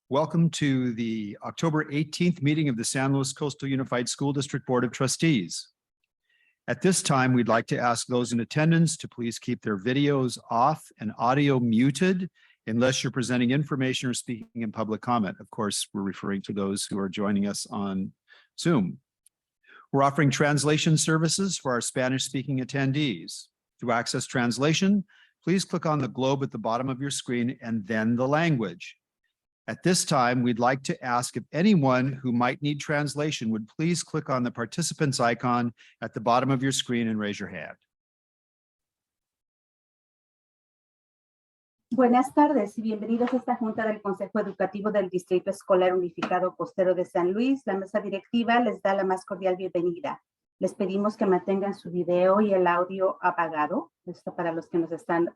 Welcome to the October 18th meeting of the San Luis Coastal Unified School District Board of Trustees. At this time, we'd like to ask those in attendance to please keep their videos off and audio muted unless you're presenting information or speaking in public comment. Of course, we're referring to those who are joining us on Zoom. We're offering translation services for our Spanish-speaking attendees. To access translation, please click on the globe at the bottom of your screen and then the language. At this time, we'd like to ask if anyone who might need translation would please click on the participants icon at the bottom of your screen and raise your hand. Buenas tardes y bienvenidos a esta Junta del Consejo Educativo del Distrito Escolar Unificado Costero de San Luis. La mesa directiva les da la más cordial bienvenida. Les pedimos que mantengan su video y el audio apagado. Esto para los que nos están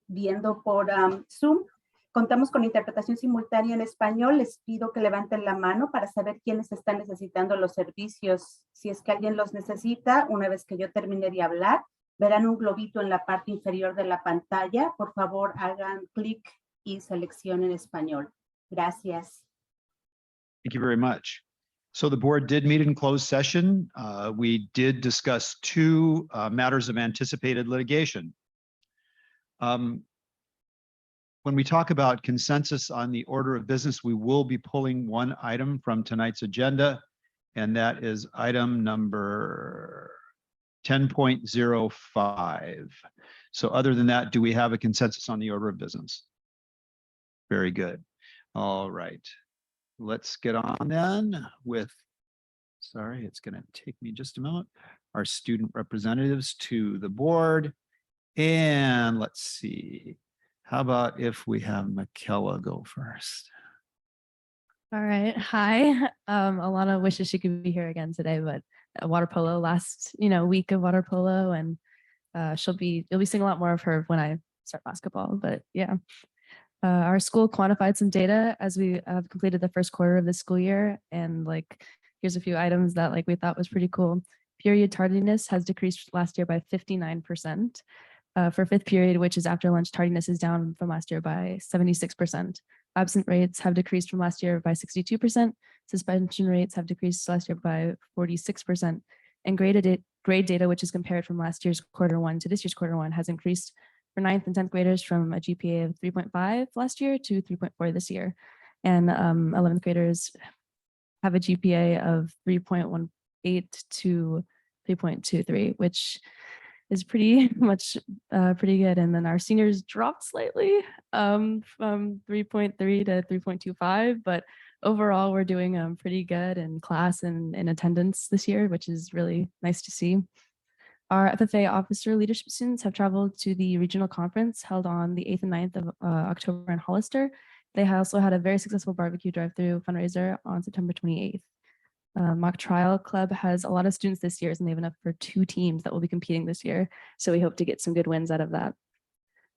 viendo por Zoom. Contamos con interpretación simultánea en español. Les pido que levanten la mano para saber quiénes están necesitando los servicios. Si es que alguien los necesita, una vez que yo termine de hablar, verán un globito en la parte inferior de la pantalla. Por favor, hagan clic y seleccionen español. Gracias. Thank you very much. So the board did meet in closed session. We did discuss two matters of anticipated litigation. When we talk about consensus on the order of business, we will be pulling one item from tonight's agenda, and that is item number 10.05. So other than that, do we have a consensus on the order of business? Very good. All right. Let's get on then with, sorry, it's going to take me just a moment, our student representatives to the board. And let's see. How about if we have Michaela go first? All right. Hi. Alana wishes she could be here again today, but water polo last, week of water polo, and you'll be seeing a lot more of her when I start basketball. But yeah, our school quantified some data as we have completed the first quarter of the school year, and here's a few items that we thought was pretty cool. Period tardiness has decreased last year by 59%. For fifth period, which is after lunch, tardiness is down from last year by 76%. Absent rates have decreased from last year by 62%. Suspension rates have decreased last year by 46%. And grade data, which is compared from last year's quarter one to this year's quarter one, has increased for 9th and 10th graders from a GPA of 3.5 last year to 3.4 this year. And 11th graders have a GPA of 3.18 to 3.23, which is pretty much pretty good. And then our seniors dropped slightly from 3.3 to 3.25, but overall we're doing pretty good in class and in attendance this year, which is really nice to see. Our FFA officer leadership students have traveled to the regional conference held on the 8th and 9th of October in Hollister. They also had a very successful barbecue drive-through fundraiser on September 28th. Mock Trial Club has a lot of students this year, and they have enough for 2 teams that will be competing this year. So we hope to get some good wins out of that.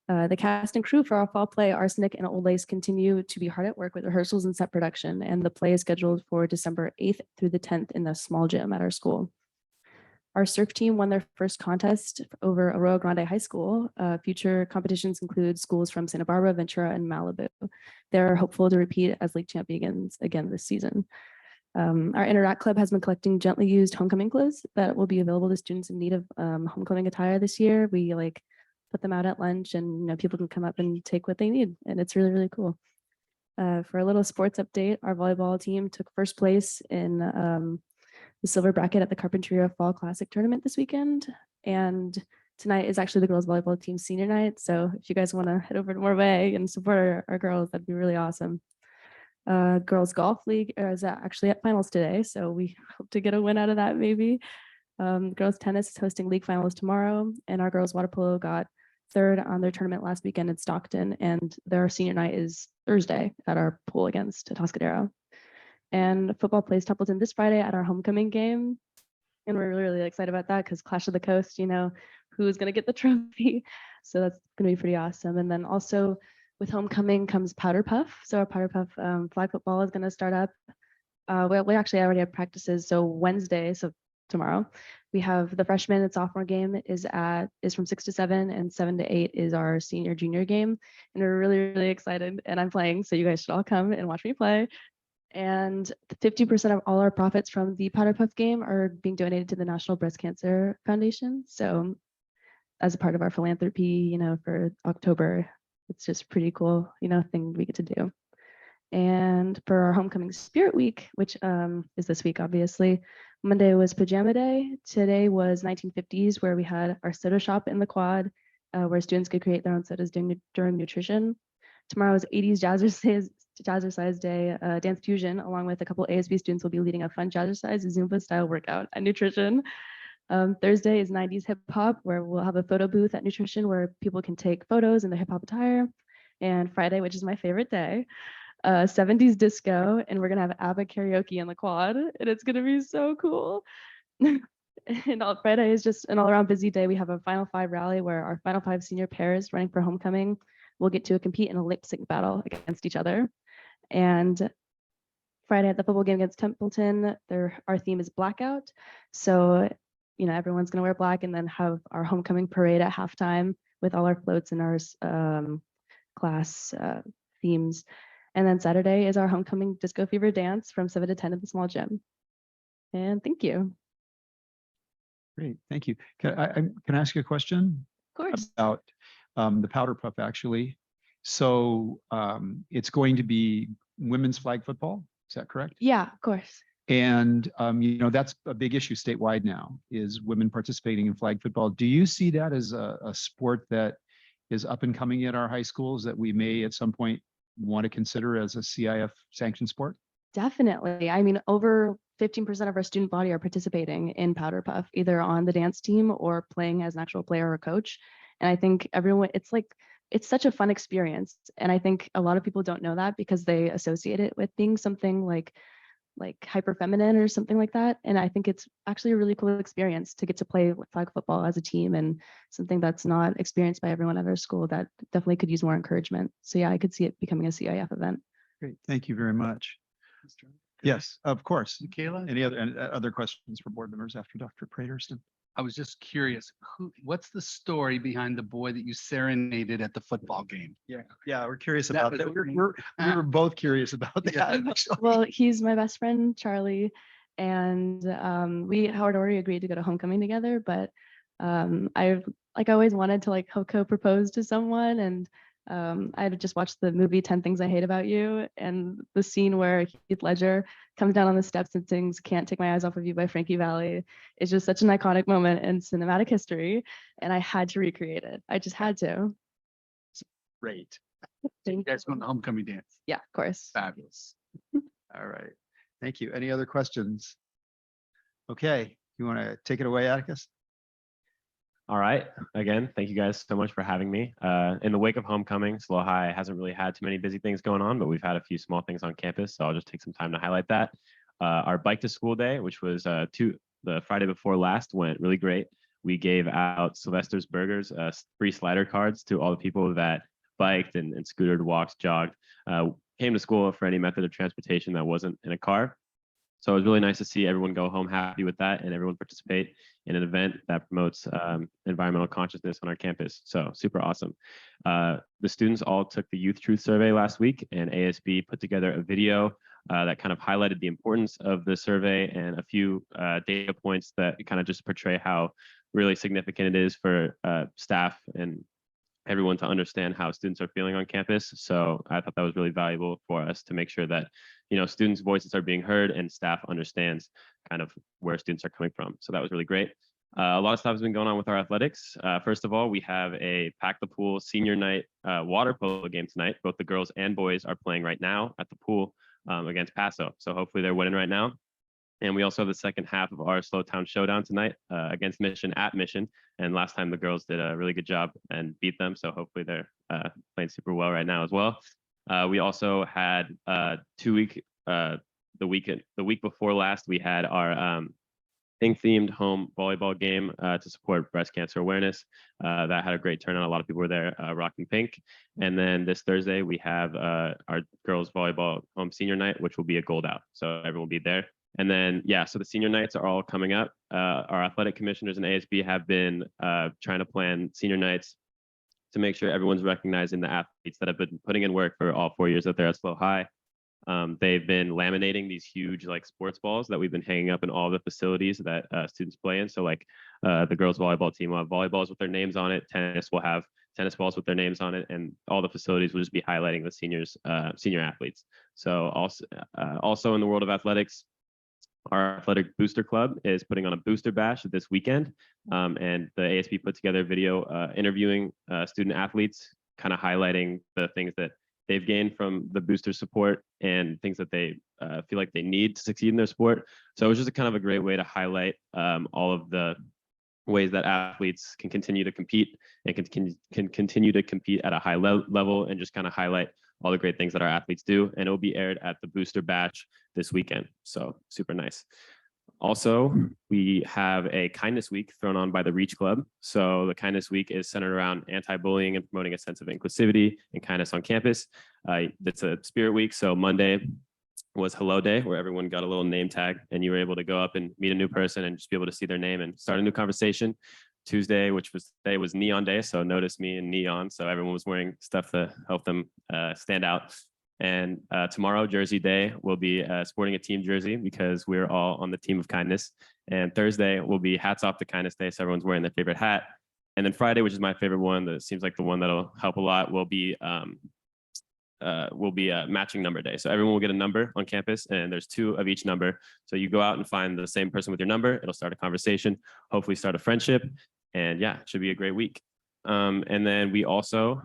The cast and crew for our fall play, Arsenic and Old Lace, continue to be hard at work with rehearsals and set production, and the play is scheduled for December 8th through the 10th in the small gym at our school. Our surf team won their first contest over Arroyo Grande High School. Future competitions include schools from Santa Barbara, Ventura, and Malibu. They're hopeful to repeat as league champions again this season. Our Interact Club has been collecting gently used homecoming clothes that will be available to students in need of homecoming attire this year. We put them out at lunch, and people can come up and take what they need, and it's really, really cool. For a little sports update, our volleyball team took first place in the silver bracket at the Carpinteria Fall Classic tournament this weekend, and tonight is actually the girls volleyball team senior night. So if you guys want to head over to Morvay and support our girls, that'd be really awesome. Girls Golf League is actually at finals today, so we hope to get a win out of that maybe. Girls Tennis is hosting league finals tomorrow, and our girls water polo got 3rd on their tournament last weekend in Stockton, and their senior night is Thursday at our pool against Atascadero. And football plays Templeton this Friday at our homecoming game, and we're really, really excited about that because Clash of the Coast, who's going to get the trophy, so that's going to be pretty awesome. And then also with homecoming comes Powder Puff. So our Powder Puff flag football is going to start up Well, we actually already have practices. So Wednesday, so tomorrow, we have the freshman and sophomore game is from 6 to 7, and 7 to 8 is our senior junior game. And we're really excited. And I'm playing, so you guys should all come and watch me play. And 50% of all our profits from the Powder Puff game are being donated to the National Breast Cancer Foundation. So as a part of our philanthropy, for October, it's just pretty cool, thing we get to do. And for our homecoming spirit week, which is this week, obviously, Monday was pajama day. Today was 1950s, where we had our soda shop in the quad, where students could create their own sodas during nutrition. Tomorrow is 80s Jazzercise Day, dance fusion, along with a couple ASB students will be leading a fun Jazzercise Zumba style workout at nutrition. Thursday is 90s hip hop, where we'll have a photo booth at nutrition where people can take photos in their hip hop attire. And Friday, which is my favorite day, 70s disco, and we're gonna have ABBA karaoke in the quad, and it's gonna be so cool. And Friday is just an all-around busy day. We have a Final Five rally where our Final Five senior pairs running for homecoming will get to compete in a lip sync battle against each other. And Friday at the football game against Templeton, our theme is blackout. So, everyone's gonna wear black, and then have our homecoming parade at halftime with all our floats and our class themes. And then Saturday is our homecoming disco fever dance from 7 to 10 at the small gym. And thank you. Great, thank you. Can I ask you a question? Of course. About the Powder Puff, actually. So it's going to be women's flag football, is that correct? Yeah, of course. And that's a big issue statewide now, is women participating in flag football. Do you see that as a sport that is up and coming at our high schools that we may at some point want to consider as a CIF sanctioned sport? Definitely. I mean, over 15% of our student body are participating in Powder Puff, either on the dance team or playing as an actual player or coach. And I think everyone, it's such a fun experience. And I think a lot of people don't know that because they associate it with being something like hyper feminine or something like that. And I think it's actually a really cool experience to get to play flag football as a team, and something that's not experienced by everyone at our school that definitely could use more encouragement. So yeah, I could see it becoming a CIF event. Great, thank you very much. Yes, of course. Michaela, any other questions for board members after Dr. Praterston? I was just curious, what's the story behind the boy that you serenaded at the football game? Yeah, we're curious That about that. was- We were both curious about that. actually. Well, he's my best friend, Charlie, and we Howard already agreed to go to homecoming together, but I've always wanted to co-propose to someone, and I had just watched the movie 10 Things I Hate About You, and the scene where Heath Ledger comes down on the steps and sings Can't Take My Eyes Off of You by Frankie Valli is just such an iconic moment in cinematic history, and I had to recreate it. I just had to. Great. You guys went to homecoming dance. Yeah, of course. Fabulous. All right. Thank you. Any other questions? Okay, you want to take it away, Atticus? All right. Again, thank you guys so much for having me. In the wake of homecoming, SLO High hasn't really had too many busy things going on, but we've had a few small things on campus. So I'll just take some time to highlight that. Our bike to school day, which was the Friday before last, went really great. We gave out Sylvester's Burgers free slider cards to all the people that biked and scootered, walked, jogged, came to school for any method of transportation that wasn't in a car. So it was really nice to see everyone go home happy with that and everyone participate in an event that promotes environmental consciousness on our campus. So super awesome. The students all took the Youth Truth Survey last week, and ASB put together a video that kind of highlighted the importance of the survey and a few data points that kind of just portray how really significant it is for staff and everyone to understand how students are feeling on campus. So I thought that was really valuable for us to make sure that, students' voices are being heard and staff understands kind of where students are coming from. So that was really great. A lot of stuff has been going on with our athletics. First of all, we have a Pack the Pool senior night water polo game tonight. Both the girls and boys are playing right now at the pool against Paso. So hopefully they're winning right now. And we also have the second half of our Slow Town Showdown tonight against Mission at Mission. And last time the girls did a really good job and beat them. So hopefully they're playing super well right now as well. We also had the week before last, we had our pink-themed home volleyball game to support breast cancer awareness. That had a great turnout. A lot of people were there rocking pink. And then this Thursday, we have our girls volleyball home senior night, which will be a gold out. So everyone will be there. And then, yeah, so the senior nights are all coming up. Our athletic commissioners and ASB have been trying to plan senior nights to make sure everyone's recognizing the athletes that have been putting in work for all 4 years that they're at SLO High. They've been laminating these huge like sports balls that we've been hanging up in all the facilities that students play in. So like the girls volleyball team will have volleyballs with their names on it. Tennis will have tennis balls with their names on it, and all the facilities will just be highlighting the senior athletes. So also in the world of athletics, our athletic booster club is putting on a booster bash this weekend, and the ASB put together a video interviewing student athletes, kind of highlighting the things that they've gained from the booster support and things that they feel like they need to succeed in their sport. So it was just a kind of a great way to highlight all of the ways that athletes can continue to compete and can continue to compete at a high level, and just kind of highlight all the great things that our athletes do. And it will be aired at the Booster Bash this weekend. So super nice. Also, we have a kindness week thrown on by the Reach Club. So the kindness week is centered around anti-bullying and promoting a sense of inclusivity and kindness on campus. It's a spirit week. So Monday was Hello Day, where everyone got a little name tag and you were able to go up and meet a new person and just be able to see their name and start a new conversation. Tuesday, which was today, was Neon Day. So notice me in neon. So everyone was wearing stuff to help them stand out. And tomorrow, Jersey Day, will be sporting a team jersey because we're all on the team of kindness. And Thursday will be Hats Off to Kindness Day. So everyone's wearing their favorite hat. And then Friday, which is my favorite one, that seems like the one that'll help a lot, will be matching number day. So everyone will get a number on campus, and there's 2 of each number. So you go out and find the same person with your number. It'll start a conversation, hopefully start a friendship. And yeah, it should be a great week. And then we also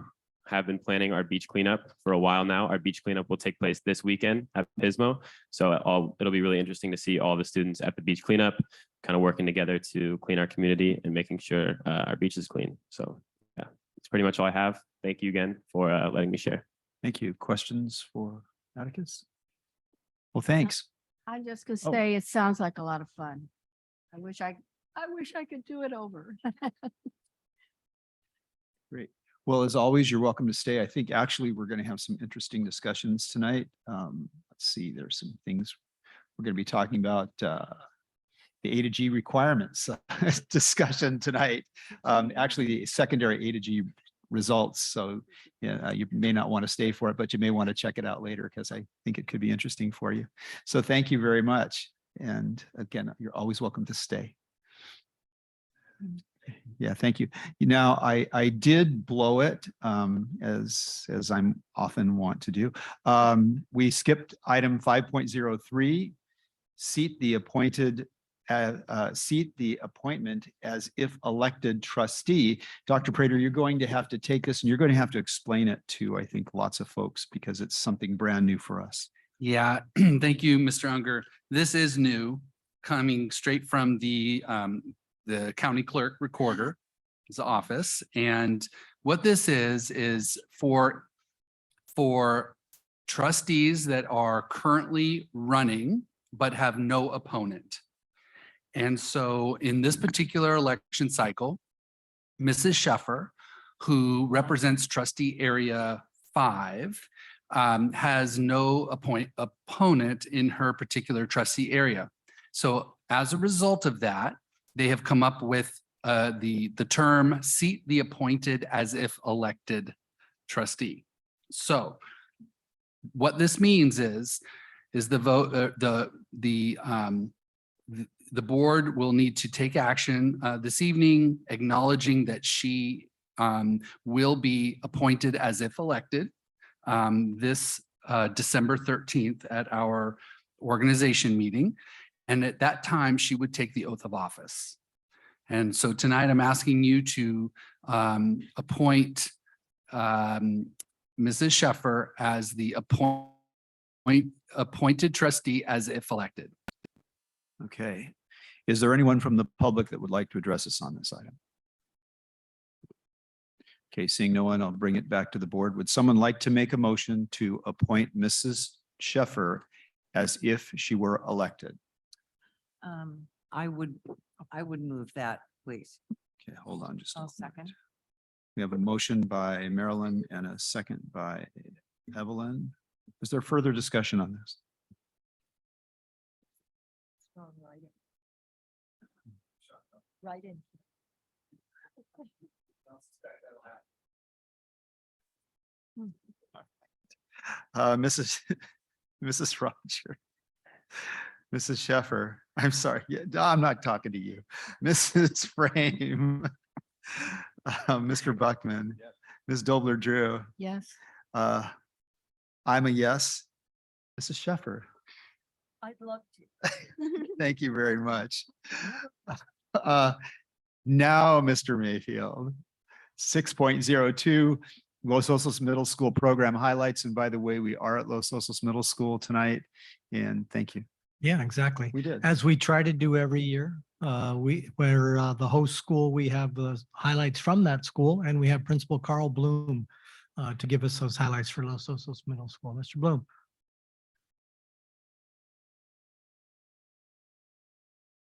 have been planning our beach cleanup for a while now. Our beach cleanup will take place this weekend at Pismo. So it'll be really interesting to see all the students at the beach cleanup kind of working together to clean our community and making sure our beach is clean. So yeah, it's pretty much all I have. Thank you again for letting me share. Thank you. Questions for Atticus? Well, thanks. I'm just gonna Oh. say, it sounds like a lot of fun. I wish I could do it over. Great. Well, as always, you're welcome to stay. I think actually we're going to have some interesting discussions tonight. Let's see, there's some things we're going to be talking about. The A to G requirements discussion tonight. Actually, the secondary A to G results. So yeah, you may not want to stay for it, but you may want to check it out later because I think it could be interesting for you. So thank you very much. And again, you're always welcome to stay. Yeah, thank you. Now, I did blow it as I'm often want to do. We skipped item 5.03, seat the appointment as if elected trustee. Dr. Prater, you're going to have to take this and you're going to have to explain it to, I think, lots of folks because it's something brand new for us. Yeah, thank you, Mr. Unger. This is new, coming straight from the county clerk recorder's office. And what this is for trustees that are currently running but have no opponent. And so in this particular election cycle, Mrs. Sheffer, who represents trustee area 5, has no opponent in her particular trustee area. So as a result of that, they have come up with the term seat the appointed as if elected trustee. So what this means is the vote, the board will need to take action this evening, acknowledging that she will be appointed as if elected this December 13th at our organization meeting. And at that time, she would take the oath of office. And so tonight I'm asking you to appoint Mrs. Sheffer as the appointed trustee as if elected. Okay. Is there anyone from the public that would like to address us on this item? Okay, seeing no one, I'll bring it back to the board. Would someone like to make a motion to appoint Mrs. Sheffer as if she were elected? I would move that, please. Okay, hold on just a I'll moment. second. We have a motion by Marilyn and a second by Evelyn. Is there further discussion on this? Right in. Mrs. Mrs. Roger, Mrs. Sheffer, I'm sorry, yeah, no, I'm not talking to you. Mrs. Frame, Mr. Buckman, Ms. Dobler Drew, Yes. I'm a yes. Mrs. Sheffer, I'd love to. thank you very much. Now, Mr. Mayfield, 6.02, Los Osos Middle School program highlights. And by the way, we are at Los Osos Middle School tonight. And thank you. Yeah, exactly. We did. As we try to do every year, the host school, we have the highlights from that school, and we have Principal Carl Bloom to give us those highlights for Los Osos Middle School. Mr. Bloom.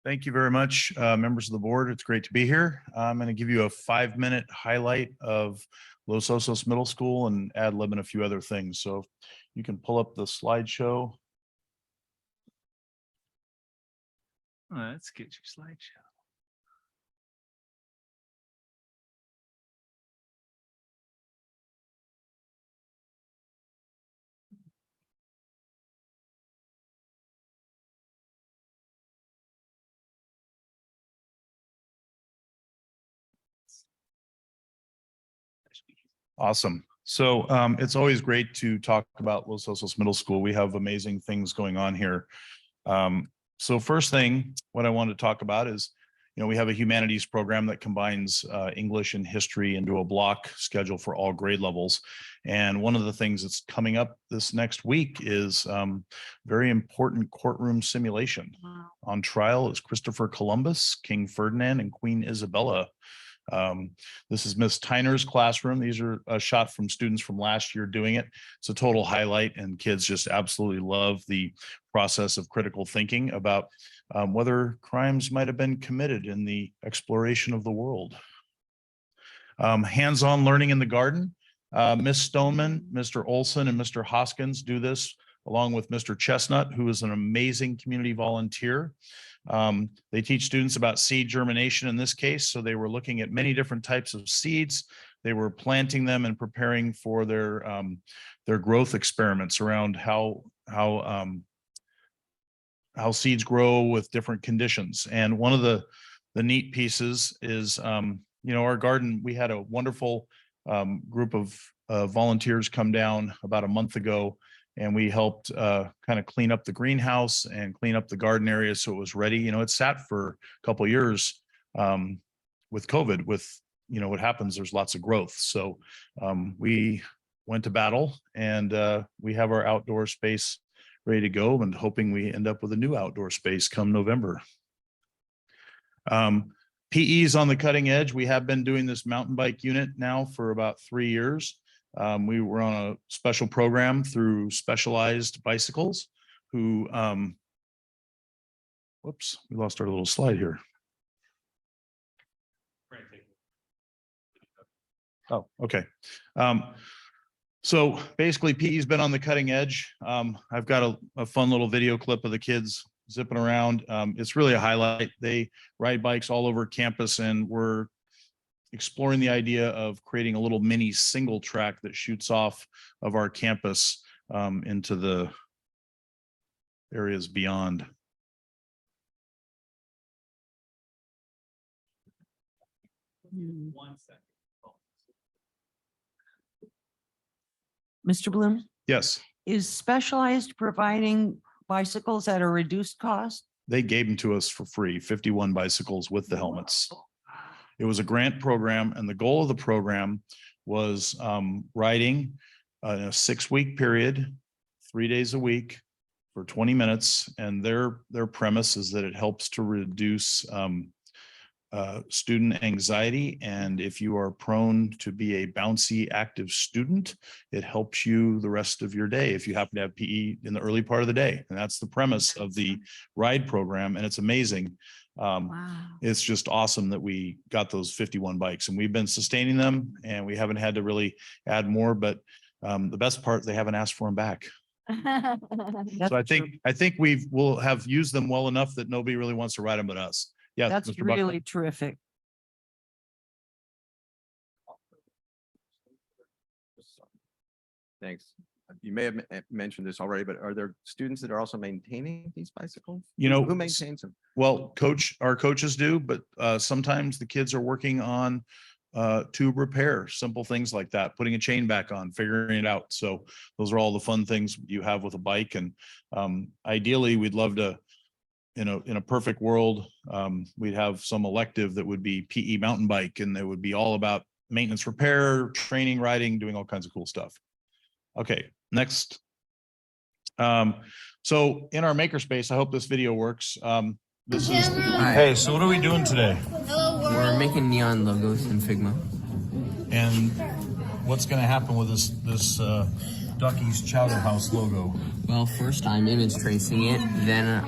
Thank you very much, members of the board. It's great to be here. I'm going to give you a 5-minute highlight of Los Osos Middle School and ad lib and a few other things. So you can pull up the slideshow. Let's get your slideshow. Awesome. So it's always great to talk about Los Osos Middle School. We have amazing things going on here. So first thing, what I want to talk about is, we have a humanities program that combines English and history into a block schedule for all grade levels. And one of the things that's coming up this next week is very important courtroom simulation. Wow. On trial is Christopher Columbus, King Ferdinand, and Queen Isabella. This is Miss Tyner's classroom. These are a shot from students from last year doing it. It's a total highlight, and kids just absolutely love the process of critical thinking about whether crimes might have been committed in the exploration of the world. Hands-on learning in the garden. Miss Stoneman, Mr. Olson, and Mr. Hoskins do this along with Mr. Chestnut, who is an amazing community volunteer. They teach students about seed germination in this case. So they were looking at many different types of seeds. They were planting them and preparing for their growth experiments around how seeds grow with different conditions. And one of the neat pieces is, our garden, we had a wonderful group of volunteers come down about a month ago, and we helped kind of clean up the greenhouse and clean up the garden area so it was ready. It sat for a couple of years with COVID. With what happens, there's lots of growth. So we went to battle, and we have our outdoor space ready to go, and hoping we end up with a new outdoor space come November. PE is on the cutting edge. We have been doing this mountain bike unit now for about 3 years. We were on a special program through Specialized Bicycles, who, whoops, we lost our little slide here. Oh, okay. So basically PE's been on the cutting edge. I've got a fun little video clip of the kids zipping around. It's really a highlight. They ride bikes all over campus, and we're exploring the idea of creating a little mini single track that shoots off of our campus into the areas beyond. One second. Mr. Bloom, Yes, is Specialized providing bicycles at a reduced cost? they gave them to us for free, 51 bicycles with the helmets. It was a grant program, and the goal of the program was riding in a 6-week period, 3 days a week for 20 minutes. And their premise is that it helps to reduce student anxiety. And if you are prone to be a bouncy, active student, it helps you the rest of your day if you happen to have PE in the early part of the day. And that's the premise of the ride program. And it's amazing. Wow. It's just awesome that we got those 51 bikes, and we've been sustaining them, and we haven't had to really add more. But the best part, they haven't asked for them back. That's So I true. think we'll have used them well enough that nobody really wants to ride them but us. Yeah. That's Mr. Buckler. really terrific. Thanks. You may have mentioned this already, but are there students that are also maintaining these bicycles? You know, Who maintains them? Well, our coaches do, but sometimes the kids are working on tube repair, simple things like that, putting a chain back on, figuring it out. So those are all the fun things you have with a bike. And ideally, we'd love to, in a perfect world, we'd have some elective that would be PE mountain bike, and it would be all about maintenance, repair, training, riding, doing all kinds of cool stuff. Okay, next. So in our makerspace, I hope this video works. This is, hey, so what are we doing today? We're making neon logos in Figma. And what's going to happen with this Ducky's Chowder House logo? Well, first I'm image tracing it, then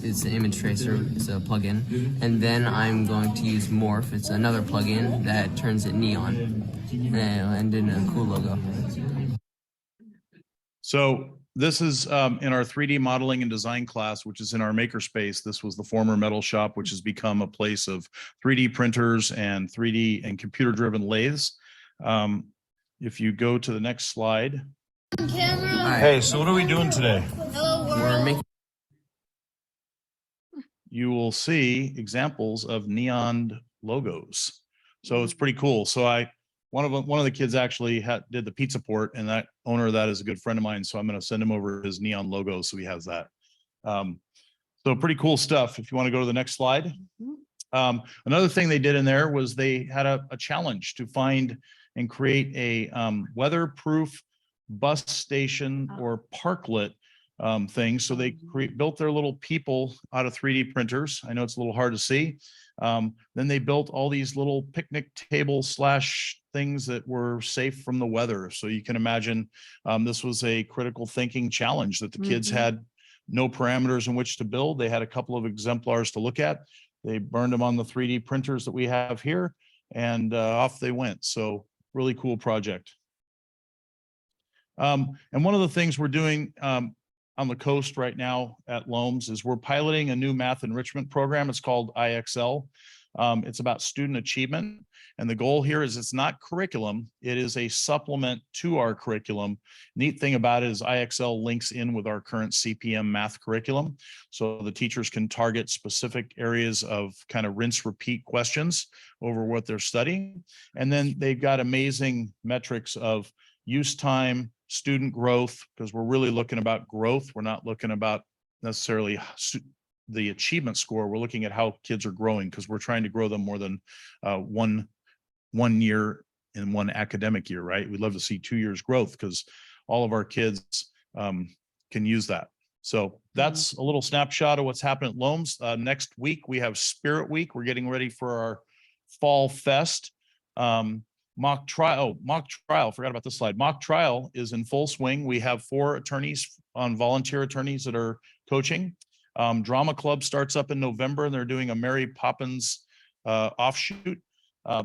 it's an image tracer, it's a plugin, and then I'm going to use Morph, it's another plugin that turns it neon, and in a cool logo. So this is in our 3D modeling and design class, which is in our makerspace. This was the former metal shop, which has become a place of 3D printers and 3D and computer-driven lathes. If you go to the next slide. Hey, so what are we doing today? We're making. You will see examples of neon logos. So it's pretty cool. So one of the kids actually did the pizza port, and that owner of that is a good friend of mine. So I'm going to send him over his neon logo so he has that. So pretty cool stuff. If you want to go to the next slide. Another thing they did in there was they had a challenge to find and create a weatherproof bus station or parklet thing. So they built their little people out of 3D printers. I know it's a little hard to see. Then they built all these little picnic table / things that were safe from the weather. So you can imagine this was a critical thinking challenge that the kids had no parameters in which to build. They had a couple of exemplars to look at. They burned them on the 3D printers that we have here, and off they went. So really cool project. And one of the things we're doing on the coast right now at Loams is we're piloting a new math enrichment program. It's called IXL. It's about student achievement. And the goal here is it's not curriculum. It is a supplement to our curriculum. Neat thing about it is IXL links in with our current CPM math curriculum. So the teachers can target specific areas of kind of rinse repeat questions over what they're studying. And then they've got amazing metrics of use time, student growth, because we're really looking about growth. We're not looking about necessarily the achievement score. We're looking at how kids are growing, because we're trying to grow them more than one year in one academic year, right? We'd love to see 2 years growth, because all of our kids can use that. So that's a little snapshot of what's happening at Loams. Next week, we have Spirit Week. We're getting ready for our Fall Fest. Mock trial, forgot about this slide. Mock trial is in full swing. We have 4 attorneys volunteer attorneys that are coaching. Drama Club starts up in November, and they're doing a Mary Poppins offshoot.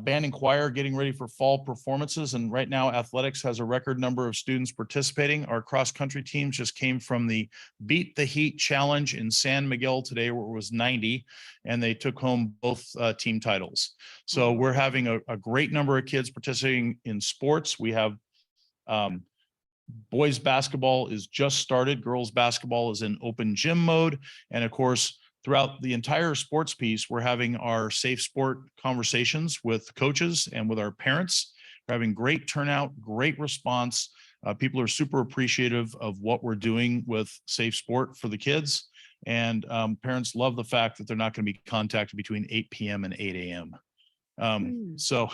Band and choir getting ready for fall performances. And right now, athletics has a record number of students participating. Our cross-country teams just came from the Beat the Heat Challenge in San Miguel today, where it was 90, and they took home both team titles. So we're having a great number of kids participating in sports. We have boys basketball is just started. Girls basketball is in open gym mode. And of course, throughout the entire sports piece, we're having our safe sport conversations with coaches and with our parents. We're having great turnout, great response. People are super appreciative of what we're doing with safe sport for the kids. And parents love the fact that they're not going to be contacted between 8 p.m. and 8 a.m. So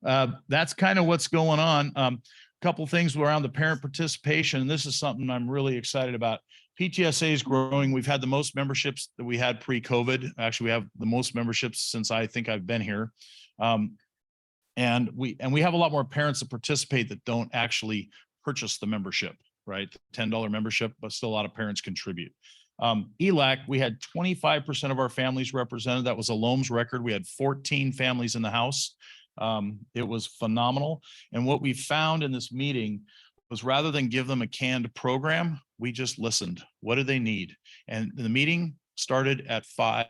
that's kind of what's going on. Couple things around the parent participation. This is something I'm really excited about. PTSA is growing. We've had the most memberships that we had pre-COVID. Actually, we have the most memberships since I think I've been here. And we have a lot more parents that participate that don't actually purchase the membership, right? $10 membership, but still a lot of parents contribute. ELAC, we had 25% of our families represented. That was a Loams record. We had 14 families in the house. It was phenomenal. And what we found in this meeting was rather than give them a canned program, we just listened. What do they need? And the meeting started at 5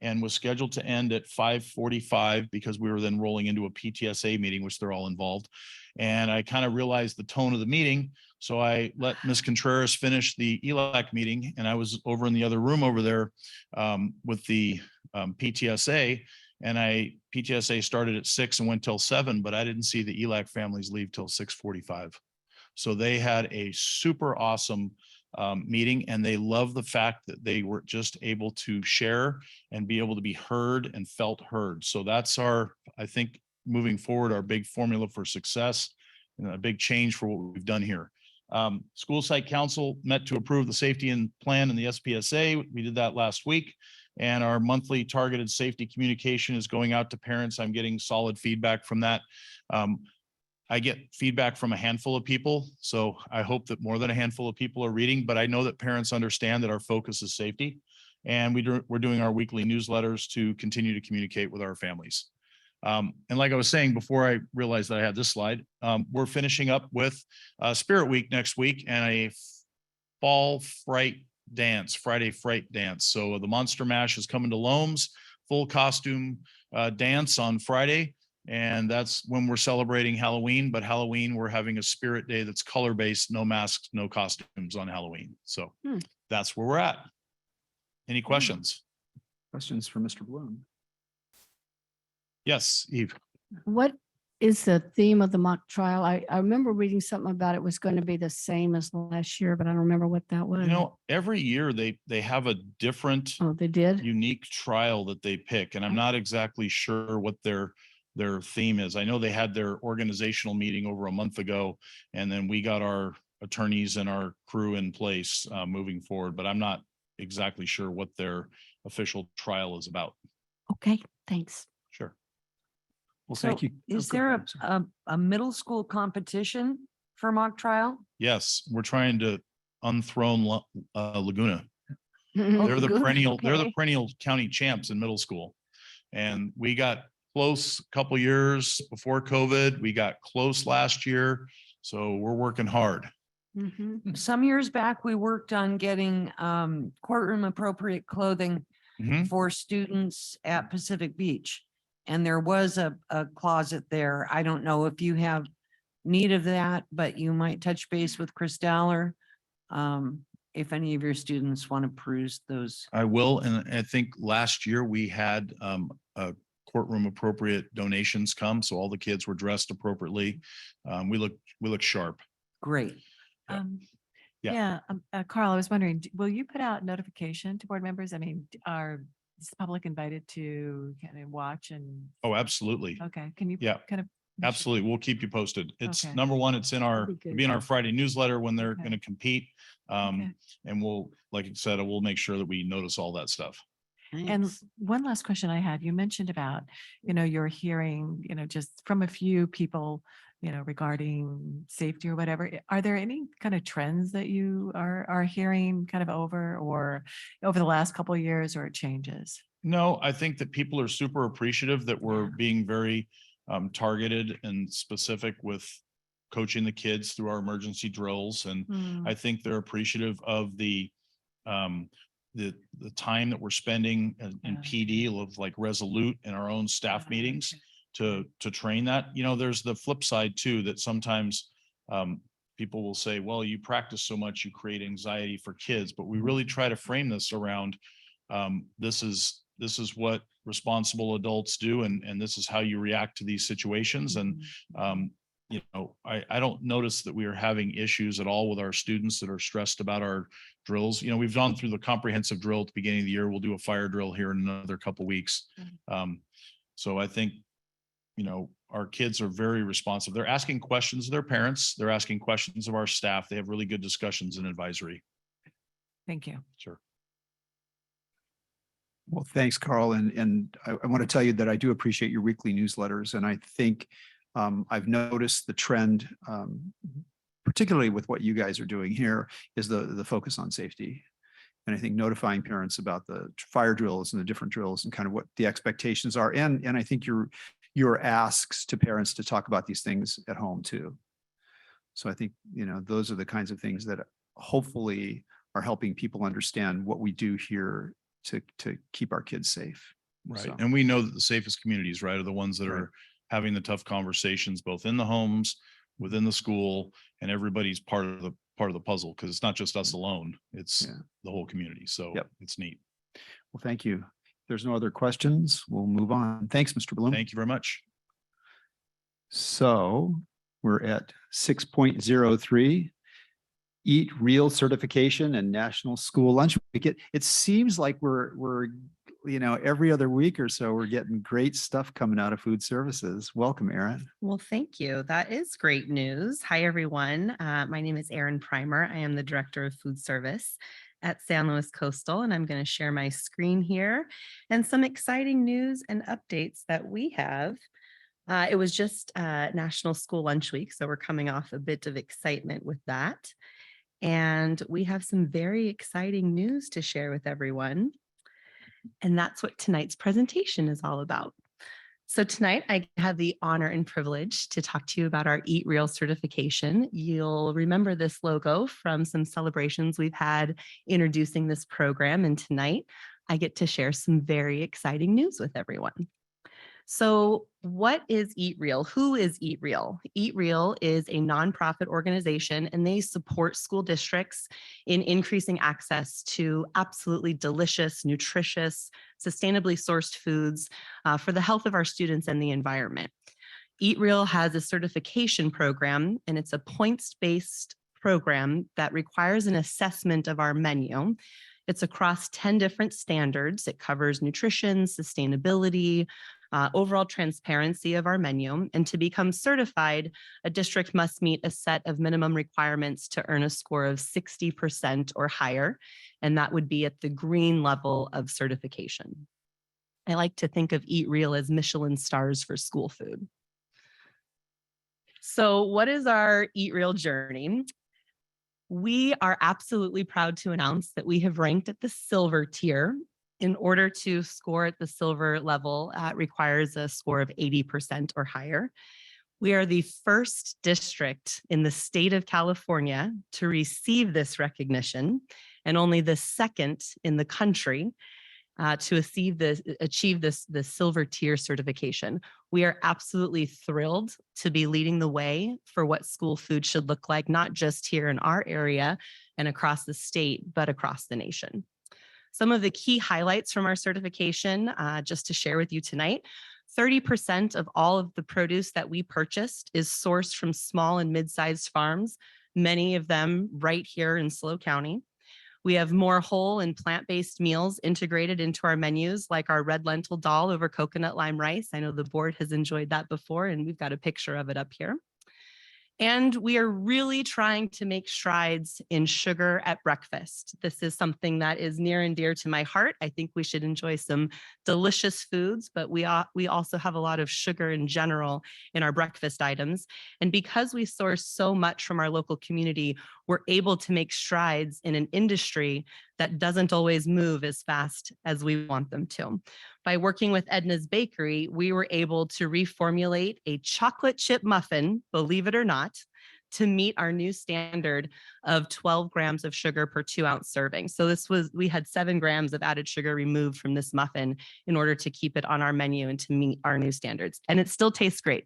and was scheduled to end at 5:45 because we were then rolling into a PTSA meeting, which they're all involved. And I kind of realized the tone of the meeting. So I let Ms. Contreras finish the ELAC meeting, and I was over in the other room over there with the PTSA. And PTSA started at 6 and went till 7, but I didn't see the ELAC families leave till 6:45. So they had a super awesome meeting, and they love the fact that they were just able to share and be able to be heard and felt heard. So that's I think moving forward, our big formula for success and a big change for what we've done here. School site council met to approve the safety and plan in the SPSA. We did that last week. And our monthly targeted safety communication is going out to parents. I'm getting solid feedback from that. I get feedback from a handful of people, so I hope that more than a handful of people are reading, but I know that parents understand that our focus is safety. And we're doing our weekly newsletters to continue to communicate with our families. And like I was saying before I realized that I had this slide, we're finishing up with Spirit Week next week and a fall fright dance, Friday Fright dance. So the Monster Mash is coming to Loams, full costume dance on Friday. And that's when we're celebrating Halloween, but Halloween, we're having a spirit day that's color-based, no masks, no costumes on Halloween. So that's where we're at. Any questions? Questions for Mr. Bloom? Yes, Eve. What is the theme of the mock trial? I remember reading something about it was going to be the same as last year, but I don't remember what that was. You know, every year they have a different Oh, they did? unique trial that they pick, and I'm not exactly sure what their theme is. I know they had their organizational meeting over a month ago, and then we got our attorneys and our crew in place moving forward, but I'm not exactly sure what their official trial is about. Okay, thanks. Sure. Well, So thank you. is Oh, go there ahead, I'm sorry. a middle school competition for mock trial? Yes, we're trying to unthrone Laguna. Oh, They're the good. perennial county champs in middle school. And we got close a couple years before COVID. We got close last year. So we're working hard. Mhm. Some years back, we worked on getting courtroom appropriate clothing Mhm. for students at Pacific Beach. And there was a closet there. I don't know if you have need of that, but you might touch base with Chris Dowler. If any of your students want to peruse those. I will. And I think last year we had a courtroom appropriate donations come. So all the kids were dressed appropriately. We look sharp. Great. Yeah. Yeah, Carl, I was wondering, will you put out notification to board members? I mean, is the public invited to kind of watch and? Oh, absolutely. Okay, can you? Yeah. Kind of. Absolutely. We'll keep you posted. It's Okay. number one, it's in That'd be it'll be in good. our Friday newsletter when they're Okay. going to compete. Okay. And we'll, like I said, we'll make sure that we notice all that stuff. And Thanks. one last question I had, you mentioned about, you're hearing, just from a few people, regarding safety or whatever. Are there any kind of trends that you are hearing kind of over the last couple of years, or it changes? No, I think that people are super appreciative that we're Yeah. being very targeted and specific with coaching the kids through our emergency drills. And Hmm. I think they're appreciative of the time that we're spending in PD of like Resolute in our own staff meetings to train that. There's the flip side too, that sometimes people will say, well, you practice so much, you create anxiety for kids, but we really try to frame this around this is what responsible adults do, and this is how you react to these situations. And I don't notice that we are having issues at all with our students that are stressed about our drills. We've gone through the comprehensive drill at the beginning of the year. We'll do a fire drill here in another couple of weeks. So I think, our kids are very responsive. They're asking questions of their parents. They're asking questions of our staff. They have really good discussions in advisory. Thank you. Sure. Well, thanks, Carl. And I want to tell you that I do appreciate your weekly newsletters. And I think I've noticed the trend, particularly with what you guys are doing here, is the focus on safety. And I think notifying parents about the fire drills and the different drills and kind of what the expectations are. And I think your asks to parents to talk about these things at home too. So I think, those are the kinds of things that hopefully are helping people understand what we do here to keep our kids safe. Right. So, And we know that the safest communities, right, are the ones that Right. are having the tough conversations, both in the homes, within the school, and everybody's part of the puzzle, because it's not just us alone. It's Yeah. the whole community. So Yep. it's neat. well, thank you. If there's no other questions, we'll move on. Thanks, Mr. Bloom. Thank you very much. So we're at 6.03. Eat Real certification and National School Lunch Week. It seems like we're every other week or so, we're getting great stuff coming out of food services. Welcome, Erin. Well, thank you. That is great news. Hi, everyone. My name is Erin Primer. I am the Director of Food Service at San Luis Coastal, and I'm going to share my screen here and some exciting news and updates that we have. It was just National School Lunch Week, so we're coming off a bit of excitement with that. And we have some very exciting news to share with everyone. And that's what tonight's presentation is all about. So tonight I have the honor and privilege to talk to you about our Eat Real certification. You'll remember this logo from some celebrations we've had introducing this program. And tonight I get to share some very exciting news with everyone. So what is Eat Real? Who is Eat Real? Eat Real is a nonprofit organization, and they support school districts in increasing access to absolutely delicious, nutritious, sustainably sourced foods for the health of our students and the environment. Eat Real has a certification program, and it's a points-based program that requires an assessment of our menu. It's across 10 different standards. It covers nutrition, sustainability, overall transparency of our menu. And to become certified, a district must meet a set of minimum requirements to earn a score of 60% or higher. And that would be at the green level of certification. I like to think of Eat Real as Michelin stars for school food. So what is our Eat Real journey? We are absolutely proud to announce that we have ranked at the silver tier. In order to score at the silver level, it requires a score of 80% or higher. We are the first district in the state of California to receive this recognition, and only the second in the country to achieve this silver tier certification. We are absolutely thrilled to be leading the way for what school food should look like, not just here in our area and across the state, but across the nation. Some of the key highlights from our certification, just to share with you tonight: 30% of all of the produce that we purchased is sourced from small and mid-sized farms, many of them right here in SLO County. We have more whole and plant-based meals integrated into our menus, like our red lentil dal over coconut lime rice. I know the board has enjoyed that before, and we've got a picture of it up here. And we are really trying to make strides in sugar at breakfast. This is something that is near and dear to my heart. I think we should enjoy some delicious foods, but we also have a lot of sugar in general in our breakfast items. And because we source so much from our local community, we're able to make strides in an industry that doesn't always move as fast as we want them to. By working with Edna's Bakery, we were able to reformulate a chocolate chip muffin, believe it or not, to meet our new standard of 12 grams of sugar per 2-ounce serving. So we had 7 grams of added sugar removed from this muffin in order to keep it on our menu and to meet our new standards. And it still tastes great.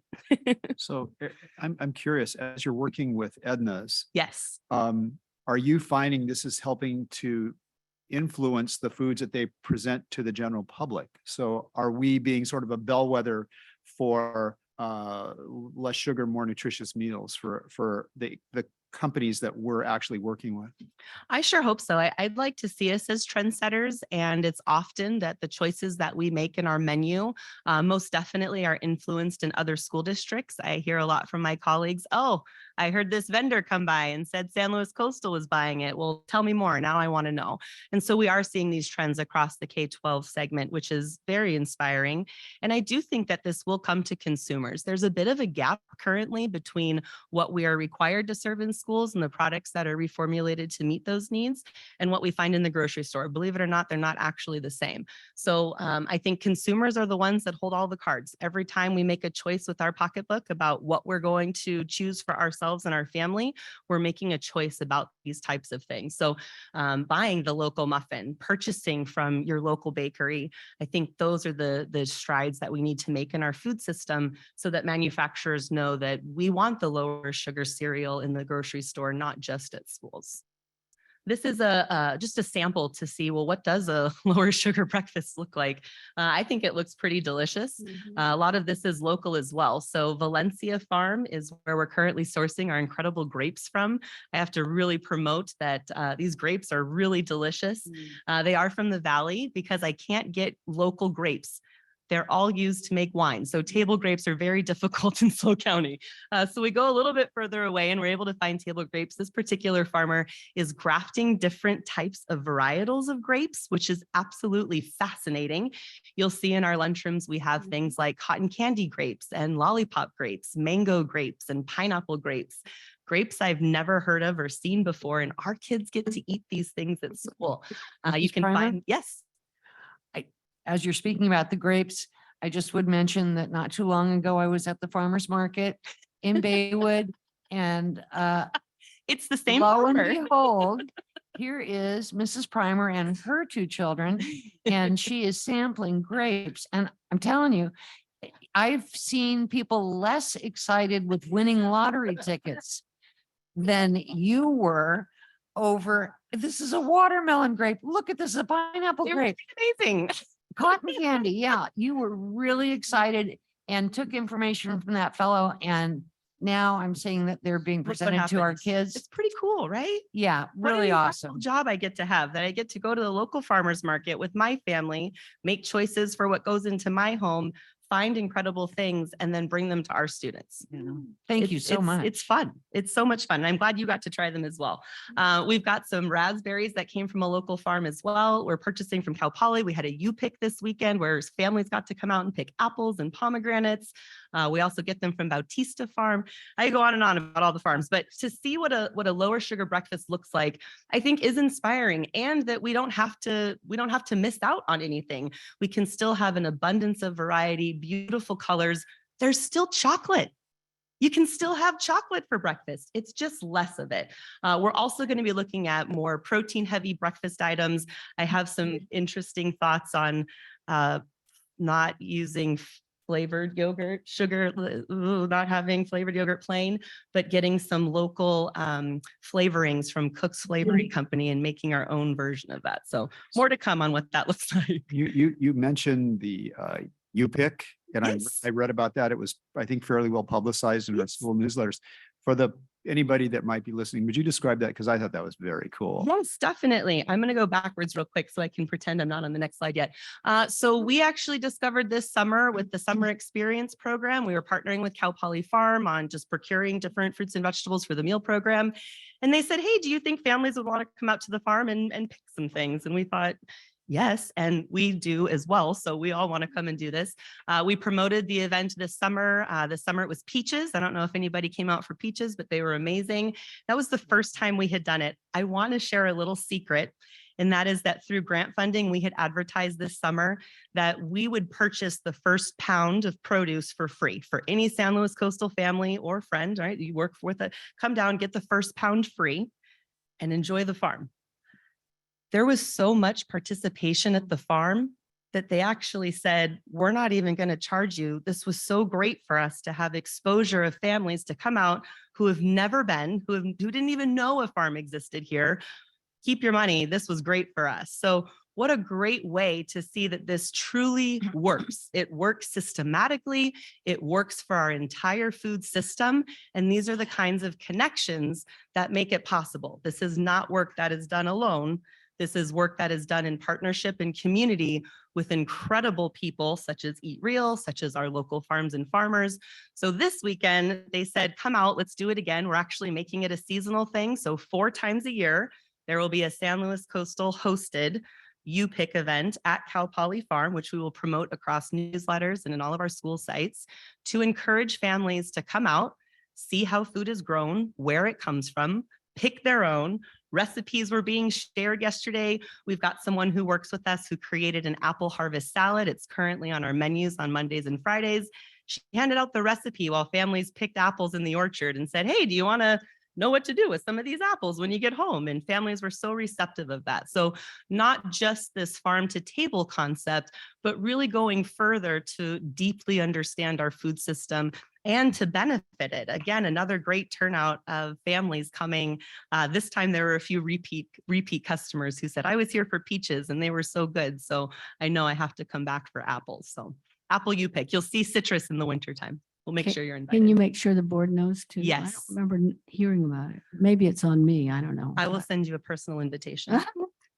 So I'm curious, as you're working with Edna's, Yes. are you finding this is helping to influence the foods that they present to the general public? So are we being sort of a bellwether for less sugar, more nutritious meals for the companies that we're actually working with? I sure hope so. I'd like to see us as trendsetters, and it's often that the choices that we make in our menu most definitely are influenced in other school districts. I hear a lot from my colleagues, oh, I heard this vendor come by and said San Luis Coastal was buying it. Well, tell me more. Now I want to know. And so we are seeing these trends across the K-12 segment, which is very inspiring. And I do think that this will come to consumers. There's a bit of a gap currently between what we are required to serve in schools and the products that are reformulated to meet those needs and what we find in the grocery store. Believe it or not, they're not actually the same. So I think consumers are the ones that hold all the cards. Every time we make a choice with our pocketbook about what we're going to choose for ourselves ourselves and our family, we're making a choice about these types of things. So buying the local muffin, purchasing from your local bakery, I think those are the strides that we need to make in our food system so that manufacturers know that we want the lower sugar cereal in the grocery store, not just at schools. This is just a sample to see, well, what does a lower sugar breakfast look like? I think it looks pretty delicious. A lot of this is local as well. So Valencia Farm is where we're currently sourcing our incredible grapes from. I have to really promote that these grapes are really delicious. They are from the Valley because I can't get local grapes. They're all used to make wine. So table grapes are very difficult in SLO County. So we go a little bit further away and we're able to find table grapes. This particular farmer is grafting different types of varietals of grapes, which is absolutely fascinating. You'll see in our lunchrooms, we have things like cotton candy grapes and lollipop grapes, mango grapes and pineapple grapes. Grapes I've never heard of or seen before, and our kids get to eat these things at school. You can find, yes. As you're speaking about the grapes, I just would mention that not too long ago, I was at the farmer's market in Baywood and it's the same lo and farmer. behold, here is Mrs. Primer and her 2 children, and she is sampling grapes. And I'm telling you, I've seen people less excited with winning lottery tickets than you were over, this is a watermelon grape. Look at this, a pineapple grape. Amazing. Cotton candy, yeah, you were really excited and took information from that fellow, and now I'm seeing that they're being Look what presented to our happens. kids. It's pretty cool, right? Yeah, What an really incredible awesome. job I get to have, that I get to go to the local farmer's market with my family, make choices for what goes into my home, find incredible things, and then bring them to our students. Thank you so much. It's fun. It's so much fun. And I'm glad you got to try them as well. We've got some raspberries that came from a local farm as well. We're purchasing from Cal Poly. We had a U-Pick this weekend where families got to come out and pick apples and pomegranates. We also get them from Bautista Farm. I go on and on about all the farms, but to see what a lower sugar breakfast looks like, I think is inspiring, and that we don't have to miss out on anything. We can still have an abundance of variety, beautiful colors. There's still chocolate. You can still have chocolate for breakfast. It's just less of it. We're also going to be looking at more protein heavy breakfast items. I have some interesting thoughts on not using flavored yogurt, sugar, not having flavored yogurt plain, but getting some local flavorings from Cook's Flavoring Company and making our own version of that. So more to come on what that looks like. You mentioned the U-Pick, and Yes. I read about that. It was, I think, fairly well publicized in our school newsletters. For anybody that might be listening, would you describe that? Because I thought that was very cool. Yes, definitely. I'm going to go backwards real quick so I can pretend I'm not on the next slide yet. So we actually discovered this summer with the Summer Experience program. We were partnering with Cal Poly Farm on just procuring different fruits and vegetables for the meal program. And they said, hey, do you think families would want to come out to the farm and pick some things? And we thought, yes, and we do as well. So we all want to come and do this. We promoted the event this summer. This summer it was peaches. I don't know if anybody came out for peaches, but they were amazing. That was the first time we had done it. I want to share a little secret, and that is that through grant funding, we had advertised this summer that we would purchase the first pound of produce for free for any San Luis Coastal family or friend, right? You work with it, come down, get the first pound free and enjoy the farm. There was so much participation at the farm that they actually said, we're not even going to charge you. This was so great for us to have exposure of families to come out who have never been, who didn't even know a farm existed here. Keep your money. This was great for us. So what a great way to see that this truly works. It works systematically. It works for our entire food system. And these are the kinds of connections that make it possible. This is not work that is done alone. This is work that is done in partnership and community with incredible people such as Eat Real, such as our local farms and farmers. So this weekend, they said, come out, let's do it again. We're actually making it a seasonal thing. So 4 times a year, there will be a San Luis Coastal hosted U-Pick event at Cal Poly Farm, which we will promote across newsletters and in all of our school sites to encourage families to come out, see how food is grown, where it comes from, pick their own. Recipes were being shared yesterday. We've got someone who works with us who created an apple harvest salad. It's currently on our menus on Mondays and Fridays. She handed out the recipe while families picked apples in the orchard and said, hey, do you want to know what to do with some of these apples when you get home? And families were so receptive of that. So not just this farm to table concept, but really going further to deeply understand our food system and to benefit it. Again, another great turnout of families coming. This time there were a few repeat customers who said, I was here for peaches and they were so good. So I know I have to come back for apples. So apple you pick. You'll see citrus in the wintertime. We'll make sure you're invited. Can you make sure the board knows too? I don't Yes. remember hearing about it. Maybe it's on me. I don't know. I will send you a personal invitation.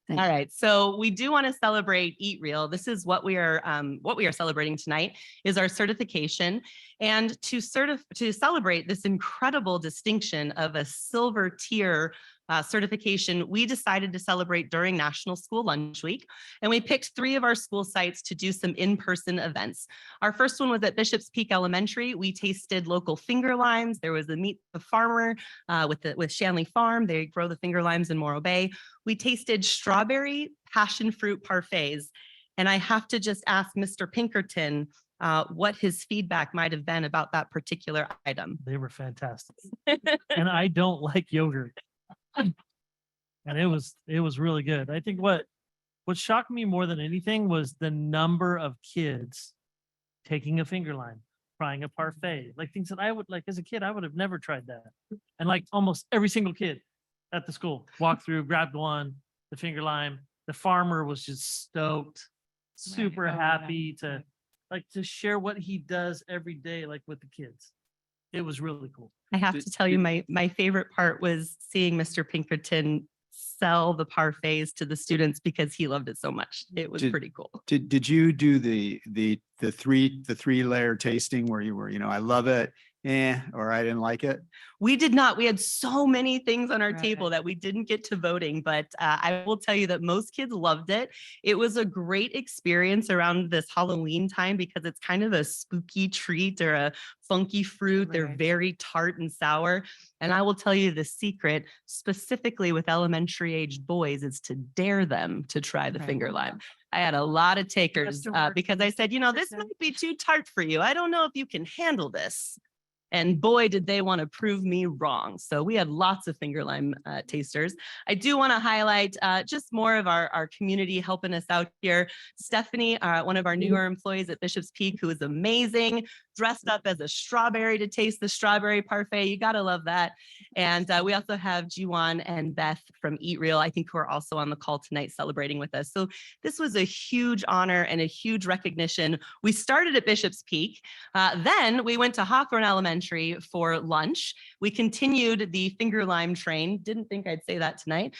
Thank All you. right, so we do want to celebrate Eat Real. This is what we are celebrating tonight is our certification, and to celebrate this incredible distinction of a silver tier certification, we decided to celebrate during National School Lunch Week, and we picked 3 of our school sites to do some in-person events. Our first one was at Bishop's Peak Elementary. We tasted local finger limes. There was a Meet the Farmer with Shanley Farm. They grow the finger limes in Morro Bay. We tasted strawberry passion fruit parfaits. And I have to just ask Mr. Pinkerton what his feedback might have been about that particular item. They were fantastic. And I don't like yogurt. And it was really good. I think what shocked me more than anything was the number of kids taking a finger lime, trying a parfait, like things that I would like as a kid, I would have never tried that. And like almost every single kid at the school walked through, grabbed one, the finger lime. The farmer was just stoked, super happy to share what he does every day, like with the kids. It was really cool. I have to tell you, my favorite part was seeing Mr. Pinkerton sell the parfaits to the students because he loved it so much. It was pretty cool. Did you do the 3-layer tasting where you were, I love it, or I didn't like it? We did not. We had so many things on our table that we didn't get to voting, but I will tell you that most kids loved it. It was a great experience around this Halloween time because it's kind of a spooky treat or a funky fruit. They're very tart and sour. And I will tell you the secret, specifically with elementary aged boys, is to dare them to try the finger lime. I had a lot of takers because I said, this might be too tart for you. I don't know if you can handle this. And boy, did they want to prove me wrong. So we had lots of finger lime tasters. I do want to highlight just more of our community helping us out here. Stephanie, one of our newer employees at Bishop's Peak, who is amazing, dressed up as a strawberry to taste the strawberry parfait. You got to love that. And we also have Jiwan and Beth from Eat Real, I think, who are also on the call tonight celebrating with us. So this was a huge honor and a huge recognition. We started at Bishop's Peak. Then we went to Hawthorne Elementary for lunch. We continued the finger lime train. Didn't think I'd say that tonight.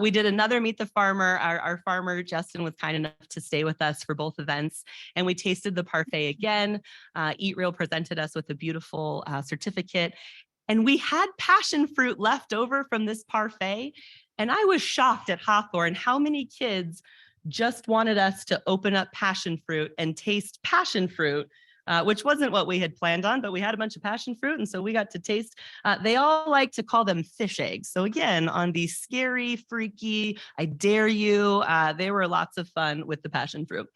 We did another Meet the Farmer. Our farmer, Justin, was kind enough to stay with us for both events. And we tasted the parfait again. Eat Real presented us with a beautiful certificate. And we had passion fruit left over from this parfait. And I was shocked at Hawthorne how many kids just wanted us to open up passion fruit and taste passion fruit, which wasn't what we had planned on, but we had a bunch of passion fruit. And so we got to taste, they all like to call them fish eggs. So again, on the scary, freaky, I dare you, they were lots of fun with the passion fruit.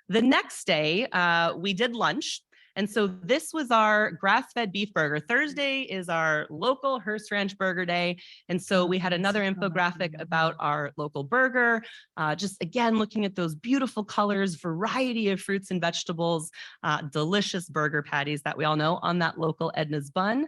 The next day, we did lunch. And so this was our grass-fed beef burger. Thursday is our local Hearst Ranch Burger Day. And so we had another infographic about our local burger, just again, looking at those beautiful colors, variety of fruits and vegetables, delicious burger patties that we all know on that local Edna's bun.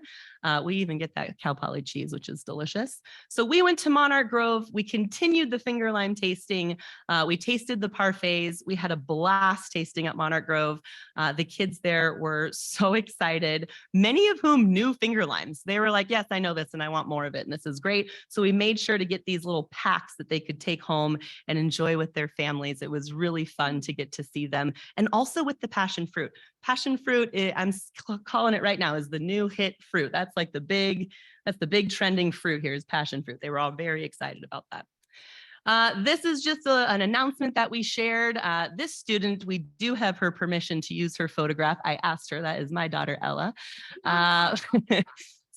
We even get that Cal Poly cheese, which is delicious. So we went to Monarch Grove. We continued the finger lime tasting. We tasted the parfaits. We had a blast tasting at Monarch Grove. The kids there were so excited, many of whom knew finger limes. They were like, yes, I know this and I want more of it. And this is great. So we made sure to get these little packs that they could take home and enjoy with their families. It was really fun to get to see them. And also with the passion fruit. Passion fruit, I'm calling it right now, is the new hit fruit. That's like the big trending fruit here is passion fruit. They were all very excited about that. This is just an announcement that we shared. This student, we do have her permission to use her photograph. I asked her, that is my daughter, Ella.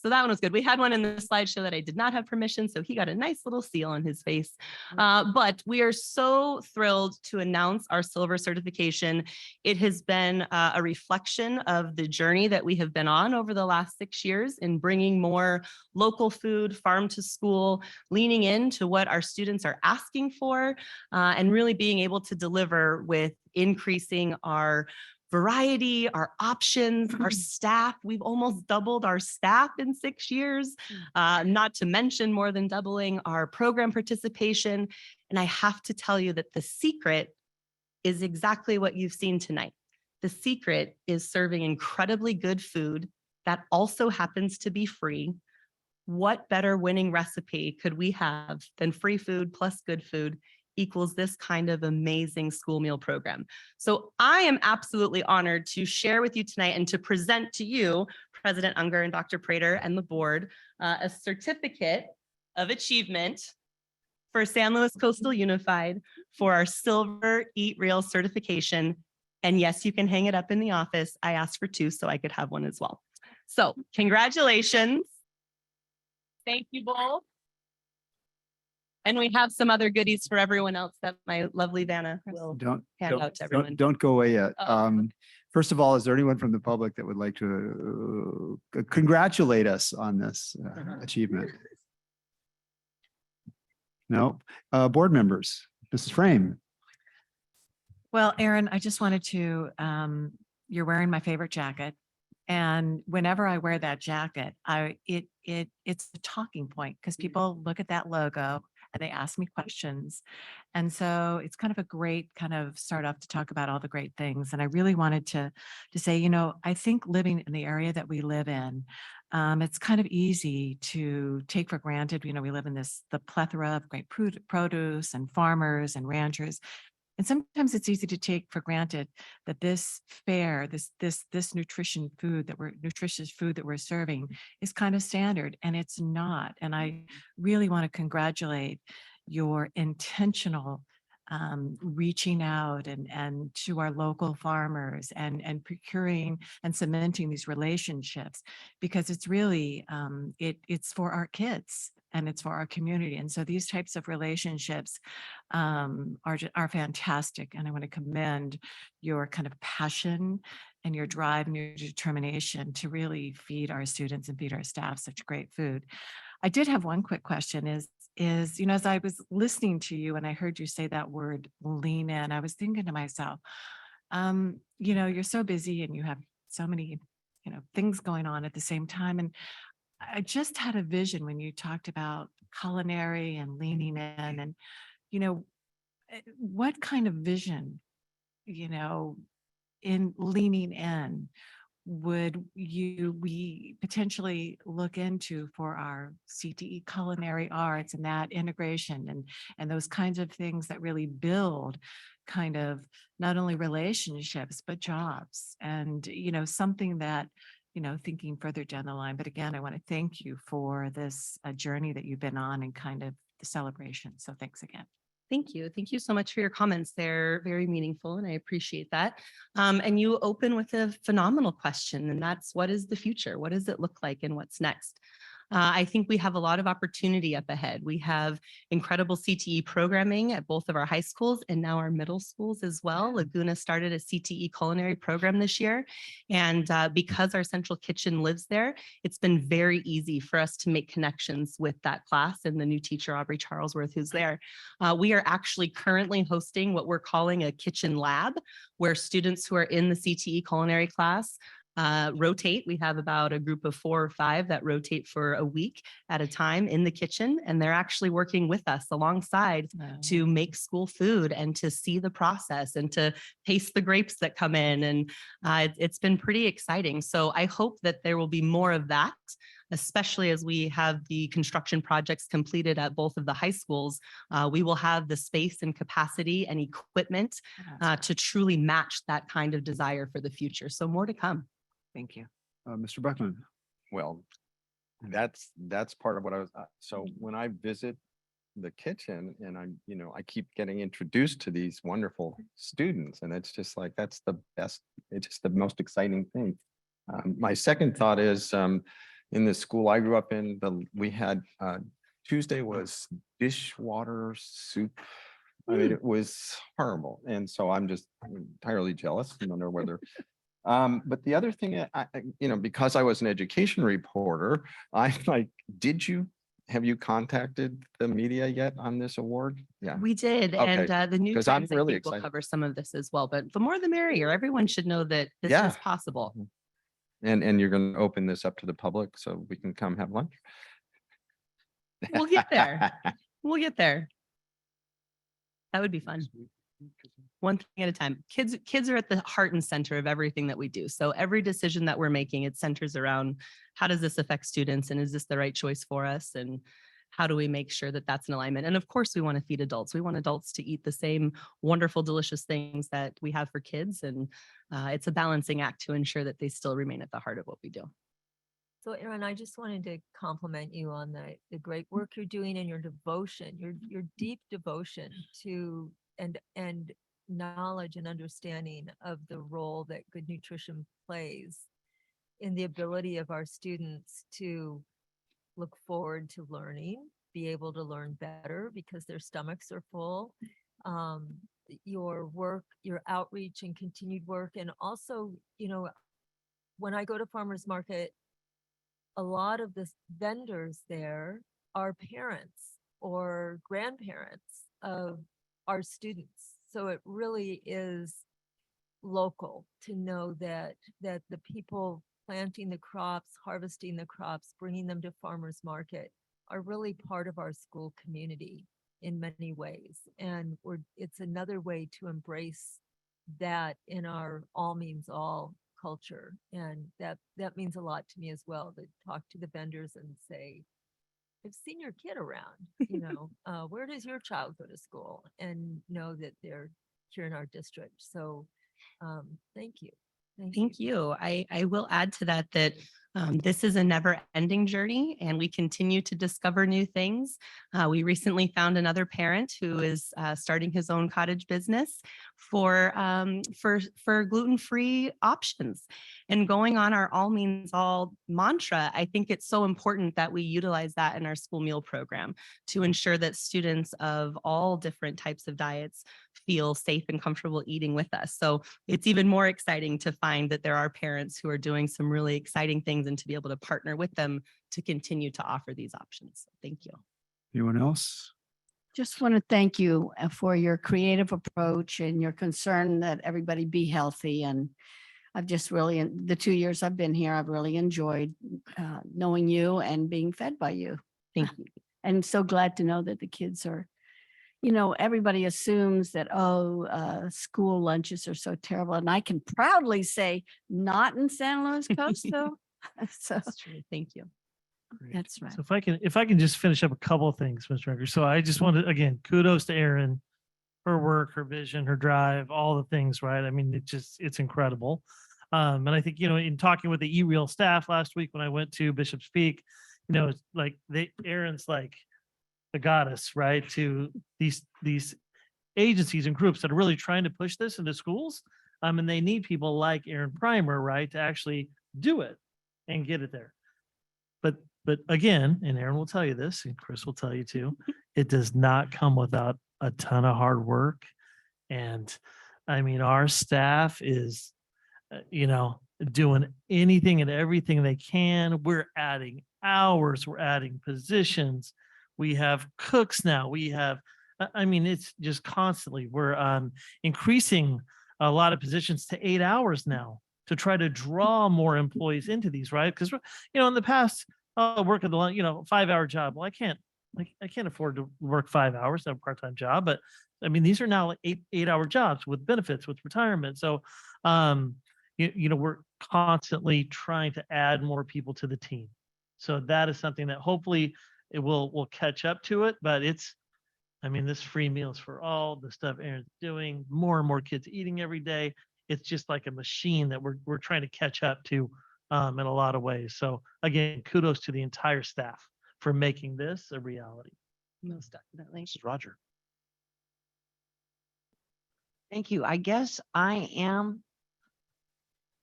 So that one was good. We had one in the slideshow that I did not have permission, so he got a nice little seal on his face. But we are so thrilled to announce our silver certification. It has been a reflection of the journey that we have been on over the last 6 years in bringing more local food, farm to school, leaning into what our students are asking for, and really being able to deliver with increasing our variety, our options, our staff. We've almost doubled our staff in 6 years, not to mention more than doubling our program participation. And I have to tell you that the secret is exactly what you've seen tonight. The secret is serving incredibly good food that also happens to be free. What better winning recipe could we have than free food plus good food equals this kind of amazing school meal program? So I am absolutely honored to share with you tonight and to present to you, President Unger and Dr. Prater and the board, a certificate of achievement for San Luis Coastal Unified for our Silver Eat Real certification. And yes, you can hang it up in the office. I asked for 2 so I could have one as well. So congratulations. Thank you both. And we have some other goodies for everyone else that my lovely Vanna will hand out to everyone. Don't go away yet. Oh. First of all, is there anyone from the public that would like to congratulate us on this achievement? No. Board members, Mrs. Frame. Well, Aaron, I just wanted to, you're wearing my favorite jacket. And whenever I wear that jacket, it's a talking point because people look at that logo and they ask me questions. And so it's kind of a great kind of start off to talk about all the great things. And I really wanted to say, you know, I think living in the area that we live in, it's kind of easy to take for granted. You know, we live in the plethora of great produce and farmers and ranchers. And sometimes it's easy to take for granted that this fare, this nutritious food that we're serving is kind of standard, and it's not. And I really want to congratulate your intentional reaching out and to our local farmers and procuring and cementing these relationships, because it's really it's for our kids and it's for our community. And so these types of relationships are fantastic. And I want to commend your kind of passion and your drive and your determination to really feed our students and feed our staff such great food. I did have one quick question is, you know, as I was listening to you and I heard you say that word lean in, I was thinking to myself, you know, you're so busy and you have so many, you know, things going on at the same time. And I just had a vision when you talked about culinary and leaning in, and, you know, what kind of vision, you know, in leaning in would we potentially look into for our CTE culinary arts and that integration and those kinds of things that really build kind of not only relationships, but jobs, and, you know, something that, you know, thinking further down the line. But again, I want to thank you for this journey that you've been on and kind of the celebration. So thanks again. Thank you. Thank you so much for your comments. They're very meaningful and I appreciate that. And you open with a phenomenal question, and that's, what is the future? What does it look like and what's next? I think we have a lot of opportunity up ahead. We have incredible CTE programming at both of our high schools and now our middle schools as well. Laguna started a CTE culinary program this year. And because our central kitchen lives there, it's been very easy for us to make connections with that class and the new teacher, Aubrey Charlesworth, who's there. We are actually currently hosting what we're calling a kitchen lab, where students who are in the CTE culinary class rotate. We have about a group of 4 or 5 that rotate for a week at a time in the kitchen, and they're actually working with us alongside to make school food and to see the process and to taste the grapes that come in. And it's been pretty exciting. So I hope that there will be more of that, especially as we have the construction projects completed at both of the high schools. We will have the space and capacity and equipment to truly match that kind of desire for the future. So more to come. Thank you. Mr. Buckman. Well, that's part of what I was, so when I visit the kitchen and I'm, you know, I keep getting introduced to these wonderful students, and it's just like, that's the best, it's just the most exciting thing. My second thought is, you in the school I grew up in, we had, Tuesday was dishwater soup. I mean, it was horrible. And so I'm just entirely jealous. I don't know whether. But the other thing, because I was an education reporter, have you contacted the media yet on this award? Yeah. We did, Okay, and the New 'cause I'm Times, I really think, will excited. cover some of this as well, but the more the merrier. Everyone should know that this Yeah. is possible. And you're going to open this up to the public so we can come have lunch? We'll get there. We'll get there. That would be fun. One thing at a time. Kids are at the heart and center of everything that we do. So every decision that we're making, it centers around how does this affect students, and is this the right choice for us? And how do we make sure that that's in alignment? And of course, we want to feed adults. We want adults to eat the same wonderful, delicious things that we have for kids. And it's a balancing act to ensure that they still remain at the heart of what we do. So Erin, I just wanted to compliment you on the great work you're doing and your devotion, your deep devotion to and knowledge and understanding of the role that good nutrition plays in the ability of our students to look forward to learning, be able to learn better because their stomachs are full. Your work, your outreach and continued work. And also, when I go to farmers market, a lot of the vendors there are parents or grandparents of our students. So it really is local to know that the people planting the crops, harvesting the crops, bringing them to farmers market are really part of our school community in many ways. And it's another way to embrace that in our all means all culture. And that means a lot to me as well, to talk to the vendors and say, I've seen your kid around, where does your child go to school? And know that they're here in our district. So thank you. Thank you. I will add to that this is a never ending journey and we continue to discover new things. We recently found another parent who is starting his own cottage business for gluten-free options and going on our all means all mantra. I think it's so important that we utilize that in our school meal program to ensure that students of all different types of diets feel safe and comfortable eating with us. So it's even more exciting to find that there are parents who are doing some really exciting things and to be able to partner with them to continue to offer these options. Thank you. Anyone else? Just want to thank you for your creative approach and your concern that everybody be healthy. And I've just really, in the 2 years I've been here, I've really enjoyed knowing you and being fed by you. Thank you. And so glad to know that the kids are, everybody assumes that, school lunches are so terrible. And I can proudly say, not in San Luis Coastal. So That's true. Thank you. that's right. So if I can just finish up a couple of things, Mr. Edgar. So I just want to, again, kudos to Erin, her work, her vision, her drive, all the things, right? I mean, it's incredible. And I think, in talking with the eReal staff last week when I went to Bishop's Peak, it's like Erin's like the goddess, right? To these agencies and groups that are really trying to push this into schools. And they need people like Erin Primer, right, to actually do it and get it there. But again, and Erin will tell you this, and Chris will tell you too, it does not come without a ton of hard work. And I mean, our staff is, doing anything and everything they can. We're adding hours, we're adding positions. We have cooks now. We have, it's just constantly, we're increasing a lot of positions to 8 hours now to try to draw more employees into these, right? Because, in the past, I'll work at the 5-hour job. Well, I can't afford to work 5 hours, have a part-time job. But these are now like 8-hour jobs with benefits, with retirement. So, we're constantly trying to add more people to the team. So that is something that hopefully it will catch up to it. But this free meals for all, the stuff Erin's doing, more and more kids eating every day. It's just like a machine that we're trying to catch up to in a lot of ways. So again, kudos to the entire staff for making this a reality. Most definitely. This is Roger. Thank you. I guess I am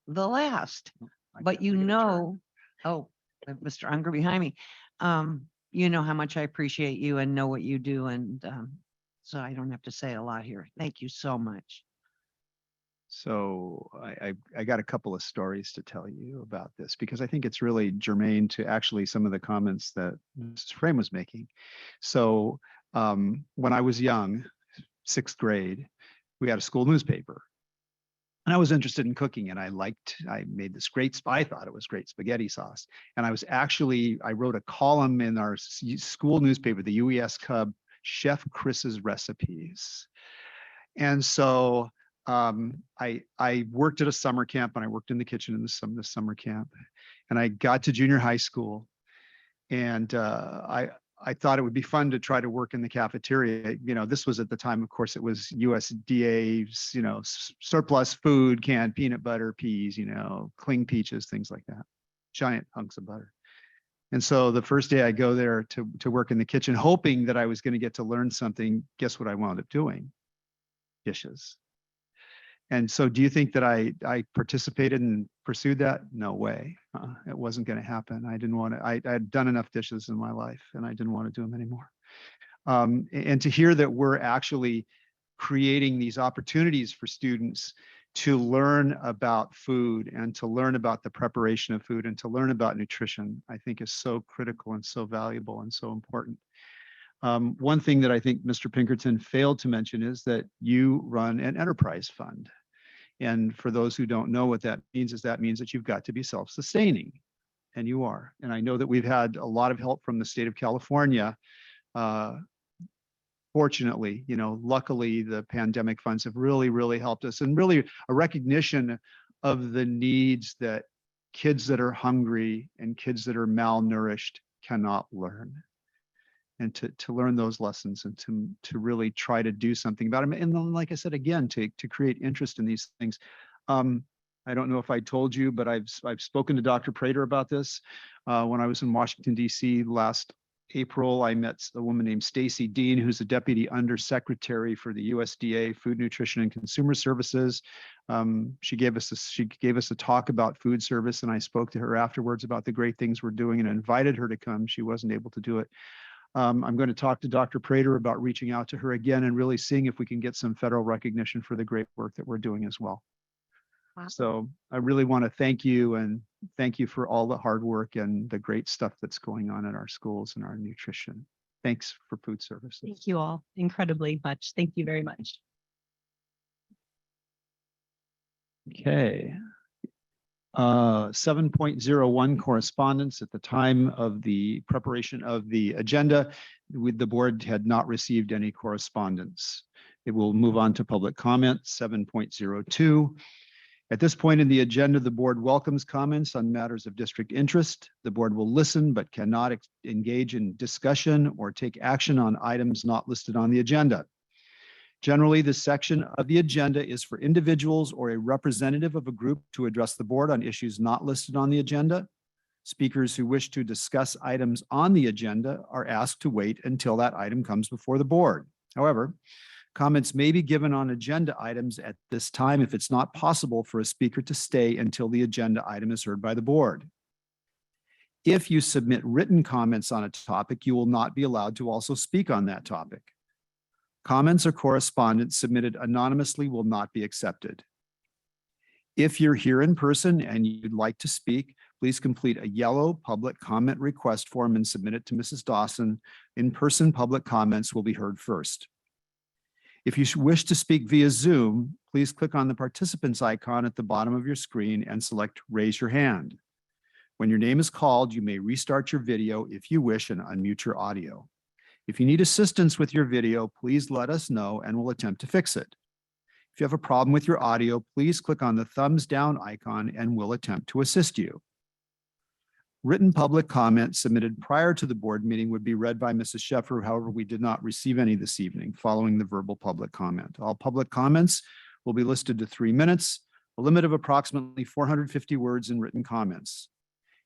the last, but oh, Mr. Unger behind me. You know how much I appreciate you and know what you do, and so I don't have to say a lot here. Thank you so much. So I got a couple of stories to tell you about this because I think it's really germane to actually some of the comments that Mrs. Frame was making. So when I was young, 6th grade, we had a school newspaper. And I was interested in cooking and I made this I thought it was great spaghetti sauce. And I wrote a column in our school newspaper, the UES Cub, Chef Chris's Recipes. And so I worked at a summer camp and I worked in the kitchen in the summer camp. And I got to junior high school and I thought it would be fun to try to work in the cafeteria. You know, this was at the time, of course, it was USDA's, you know, surplus food, canned peanut butter, peas, you know, cling peaches, things like that, giant hunks of butter. And so the first day I go there to work in the kitchen, hoping that I was going to get to learn something, guess what I wound up doing? Dishes. And so do you think that I participated and pursued that? No way. It wasn't going to happen. I didn't want to, I had done enough dishes in my life and I didn't want to do them anymore. And to hear that we're actually creating these opportunities for students to learn about food and to learn about the preparation of food and to learn about nutrition, I think is so critical and so valuable and so important. One thing that I think Mr. Pinkerton failed to mention is that you run an enterprise fund. And for those who don't know what that means, is that means that you've got to be self-sustaining, and you are. And I know that we've had a lot of help from the state of California. Fortunately, you know, luckily the pandemic funds have really helped us, and really a recognition of the needs that kids that are hungry and kids that are malnourished cannot learn. And to learn those lessons and to really try to do something about them. And then, like I said, again, to create interest in these things. I don't know if I told you, but I've spoken to Dr. Prater about this. When I was in Washington, D.C. last April, I met a woman named Stacy Dean, who's the Deputy Undersecretary for the USDA Food, Nutrition, and Consumer Services. She gave us a talk about food service, and I spoke to her afterwards about the great things we're doing and invited her to come. She wasn't able to do it. I'm going to talk to Dr. Prater about reaching out to her again and really seeing if we can get some federal recognition for the great work that we're doing as well. Wow. So I really want to thank you, and thank you for all the hard work and the great stuff that's going on in our schools and our nutrition. Thanks for food services. Thank you all incredibly much. Thank you very much. Okay. 7.01 correspondence. At the time of the preparation of the agenda, the board had not received any correspondence. It will move on to public comment. 7.02. At this point in the agenda, the board welcomes comments on matters of district interest. The board will listen but cannot engage in discussion or take action on items not listed on the agenda. Generally, this section of the agenda is for individuals or a representative of a group to address the board on issues not listed on the agenda. Speakers who wish to discuss items on the agenda are asked to wait until that item comes before the board. However, comments may be given on agenda items at this time if it's not possible for a speaker to stay until the agenda item is heard by the board. If you submit written comments on a topic, you will not be allowed to also speak on that topic. Comments or correspondence submitted anonymously will not be accepted. If you're here in person and you'd like to speak, please complete a yellow public comment request form and submit it to Mrs. Dawson. In-person public comments will be heard first. If you wish to speak via Zoom, please click on the participants icon at the bottom of your screen and select Raise Your Hand. When your name is called, you may restart your video if you wish and unmute your audio. If you need assistance with your video, please let us know and we'll attempt to fix it. If you have a problem with your audio, please click on the thumbs down icon and we'll attempt to assist you. Written public comments submitted prior to the board meeting would be read by Mrs. Sheffer. However, we did not receive any this evening following the verbal public comment. All public comments will be listed to 3 minutes, a limit of approximately 450 words in written comments.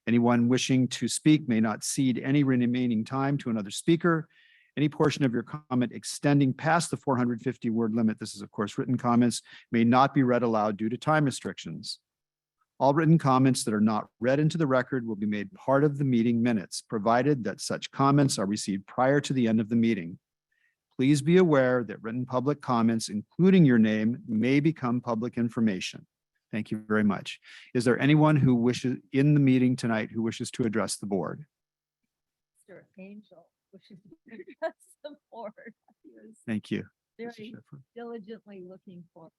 Anyone wishing to speak may not cede any remaining time to another speaker. Any portion of your comment extending past the 450 word limit, this is of course written comments, may not be read aloud due to time restrictions. All written comments that are not read into the record will be made part of the meeting minutes, provided that such comments are received prior to the end of the meeting. Please be aware that written public comments, including your name, may become public information. Thank you very much. Is there anyone who wishes in the meeting tonight who wishes to address the board? Mr. Angel wishes to address the board. He was Thank you. very diligently looking for.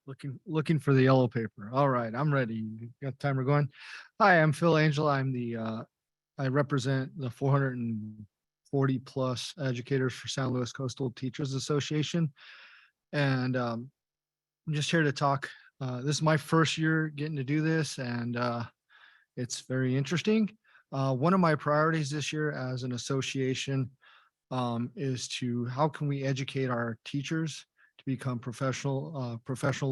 Looking for the yellow paper. All right, I'm ready. You got timer going? Hi, I'm Phil Angel. I represent the 440 plus educators for San Luis Coastal Teachers Association. And I'm just here to talk. This is my first year getting to do this, and it's very interesting. One of my priorities this year as an association is to how can we educate our teachers to become professional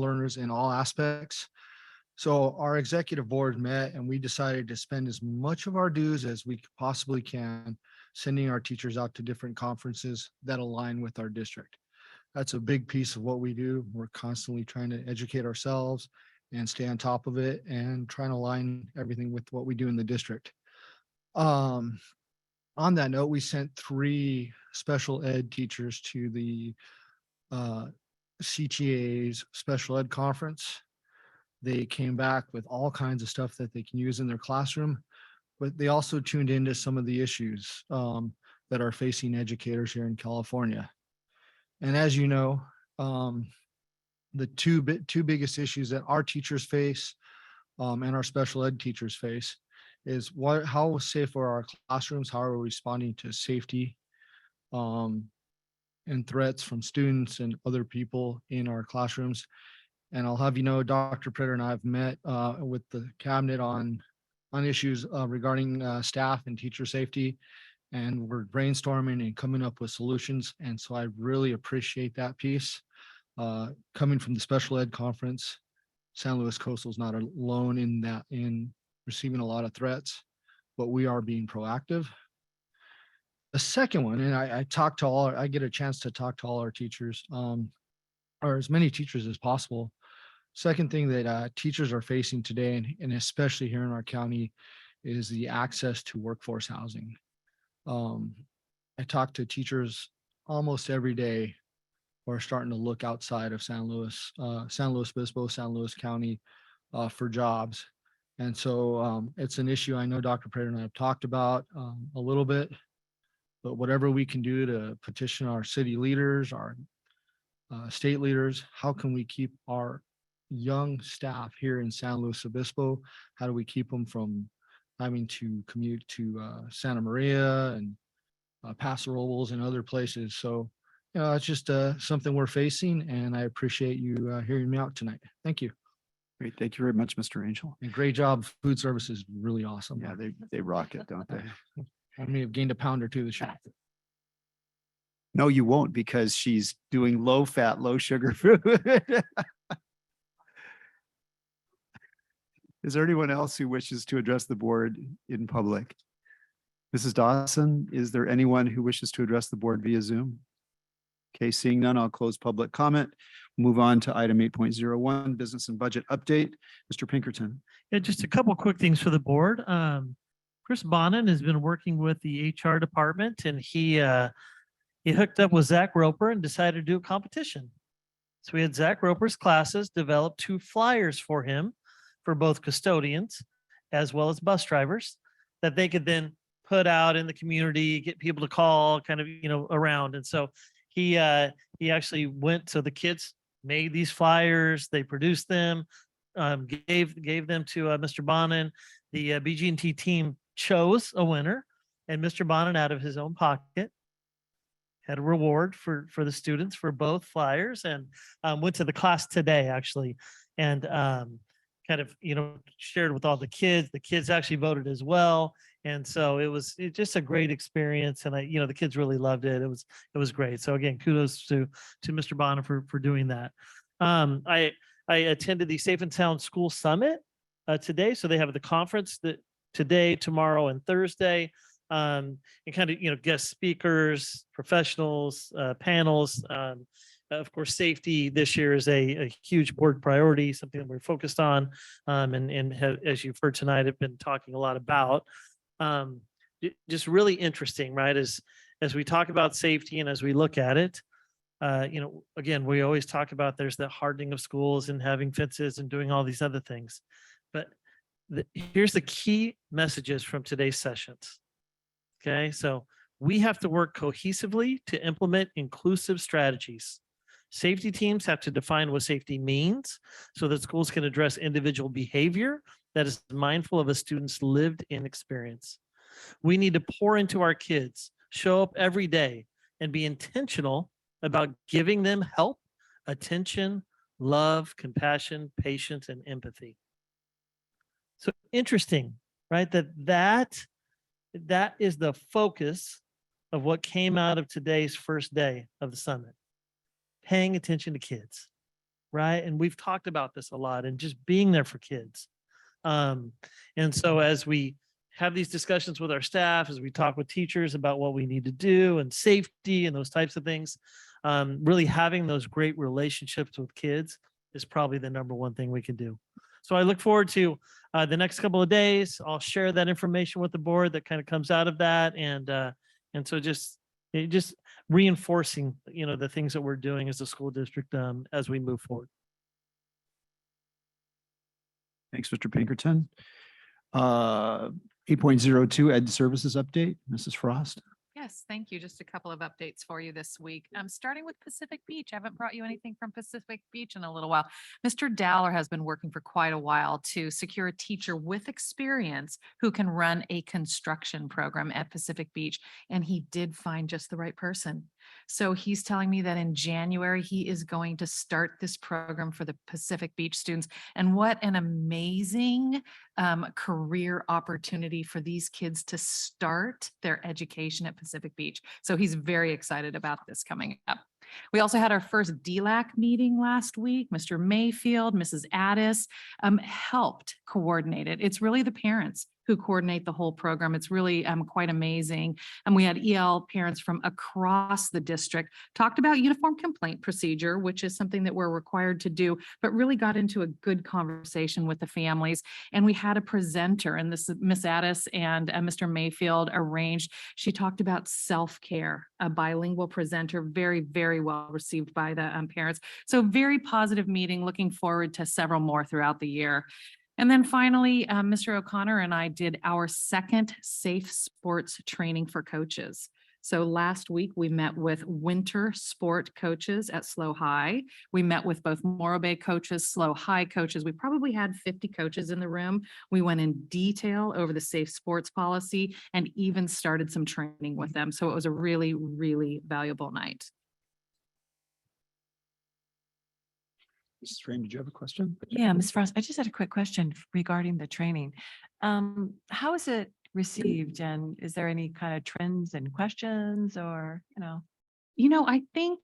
learners in all aspects. So our executive board met and we decided to spend as much of our dues as we possibly can, sending our teachers out to different conferences that align with our district. That's a big piece of what we do. We're constantly trying to educate ourselves and stay on top of it and trying to align everything with what we do in the district. On that note, we sent 3 special ed teachers to the CTA's special ed conference. They came back with all kinds of stuff that they can use in their classroom, but they also tuned into some of the issues that are facing educators here in California. And as you know, the two biggest issues that our teachers face and our special ed teachers face is how safe are our classrooms? How are we responding to safety and threats from students and other people in our classrooms? And I'll have you know, Dr. Pritter and I have met with the cabinet on issues regarding staff and teacher safety. And we're brainstorming and coming up with solutions. And so I really appreciate that piece. Coming from the special ed conference, San Luis Coastal is not alone in receiving a lot of threats, but we are being proactive. The second one, and I get a chance to talk to all our teachers, or as many teachers as possible. Second thing that teachers are facing today, and especially here in our county, is the access to workforce housing. I talk to teachers almost every day who are starting to look outside of San Luis Obispo, San Luis County for jobs. And so it's an issue I know Dr. Prater and I have talked about a little bit, but whatever we can do to petition our city leaders, our state leaders, how can we keep our young staff here in San Luis Obispo? How do we keep them from having to commute to Santa Maria and Paso Robles and other places? So, you know, it's just something we're facing, and I appreciate you hearing me out tonight. Thank you. Great. Thank you very much, Mr. Angel. And great job. Food service is really awesome. Yeah, they rock it, don't they? I may have gained a pound or two this year. No, you won't, because she's doing low fat, low sugar food. Is there anyone else who wishes to address the board in public? Mrs. Dawson, is there anyone who wishes to address the board via Zoom? Okay, seeing none, I'll close public comment. Move on to item 8.01, business and budget update. Mr. Pinkerton. Yeah, just a couple quick things for the board. Chris Bonin has been working with the HR department, and he hooked up with Zach Roper and decided to do a competition. So we had Zach Roper's classes develop 2 flyers for him for both custodians as well as bus drivers that they could then put out in the community, get people to call kind of, you know, around. And so he actually went, so the kids made these flyers, they produced them, gave them to Mr. Bonin. The BG&T team chose a winner, and Mr. Bonin, out of his own pocket, had a reward for the students for both flyers, and went to the class today actually, and kind of, you know, shared with all the kids. The kids actually voted as well. And so it's just a great experience. And the kids really loved it. It was great. So again, kudos to Mr. Bonner for doing that. I attended the Safe and Sound School Summit today. So they have the conference today, tomorrow, and Thursday. And kind of, guest speakers, professionals, panels, Of course, safety this year is a huge board priority, something that we're focused on. As you've heard tonight, I've been talking a lot about. Just really interesting, right? As we talk about safety and as we look at it, again, we always talk about there's the hardening of schools and having fences and doing all these other things. But here's the key messages from today's sessions. Okay, so we have to work cohesively to implement inclusive strategies. Safety teams have to define what safety means so that schools can address individual behavior that is mindful of a student's lived in experience. We need to pour into our kids, show up every day, and be intentional about giving them help, attention, love, compassion, patience, and empathy. So interesting, right? That is the focus of what came out of today's first day of the summit. Paying attention to kids, right? And we've talked about this a lot and just being there for kids. And so as we have these discussions with our staff, as we talk with teachers about what we need to do and safety and those types of things, really having those great relationships with kids is probably the number one thing we can do. So I look forward to the next couple of days. I'll share that information with the board that kind of comes out of that. And so just reinforcing, the things that we're doing as a school district as we move forward. Thanks, Mr. Pinkerton. 8.02 Ed Services Update, Mrs. Frost. Yes, thank you. Just a couple of updates for you this week. Starting with Pacific Beach. I haven't brought you anything from Pacific Beach in a little while. Mr. Dowler has been working for quite a while to secure a teacher with experience who can run a construction program at Pacific Beach. And he did find just the right person. So he's telling me that in January, he is going to start this program for the Pacific Beach students. And what an amazing career opportunity for these kids to start their education at Pacific Beach. So he's very excited about this coming up. We also had our first DLAC meeting last week. Mr. Mayfield, Mrs. Addis helped coordinate it. It's really the parents who coordinate the whole program. It's really quite amazing. And we had EL parents from across the district, talked about uniform complaint procedure, which is something that we're required to do, but really got into a good conversation with the families. And we had a presenter, and this is Miss Addis and Mr. Mayfield arranged. She talked about self-care, a bilingual presenter, very, very well received by the parents. So very positive meeting, looking forward to several more throughout the year. And then finally, Mr. O'Connor and I did our second safe sports training for coaches. So last week we met with winter sport coaches at SLO High. We met with both Morro Bay coaches, SLO High coaches. We probably had 50 coaches in the room. We went in detail over the safe sports policy and even started some training with them. So it was a really, really valuable night. Mrs. Frame, did you have a question? Yeah, Ms. Frost, I just had a quick question regarding the training. How is it received, and is there any kind of trends and questions, or, I think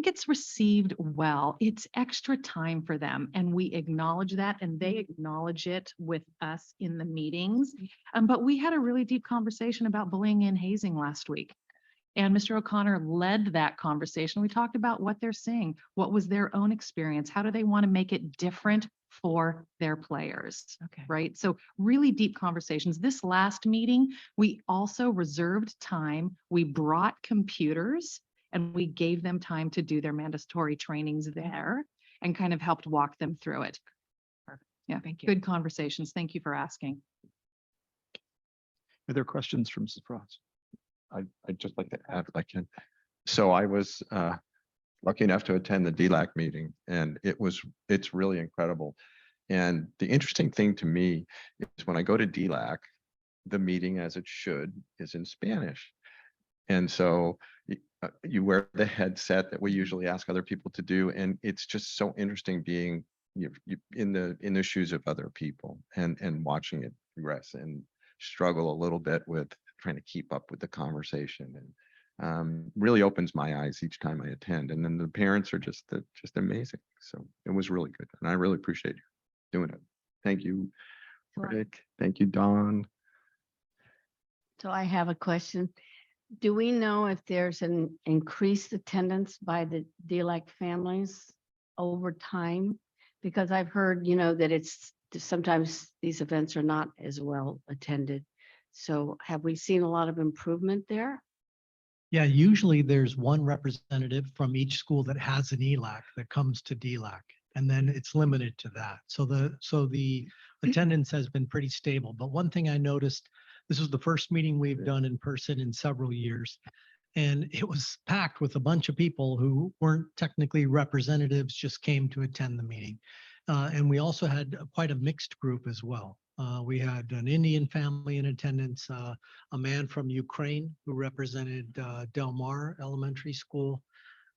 it's received well. It's extra time for them, and we acknowledge that, and they acknowledge it with us in the meetings. But we had a really deep conversation about bullying and hazing last week. And Mr. O'Connor led that conversation. We talked about what they're seeing, what was their own experience, how do they want to make it different for their players, right? So really deep conversations. This last meeting, we also reserved time. We brought computers and we gave them time to do their mandatory trainings there and kind of helped walk them through it. Perfect. Yeah, thank you. Good conversations. Thank you for asking. Are there questions from Mrs. Frost? I'd just like to add, if I can. So I was lucky enough to attend the DLAC meeting, and it's really incredible. And the interesting thing to me is when I go to DLAC, the meeting, as it should, is in Spanish. And so you wear the headset that we usually ask other people to do, and it's just so interesting being in the shoes of other people and watching it progress and struggle a little bit with trying to keep up with the conversation, and really opens my eyes each time I attend. And then the parents are just amazing. So it was really good, and I really appreciate you doing it. Thank you, Rick. Thank you, Dawn. So I have a question. Do we know if there's an increased attendance by the DLAC families over time? Because I've heard, that it's sometimes these events are not as well attended. So have we seen a lot of improvement there? Yeah, usually there's one representative from each school that has an ELAC that comes to DLAC, and then it's limited to that. So the attendance has been pretty stable. But one thing I noticed, this was the first meeting we've done in person in several years, and it was packed with a bunch of people who weren't technically representatives, just came to attend the meeting. And we also had quite a mixed group as well. We had an Indian family in attendance, a man from Ukraine who represented Del Mar Elementary School,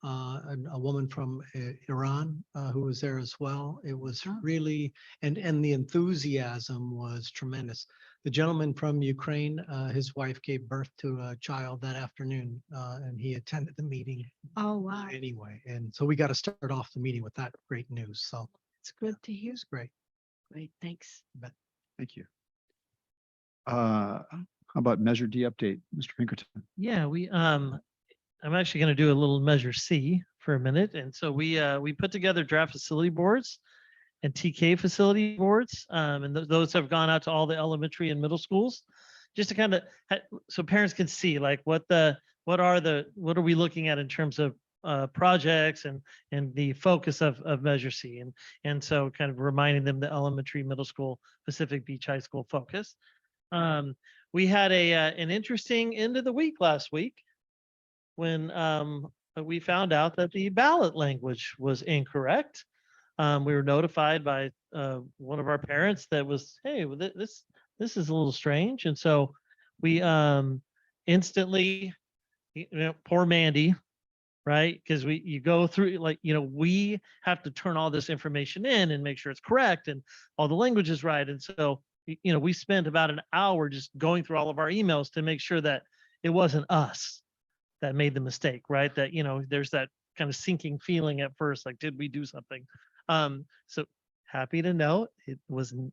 and a woman from Iran who was there as well. It was really, and the enthusiasm was tremendous. The gentleman from Ukraine, his wife gave birth to a child that afternoon, and he attended the meeting. Oh, wow. Anyway, and so we got to start off the meeting with that great news. So It's good to hear. it's great. Great, thanks. Thank you. How about Measure D update, Mr. Pinkerton? Yeah, I'm actually going to do a little Measure C for a minute. And so we put together draft facility boards and TK facility boards. And those have gone out to all the elementary and middle schools just to kind of, so parents can see like what are we looking at in terms of projects and the focus of Measure C. And so kind of reminding them the elementary, middle school, Pacific Beach High School focus. We had an interesting end of the week last week when we found out that the ballot language was incorrect. We were notified by one of our parents that was, hey, this is a little strange. And so we instantly, poor Mandy, right? Because you go through we have to turn all this information in and make sure it's correct and all the language is right. And so, we spent about an hour just going through all of our emails to make sure that it wasn't us that made the mistake, right? That, there's that kind of sinking feeling at first, like, did we do something? So happy to know it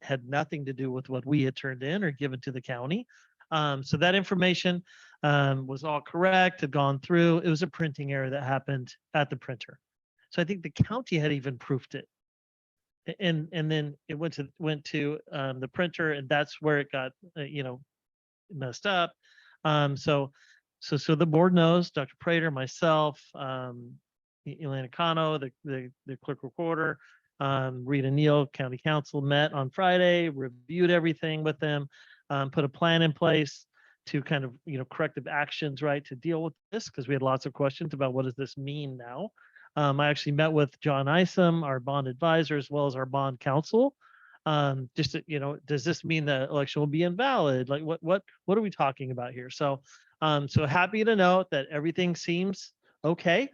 had nothing to do with what we had turned in or given to the county. So that information was all correct, had gone through. It was a printing error that happened at the printer. So I think the county had even proofed it. And then it went to the printer, and that's where it got messed up. So the board knows, Dr. Prater, myself, Elena Cano, the clerk recorder, Rita Neal, county council, met on Friday, reviewed everything with them, put a plan in place to kind of corrective actions, right, to deal with this, because we had lots of questions about what does this mean now. I actually met with John Isom, our bond advisor, as well as our bond counsel. Just to, does this mean the election will be invalid? Like what are we talking about here? So happy to note that everything seems okay,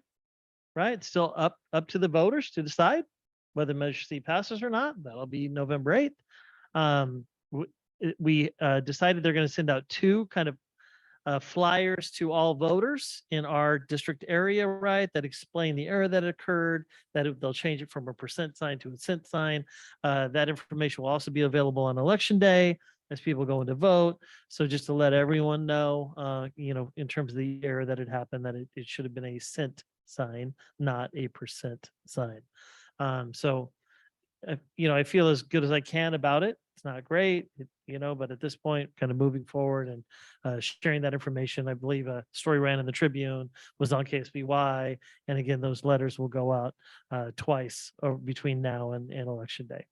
right? It's still up to the voters to decide whether Measure C passes or not. That'll be November 8th. We decided they're going to send out two kind of flyers to all voters in our district area, right, that explain the error that occurred, that they'll change it from a % sign to a cent sign. That information will also be available on election day as people go in to vote. So just to let everyone know, in terms of the error that had happened, that it should have been a cent sign, not a % sign. I feel as good as I can about it. It's not great, but at this point, kind of moving forward and sharing that information. I believe a story ran in the Tribune, was on KSBY. And again, those letters will go out twice between now and election day.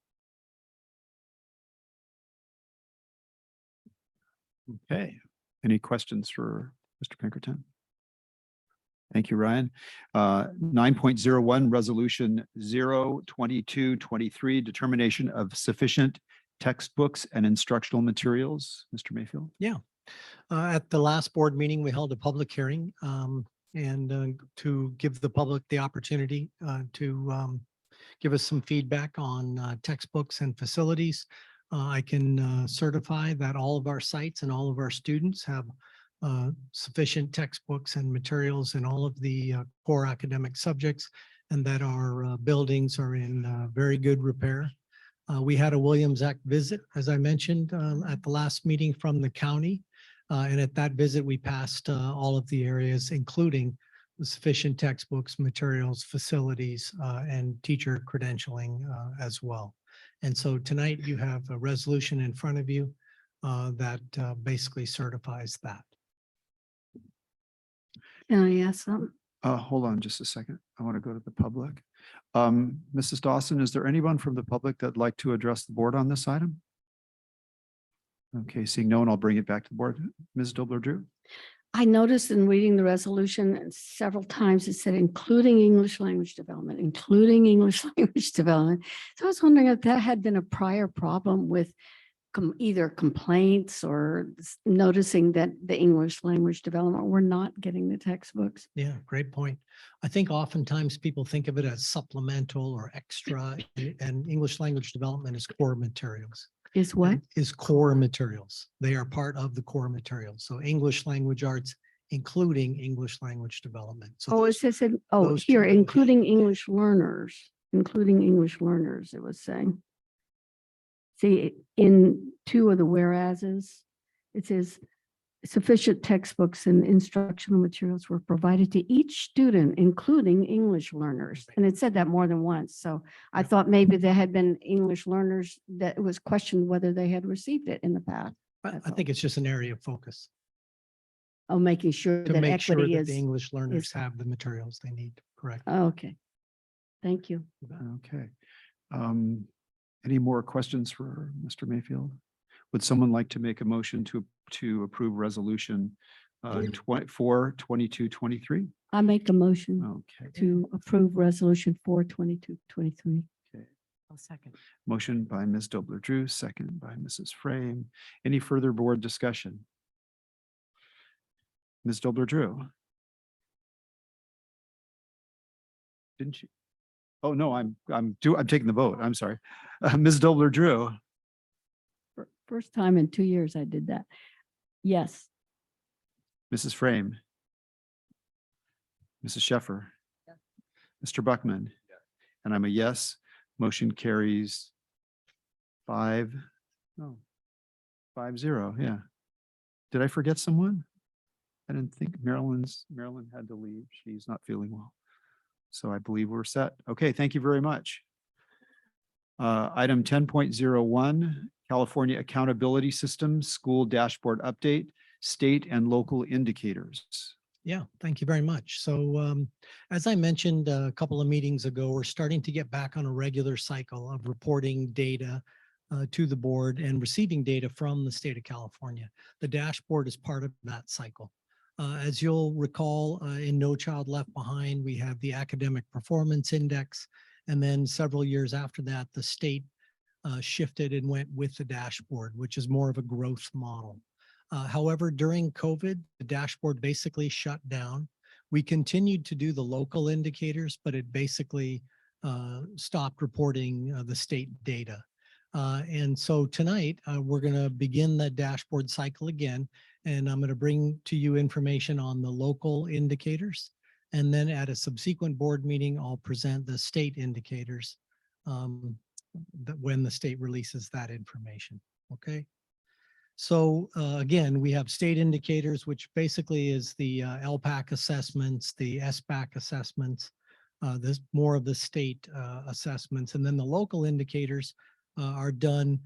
Okay. Any questions for Mr. Pinkerton? Thank you, Ryan. 9.01 Resolution 02223, determination of sufficient textbooks and instructional materials. Mr. Mayfield? Yeah. At the last board meeting, we held a public hearing and to give the public the opportunity to give us some feedback on textbooks and facilities. I can certify that all of our sites and all of our students have sufficient textbooks and materials in all of the core academic subjects, and that our buildings are in very good repair. We had a Williams Act visit, as I mentioned, at the last meeting from the county. And at that visit, we passed all of the areas, including sufficient textbooks, materials, facilities, and teacher credentialing as well. And so tonight you have a resolution in front of you that basically certifies that. Can I ask something? Hold on just a second. I want to go to the public. Mrs. Dawson, is there anyone from the public that'd like to address the board on this item? Okay, seeing no one, I'll bring it back to the board. Ms. Dobler-Drew? I noticed in reading the resolution several times, it said including English language development, including English language development. So I was wondering if that had been a prior problem with either complaints or noticing that the English language development were not getting the textbooks. Yeah, great point. I think oftentimes people think of it as supplemental or extra, and English language development is core materials. Is what? Is core materials. They are part of the core materials. So English language arts, including English language development. So Oh, it says, those here, two- including English learners, it was saying. See, in two of the whereases, it says sufficient textbooks and instructional materials were provided to each student, including English learners. And it said that more than once. So I thought maybe there had been English learners that it was questioned whether they had received it in the past. I think it's just an area of focus Oh, making sure to that make sure equity that is. the English learners is- have the materials they need. Correct. Oh, okay. Thank you. Okay. Any more questions for Mr. Mayfield? Would someone like to make a motion to approve resolution 4/22/23? I make a motion Okay. to approve resolution 4/22/23. I'll second. Motion by Ms. Dobler-Drew, second by Mrs. Frame. Any further board discussion? Ms. Dobler-Drew? Didn't you? Oh, no, I'm taking the vote. I'm sorry. Ms. Dobler-Drew? First time in 2 years I did that. Yes. Mrs. Frame? Mrs. Sheffer? Mr. Buckman? And I'm a yes. Motion carries 5-0. Yeah. Did I forget someone? I didn't think Marilyn had to leave. She's not feeling well. So I believe we're set. Okay, thank you very much. Item 10.01, California Accountability System School Dashboard Update, State and Local Indicators. Yeah, thank you very much. So as I mentioned a couple of meetings ago, we're starting to get back on a regular cycle of reporting data to the board and receiving data from the state of California. The dashboard is part of that cycle. As you'll recall, in No Child Left Behind, we have the Academic Performance Index. And then several years after that, the state shifted and went with the dashboard, which is more of a growth model. However, during COVID, the dashboard basically shut down. We continued to do the local indicators, but it basically stopped reporting the state data. And so tonight, we're going to begin the dashboard cycle again, and I'm going to bring to you information on the local indicators. And then at a subsequent board meeting, I'll present the state indicators when the state releases that information. Okay. So again, we have state indicators, which basically is the LPAC assessments, the SBAC assessments, this more of the state assessments. And then the local indicators are done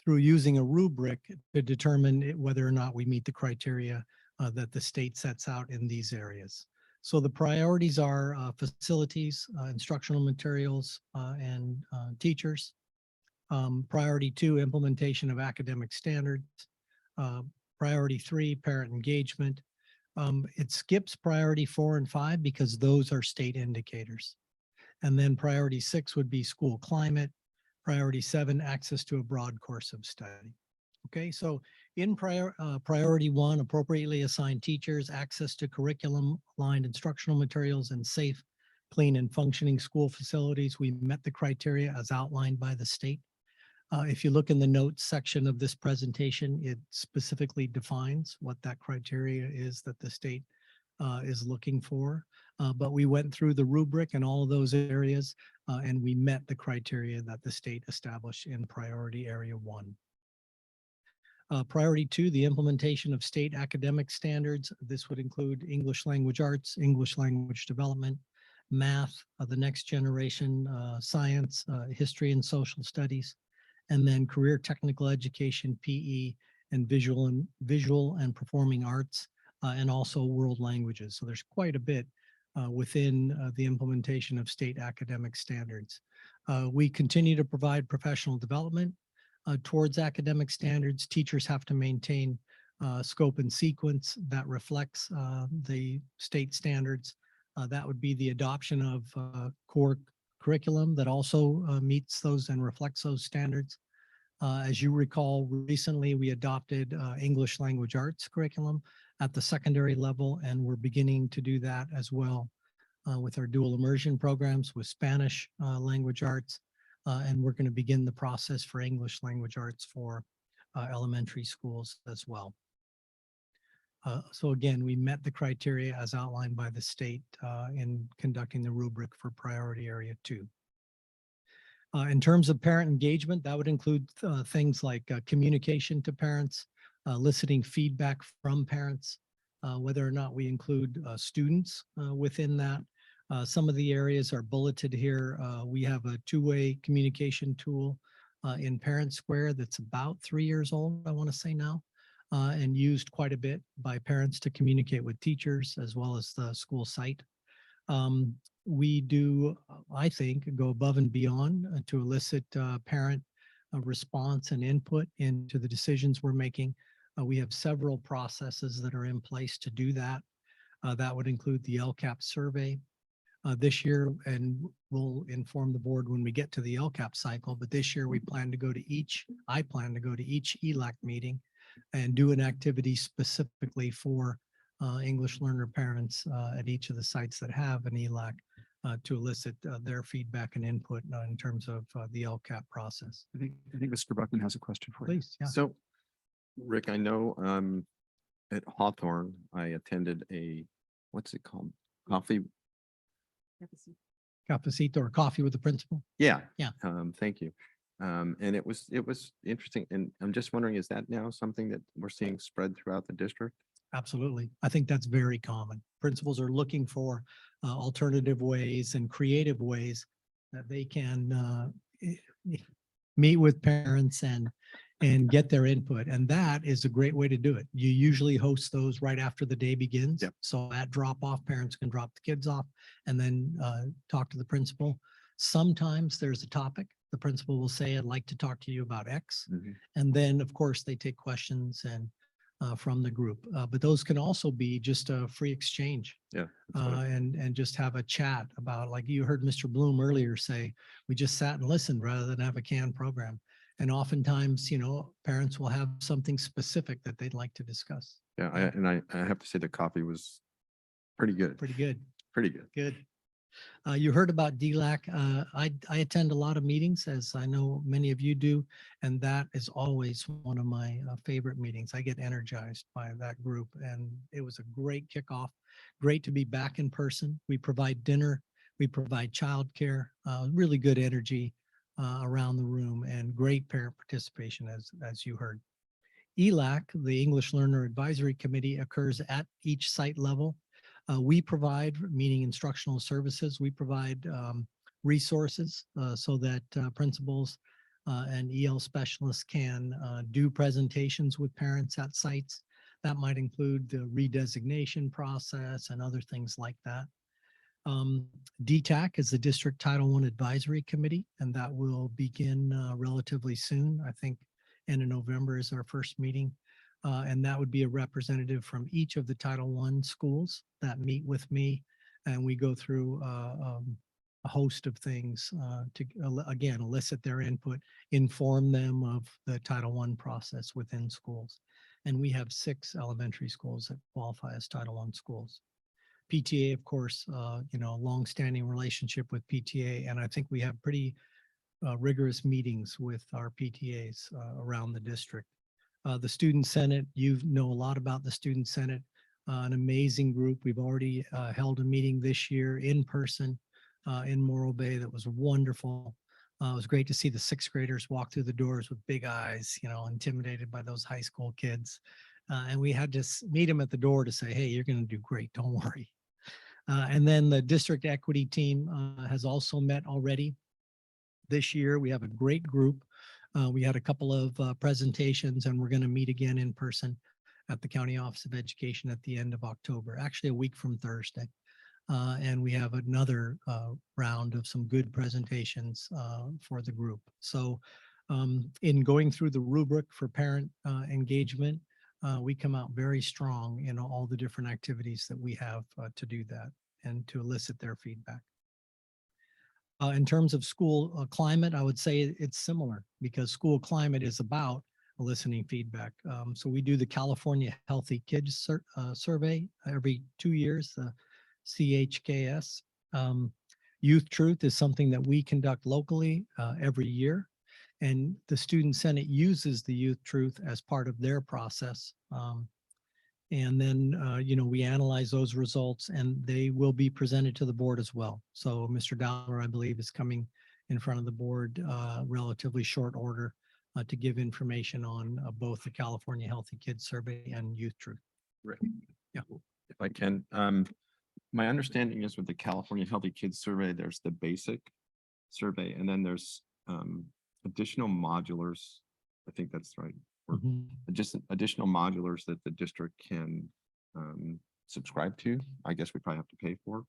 through using a rubric to determine whether or not we meet the criteria that the state sets out in these areas. So the priorities are facilities, instructional materials, and teachers. Priority 2, implementation of academic standards. Priority 3, parent engagement. It skips priority 4 and 5 because those are state indicators. And then priority 6 would be school climate. Priority 7, access to a broad course of study. Okay, so in priority 1, appropriately assigned teachers, access to curriculum-aligned instructional materials, and safe, clean, and functioning school facilities. We met the criteria as outlined by the state. If you look in the notes section of this presentation, it specifically defines what that criteria is that the state is looking for. But we went through the rubric and all of those areas, and we met the criteria that the state established in priority area 1. Priority 2, the implementation of state academic standards. This would include English language arts, English language development, math, the next generation, science, history and social studies, and then career technical education, PE, and visual and performing arts, and also world languages. So there's quite a bit within the implementation of state academic standards. We continue to provide professional development towards academic standards. Teachers have to maintain scope and sequence that reflects the state standards. That would be the adoption of core curriculum that also meets those and reflects those standards. As you recall, recently we adopted English language arts curriculum at the secondary level, and we're beginning to do that as well with our dual immersion programs with Spanish language arts. And we're going to begin the process for English language arts for elementary schools as well. So again, we met the criteria as outlined by the state in conducting the rubric for priority area 2. In terms of parent engagement, that would include things like communication to parents, eliciting feedback from parents, whether or not we include students within that. Some of the areas are bulleted here. We have a two-way communication tool in Parent Square that's about 3 years old, I want to say now, and used quite a bit by parents to communicate with teachers as well as the school site. We do, I think, go above and beyond to elicit parent response and input into the decisions we're making. We have several processes that are in place to do that. That would include the LCAP survey this year, and we'll inform the board when we get to the LCAP cycle. But this year we plan to go to I plan to go to each ELAC meeting and do an activity specifically for English learner parents at each of the sites that have an ELAC to elicit their feedback and input in terms of the LCAP process. I think Mr. Buckman has a question for you. Please, yeah. So, Rick, I know at Hawthorne, I attended what's it called? Cafecito or coffee with the principal. Yeah. Yeah. Thank you. And it was interesting. And I'm just wondering, is that now something that we're seeing spread throughout the district? Absolutely. I think that's very common. Principals are looking for alternative ways and creative ways that they can meet with parents and get their input. And that is a great way to do it. You usually host those right after the day begins. Yep. So at drop off, parents can drop the kids off and then talk to the principal. Sometimes there's a topic. The principal will say, I'd like to talk to you about X. Mm-hmm. And then, of course, they take questions and from the group. But those can also be just a free exchange. Yeah. And just have a chat about, like you heard Mr. Bloom earlier say, we just sat and listened rather than have a canned program. And oftentimes, parents will have something specific that they'd like to discuss. Yeah. I have to say the coffee was pretty good. Pretty good. Pretty good. Good. You heard about DLAC. I attend a lot of meetings, as I know many of you do, and that is always one of my favorite meetings. I get energized by that group, and it was a great kickoff. Great to be back in person. We provide dinner. We provide childcare. Really good energy around the room, and great parent participation, as you heard. ELAC, the English Learner Advisory Committee, occurs at each site level. We provide, meaning instructional services, we provide resources so that principals and EL specialists can do presentations with parents at sites. That might include the redesignation process and other things like that. DTAC is the District Title I Advisory Committee, and that will begin relatively soon. I think end of November is our first meeting. And that would be a representative from each of the Title I schools that meet with me, and we go through a host of things to, again, elicit their input, inform them of the Title I process within schools. And we have 6 elementary schools that qualify as Title I schools. PTA, of course, longstanding relationship with PTA, and I think we have pretty rigorous meetings with our PTAs around the district. The Student Senate, you know a lot about the Student Senate, an amazing group. We've already held a meeting this year in person in Morro Bay that was wonderful. It was great to see the sixth graders walk through the doors with big eyes, you know, intimidated by those high school kids. And we had to meet them at the door to say, hey, you're going to do great. Don't worry. And then the district equity team has also met already. This year, we have a great group. We had a couple of presentations, and we're going to meet again in person at the County Office of Education at the end of October, actually a week from Thursday. And we have another round of some good presentations for the group. So in going through the rubric for parent engagement, we come out very strong in all the different activities that we have to do that and to elicit their feedback. In terms of school climate, I would say it's similar because school climate is about eliciting feedback. So we do the California Healthy Kids survey every 2 years, the CHKS. Youth Truth is something that we conduct locally every year. And the Student Senate uses the Youth Truth as part of their process. And then, you know, we analyze those results and they will be presented to the board as well. So Mr. Dowler, I believe, is coming in front of the board relatively short order to give information on both the California Healthy Kids Survey and Youth Truth. Right. Yeah. If I can, my understanding is with the California Healthy Kids Survey, there's the basic survey, and then there's additional modulars. I think that's right. Or just additional modulars that the district can subscribe to. I guess we probably have to pay for.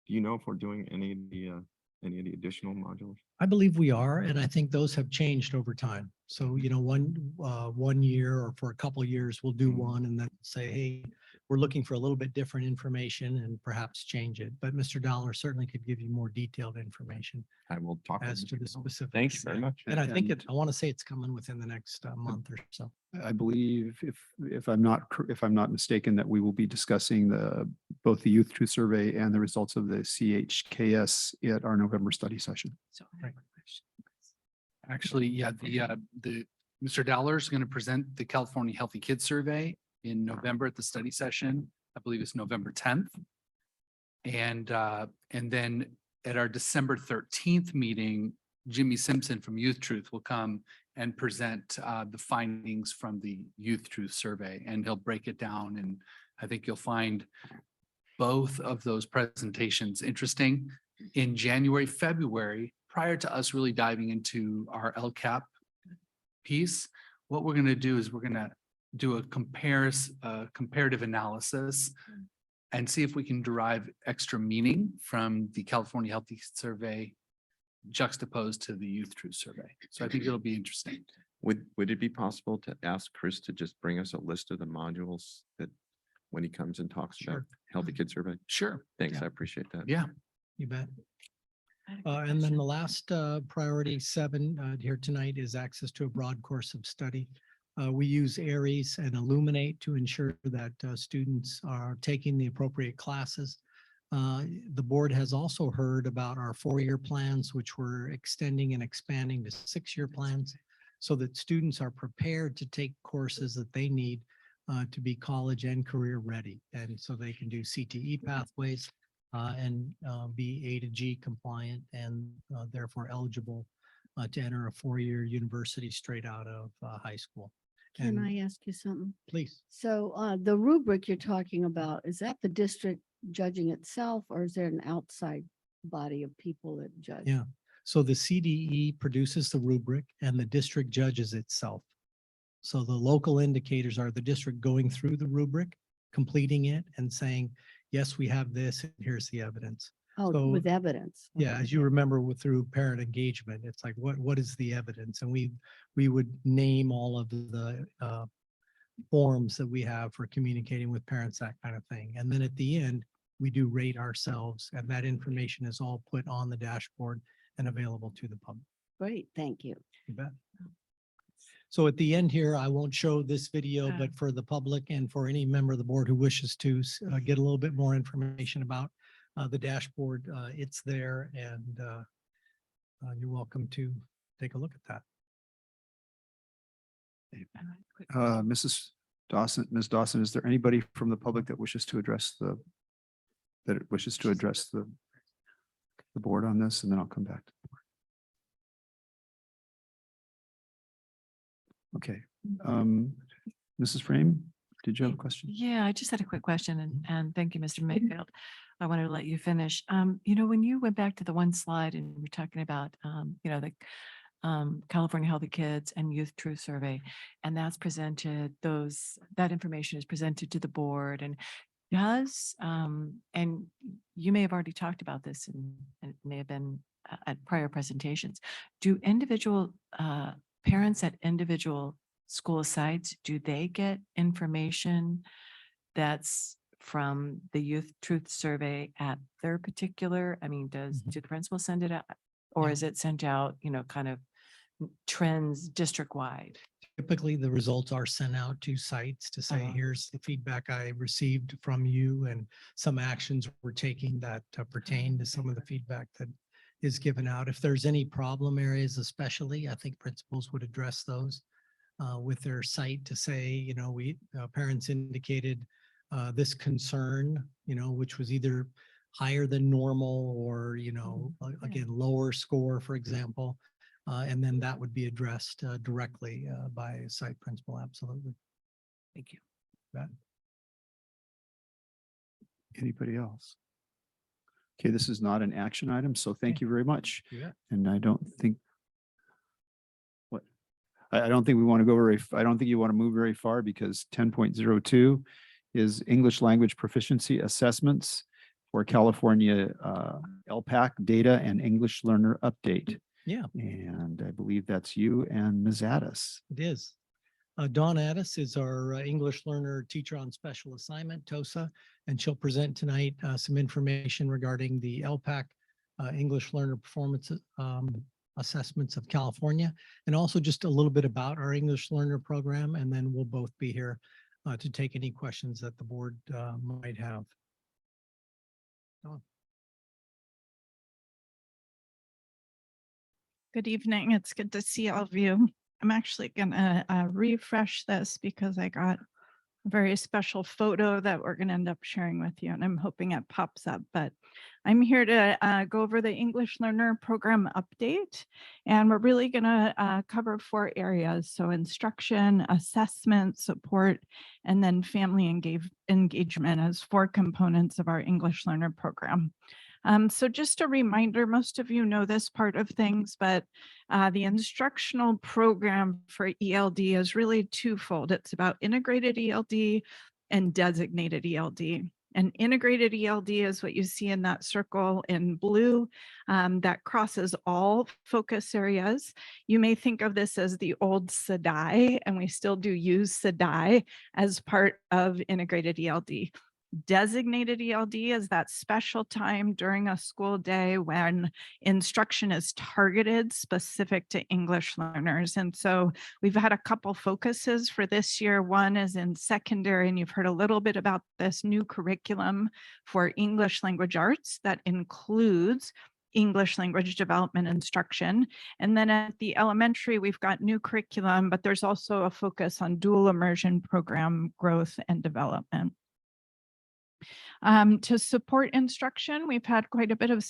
Do you know if we're doing any of the additional modules? I believe we are, and I think those have changed over time. So, you know, one year or for a couple of years, we'll do one and then say, hey, we're looking for a little bit different information and perhaps change it. But Mr. Dollar certainly could give you more detailed information. I will talk as to the Dollar. specifics. Thank you very much. And I think I want to say it's coming within the next month or so. I believe if I'm not mistaken, that we will be discussing both the Youth Truth Survey and the results of the CHKS at our November study session. So actually, yeah, the Mr. Dowler is going to present the California Healthy Kids Survey in November at the study session. I believe it's November 10th. And then at our December 13th meeting, Jimmy Simpson from Youth Truth will come and present the findings from the Youth Truth Survey, and he'll break it down. And I think you'll find both of those presentations interesting. In January, February, prior to us really diving into our LCAP piece, what we're going to do is we're going to do a comparative analysis and see if we can derive extra meaning from the California Healthy Survey juxtaposed to the Youth Truth Survey. So I think it'll be interesting. Would it be possible to ask Chris to just bring us a list of the modules that when he comes and talks about Healthy Kids Survey? Sure. Thanks. Yeah. I appreciate that. Yeah. You bet. And then the last priority 7 here tonight is access to a broad course of study. We use Aries and Illuminate to ensure that students are taking the appropriate classes. The board has also heard about our 4-year plans, which we're extending and expanding to 6-year plans so that students are prepared to take courses that they need to be college and career ready. And so they can do CTE pathways and be A to G compliant and therefore eligible to enter a 4-year university straight out of high school. Can I ask you something? Please. So the rubric you're talking about, is that the district judging itself, or is there an outside body of people that judge? Yeah. So the CDE produces the rubric and the district judges itself. So the local indicators are the district going through the rubric, completing it and saying, yes, we have this, and here's the evidence. Oh, So, with evidence. yeah, as you remember through parent engagement, it's like, what is the evidence? And we would name all of the forms that we have for communicating with parents, that kind of thing. And then at the end, we do rate ourselves, and that information is all put on the dashboard and available to the public. Great, thank you. You bet. So at the end here, I won't show this video, but for the public and for any member of the board who wishes to get a little bit more information about the dashboard, it's there, and you're welcome to take a look at that. Ms. Dawson, is there anybody from the public that wishes to address the board on this? And then I'll come back. Okay. Mrs. Frame, did you have a question? Yeah, I just had a quick question and thank you, Mr. Mayfield. I wanted to let you finish. When you went back to the one slide and you were talking about, the California Healthy Kids and Youth Truth Survey, and that's presented, that information is presented to the board and and you may have already talked about this and it may have been at prior presentations. Do individual parents at individual school sites, do they get information that's from the Youth Truth Survey at their particular, do the principals send it out? Or is it sent out, kind of trends district-wide? Typically, the results are sent out to sites to say, here's the feedback I received from you and some actions we're taking that pertain to some of the feedback that is given out. If there's any problem areas especially, I think principals would address those with their site to say, parents indicated this concern, which was either higher than normal or, again, lower score, for example. And then that would be addressed directly by a site principal. Absolutely. Thank you. Bet. Anybody else? Okay, this is not an action item, so thank you very much. Yeah. And I don't think I don't think we want to go I don't think you want to move very far because 10.02 is English language proficiency assessments for California LPAC data and English learner update. Yeah. And I believe that's you and Ms. Addis. It is. Dawn Addis is our English learner teacher on special assignment, TOSA, and she'll present tonight some information regarding the LPAC English learner performance assessments of California, and also just a little bit about our English learner program. And then we'll both be here to take any questions that the board might have. Dawn. Good evening. It's good to see all of you. I'm actually going to refresh this because I got a very special photo that we're going to end up sharing with you, and I'm hoping it pops up. But I'm here to go over the English Learner Program update, and we're really going to cover 4 areas. So instruction, assessment, support, and then family engagement as 4 components of our English Learner Program. So just a reminder, most of you know this part of things, but the instructional program for ELD is really twofold. It's about integrated ELD and designated ELD. And integrated ELD is what you see in that circle in blue that crosses all focus areas. You may think of this as the old SEDI, and we still do use SEDI as part of integrated ELD. Designated ELD is that special time during a school day when instruction is targeted specific to English learners. And so we've had a couple focuses for this year. One is in secondary, and you've heard a little bit about this new curriculum for English language arts that includes English language development instruction. And then at the elementary, we've got new curriculum, but there's also a focus on dual immersion program growth and development. To support instruction, we've had quite a bit of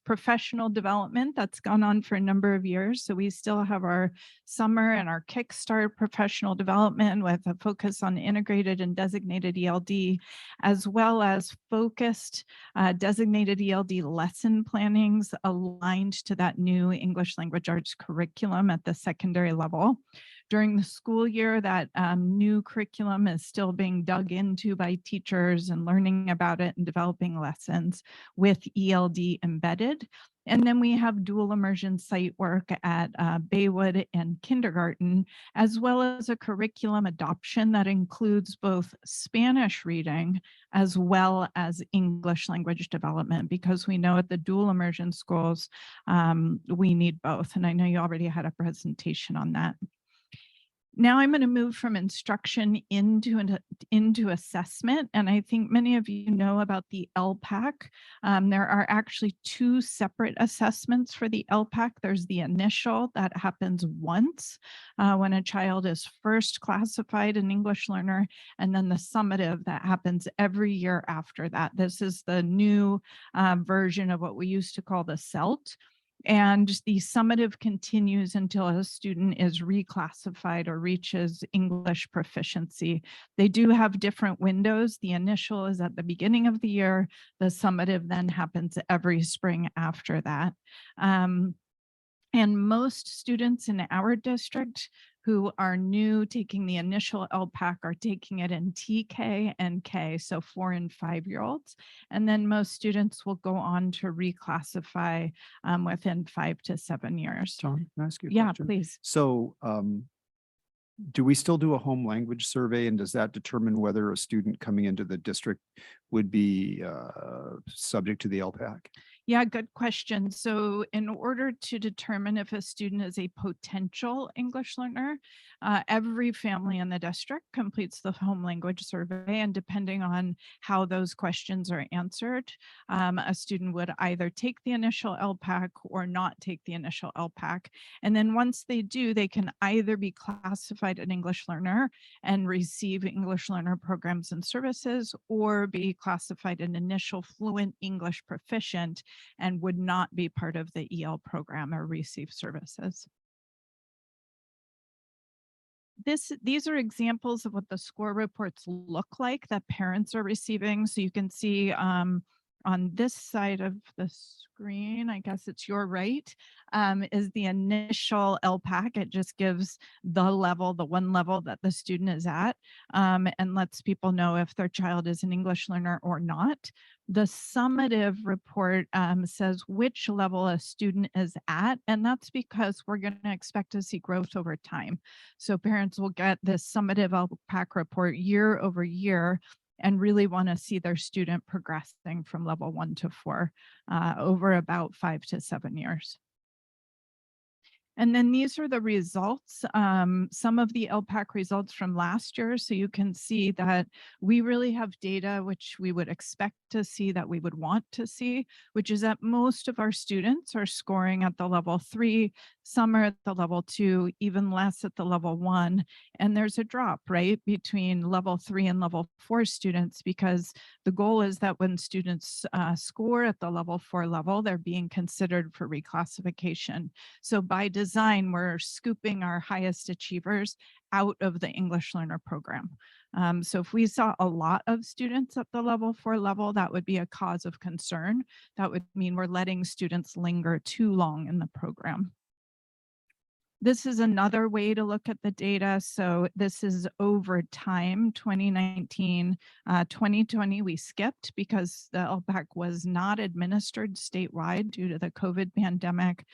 professional development that's gone on for a number of years. So we still have our summer and our Kickstart professional development with a focus on integrated and designated ELD, as well as focused designated ELD lesson plannings aligned to that new English language arts curriculum at the secondary level. During the school year, that new curriculum is still being dug into by teachers and learning about it and developing lessons with ELD embedded. And then we have dual immersion site work at Baywood and kindergarten, as well as a curriculum adoption that includes both Spanish reading as well as English language development, because we know at the dual immersion schools, we need both. And I know you already had a presentation on that. Now I'm going to move from instruction into assessment. And I think many of you know about the LPAC. There are actually 2 separate assessments for the LPAC. There's the initial that happens once when a child is first classified an English learner, and then the summative that happens every year after that. This is the new version of what we used to call the CELT. And the summative continues until a student is reclassified or reaches English proficiency. They do have different windows. The initial is at the beginning of the year. The summative then happens every spring after that. And most students in our district who are new taking the initial LPAC are taking it in TK and K, so 4 and 5-year-olds. And then most students will go on to reclassify within 5 to 7 years. John, can I ask you a Yeah, question? please. So do we still do a home language survey, and does that determine whether a student coming into the district would be subject to the LPAC? Yeah, good question. So in order to determine if a student is a potential English learner, every family in the district completes the home language survey, and depending on how those questions are answered, a student would either take the initial LPAC or not take the initial LPAC. And then once they do, they can either be classified an English learner and receive English learner programs and services, or be classified an initial fluent English proficient and would not be part of the EL program or receive services. These are examples of what the score reports look like that parents are receiving. So you can see on this side of the screen, I guess it's your right, is the initial LPAC. It just gives the level, the one level that the student is at, and lets people know if their child is an English learner or not. The summative report says which level a student is at, and that's because we're going to expect to see growth over time. So parents will get this summative LPAC report year over year and really want to see their student progressing from level 1 to 4 over about 5 to 7 years. And then these are the results, some of the LPAC results from last year. So you can see that we really have data which we would expect to see, that we would want to see, which is that most of our students are scoring at the level 3, some are at the level 2, even less at the level 1. And there's a drop, right, between level 3 and level 4 students, because the goal is that when students score at the level 4 level, they're being considered for reclassification. So by design, we're scooping our highest achievers out of the English learner program. So if we saw a lot of students at the level 4 level, that would be a cause of concern. That would mean we're letting students linger too long in the program. This is another way to look at the data. So this is over time, 2019, 2020, we skipped because the LPAC was not administered statewide due to the COVID pandemic.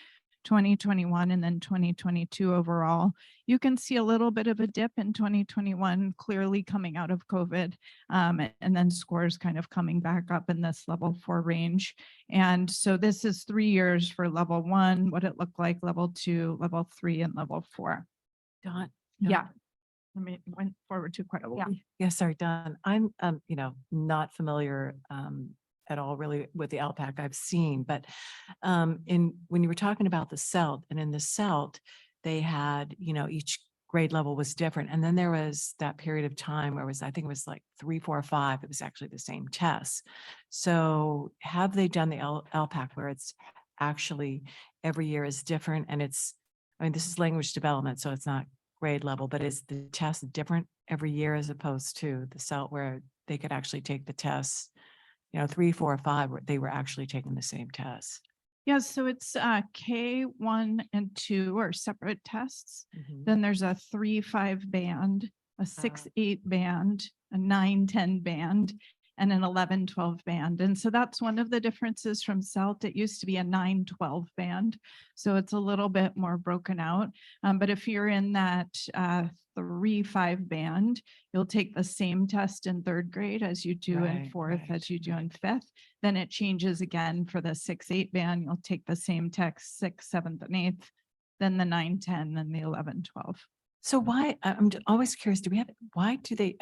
2021 and then 2022 overall. You can see a little bit of a dip in 2021, clearly coming out of COVID, and then scores kind of coming back up in this level 4 range. And so this is 3 years for level 1, what it looked like, level 2, level 3, and level 4. Don. Yeah. Let me went forward too quick. Yeah. Yeah, sorry, Don. I'm, not familiar at all really with the LPAC I've seen, but when you were talking about the CELT, and in the CELT, they had, each grade level was different. And then there was that period of time where I think it was like 3, 4, 5, it was actually the same test. So have they done the LPAC where it's actually every year is different, and this is language development, so it's not grade level, but is the test different every year as opposed to the CELT where they could actually take the tests, 3, 4, 5, where they were actually taking the same test? Yeah, so it's K1 and 2 are separate tests. Mhm. Then there's a 3-5 band, a 6-8 band, a 9-10 band, and an 11-12 band. And so that's one of the differences from CELT. It used to be a 9-12 band. So it's a little bit more broken out. But if you're in that 3-5 band, you'll take the same test in 3rd grade as you do in 4th, as you do in 5th. Then it changes again for the 6-8 band. You'll take the same text 6th, 7th, and 8th, then the 9-10, then the 11-12. So why, I'm always curious, why do they,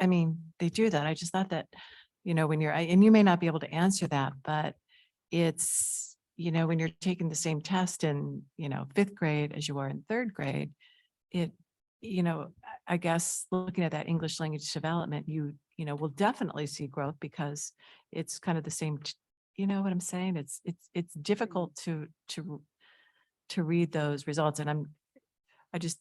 they do that. I just thought that, when you're, and you may not be able to answer that, but it's, when you're taking the same test in, 5th grade as you are in 3rd grade, it, I guess looking at that English language development, you will definitely see growth because it's kind of the same, you know what I'm saying? It's difficult to to read those results. And I just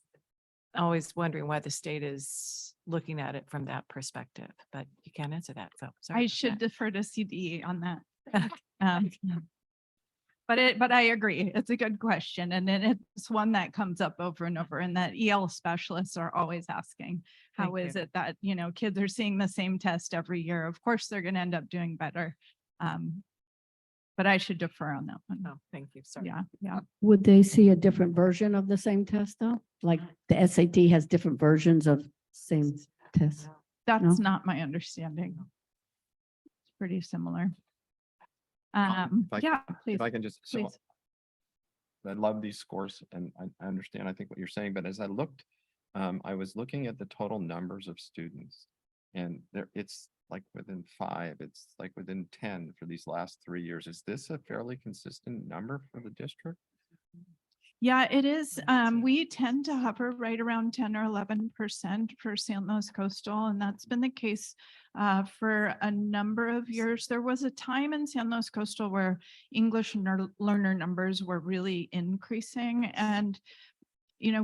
always wondering why the state is looking at it from that perspective, but you can't answer that. So sorry. I about should that. defer to CDE on that. Um, But I agree. It's a good question. And then it's one that comes up over and over, and that EL specialists are always asking, how Thank is you. it that, kids are seeing the same test every year? Of course, they're going to end up doing better. But I should defer on that one. Oh, thank you. Sorry. Yeah, yeah. Would they see a different version of the same test though? Like the SAT has different versions of same test? That's No? not my understanding. It's pretty similar. If I Yeah, please. If I can just, so please. I love these scores and I understand, I think what you're saying, but as I looked, I was looking at the total numbers of students. And it's like within 5, it's like within 10 for these last 3 years. Is this a fairly consistent number for the district? Yeah, it is. We tend to hover right around 10 or 11% for San Luis Coastal, and that's been the case for a number of years. There was a time in San Luis Coastal where English learner numbers were really increasing, and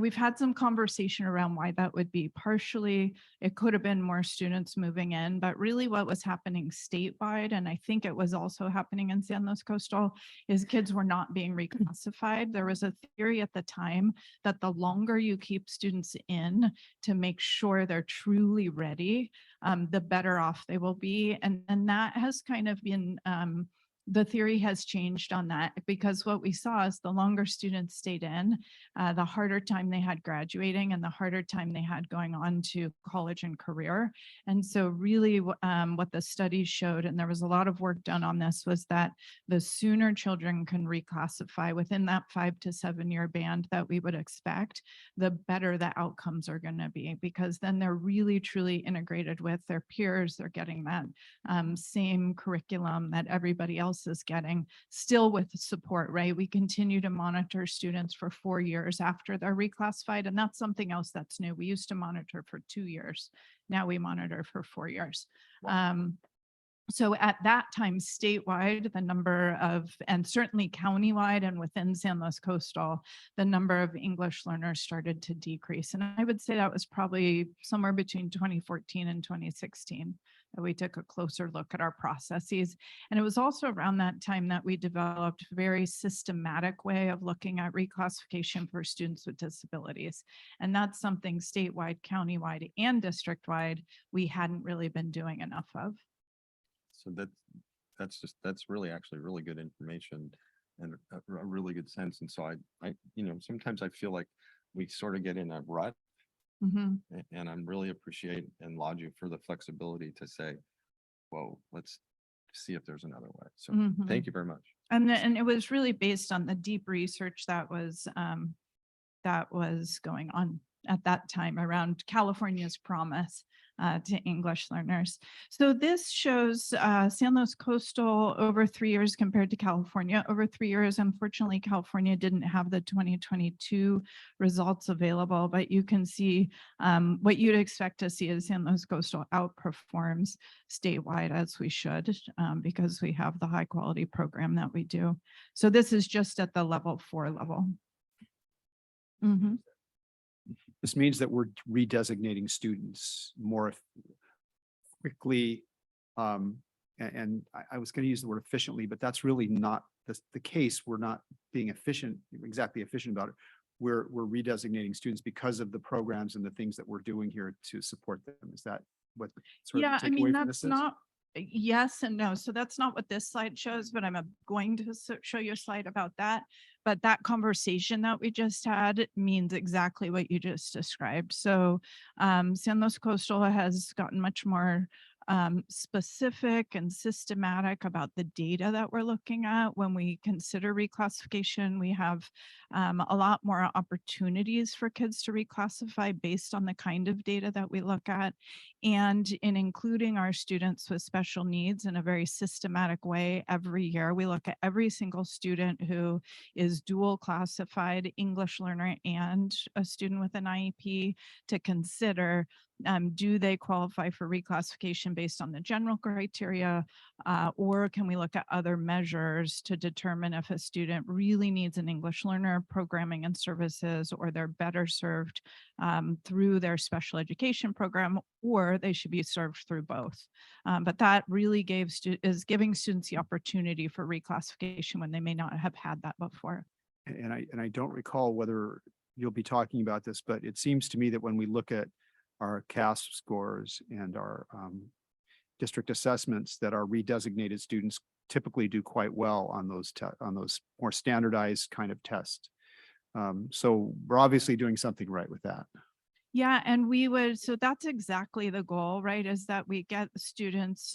we've had some conversation around why that would be. Partially, it could have been more students moving in, but really what was happening statewide, and I think it was also happening in San Luis Coastal, is kids were not being reclassified. There was a theory at the time that the longer you keep students in to make sure they're truly ready, the better off they will be. And that has kind of been the theory has changed on that, because what we saw is the longer students stayed in, the harder time they had graduating and the harder time they had going on to college and career. And so really what the studies showed, and there was a lot of work done on this, was that the sooner children can reclassify within that 5 to 7 year band that we would expect, the better the outcomes are going to be, because then they're really truly integrated with their peers. They're getting that same curriculum that everybody else is getting, still with support, right? We continue to monitor students for 4 years after they're reclassified. And that's something else that's new. We used to monitor for 2 years. Now we monitor for 4 years. So at that time, statewide, the number of, and certainly countywide and within San Luis Coastal, the number of English learners started to decrease. And I would say that was probably somewhere between 2014 and 2016 that we took a closer look at our processes. And it was also around that time that we developed a very systematic way of looking at reclassification for students with disabilities. And that's something statewide, countywide, and district-wide we hadn't really been doing enough of. So that's really actually really good information and a really good sense. And so I sometimes I feel like we sort of get in a rut, and I'm really appreciate and laud you for the flexibility to say, whoa, let's see if there's another way. So thank you very much. And it was really based on the deep research that was going on at that time around California's promise to English learners. So this shows San Luis Coastal over 3 years compared to California over 3 years. Unfortunately, California didn't have the 2022 results available, but you can see what you'd expect to see is San Luis Coastal outperforms statewide, as we should, because we have the high quality program that we do. So this is just at the level 4 level. This means that we're redesignating students more quickly. And I was going to use the word efficiently, but that's really not the case. We're not being exactly efficient about it. We're redesignating students because of the programs and the things that we're doing here to support them. Is that what sort of the takeaway from this is? Yes and no. So that's not what this slide shows, but I'm going to show you a slide about that. But that conversation that we just had means exactly what you just described. So San Luis Coastal has gotten much more specific and systematic about the data that we're looking at. When we consider reclassification, we have a lot more opportunities for kids to reclassify based on the kind of data that we look at, and in including our students with special needs in a very systematic way. Every year we look at every single student who is dual classified English learner and a student with an IEP to consider Do they qualify for reclassification based on the general criteria? Or can we look at other measures to determine if a student really needs an English learner programming and services, or they're better served through their special education program, or they should be served through both. But that really is giving students the opportunity for reclassification when they may not have had that before. And I don't recall whether you'll be talking about this, but it seems to me that when we look at our CASP scores and our district assessments, that our redesignated students typically do quite well on those more standardized kind of tests. So we're obviously doing something right with that. Yeah, and so that's exactly the goal, right? Is that we get students,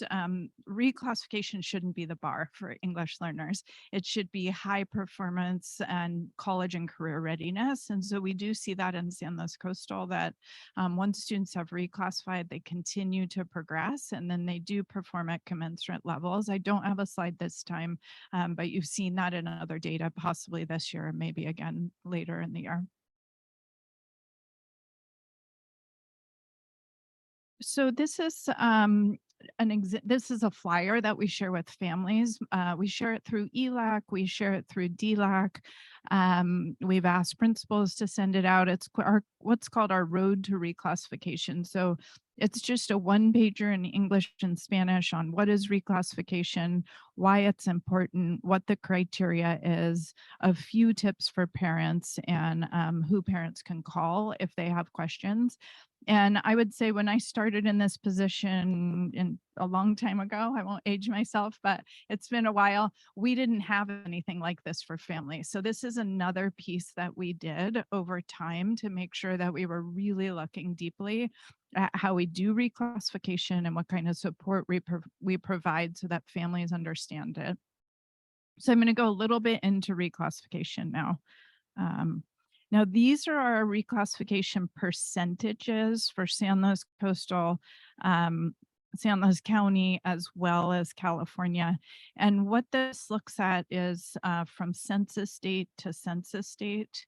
reclassification shouldn't be the bar for English learners. It should be high performance and college and career readiness. And so we do see that in San Luis Coastal, that once students have reclassified, they continue to progress, and then they do perform at commensurate levels. I don't have a slide this time, but you've seen that in other data, possibly this year, and maybe again later in the year. So this is this is a flyer that we share with families. We share it through ELAC, we share it through DLAC. We've asked principals to send it out. It's what's called our road to reclassification. So it's just a one-pager in English and Spanish on what is reclassification, why it's important, what the criteria is, a few tips for parents, and who parents can call if they have questions. And I would say when I started in this position a long time ago, I won't age myself, but it's been a while, we didn't have anything like this for families. So this is another piece that we did over time to make sure that we were really looking deeply at how we do reclassification and what kind of support we provide so that families understand it. So I'm going to go a little bit into reclassification now. Now, these are our reclassification percentages for San Luis Coastal, San Luis County, as well as California. And what this looks at is from census state to census state,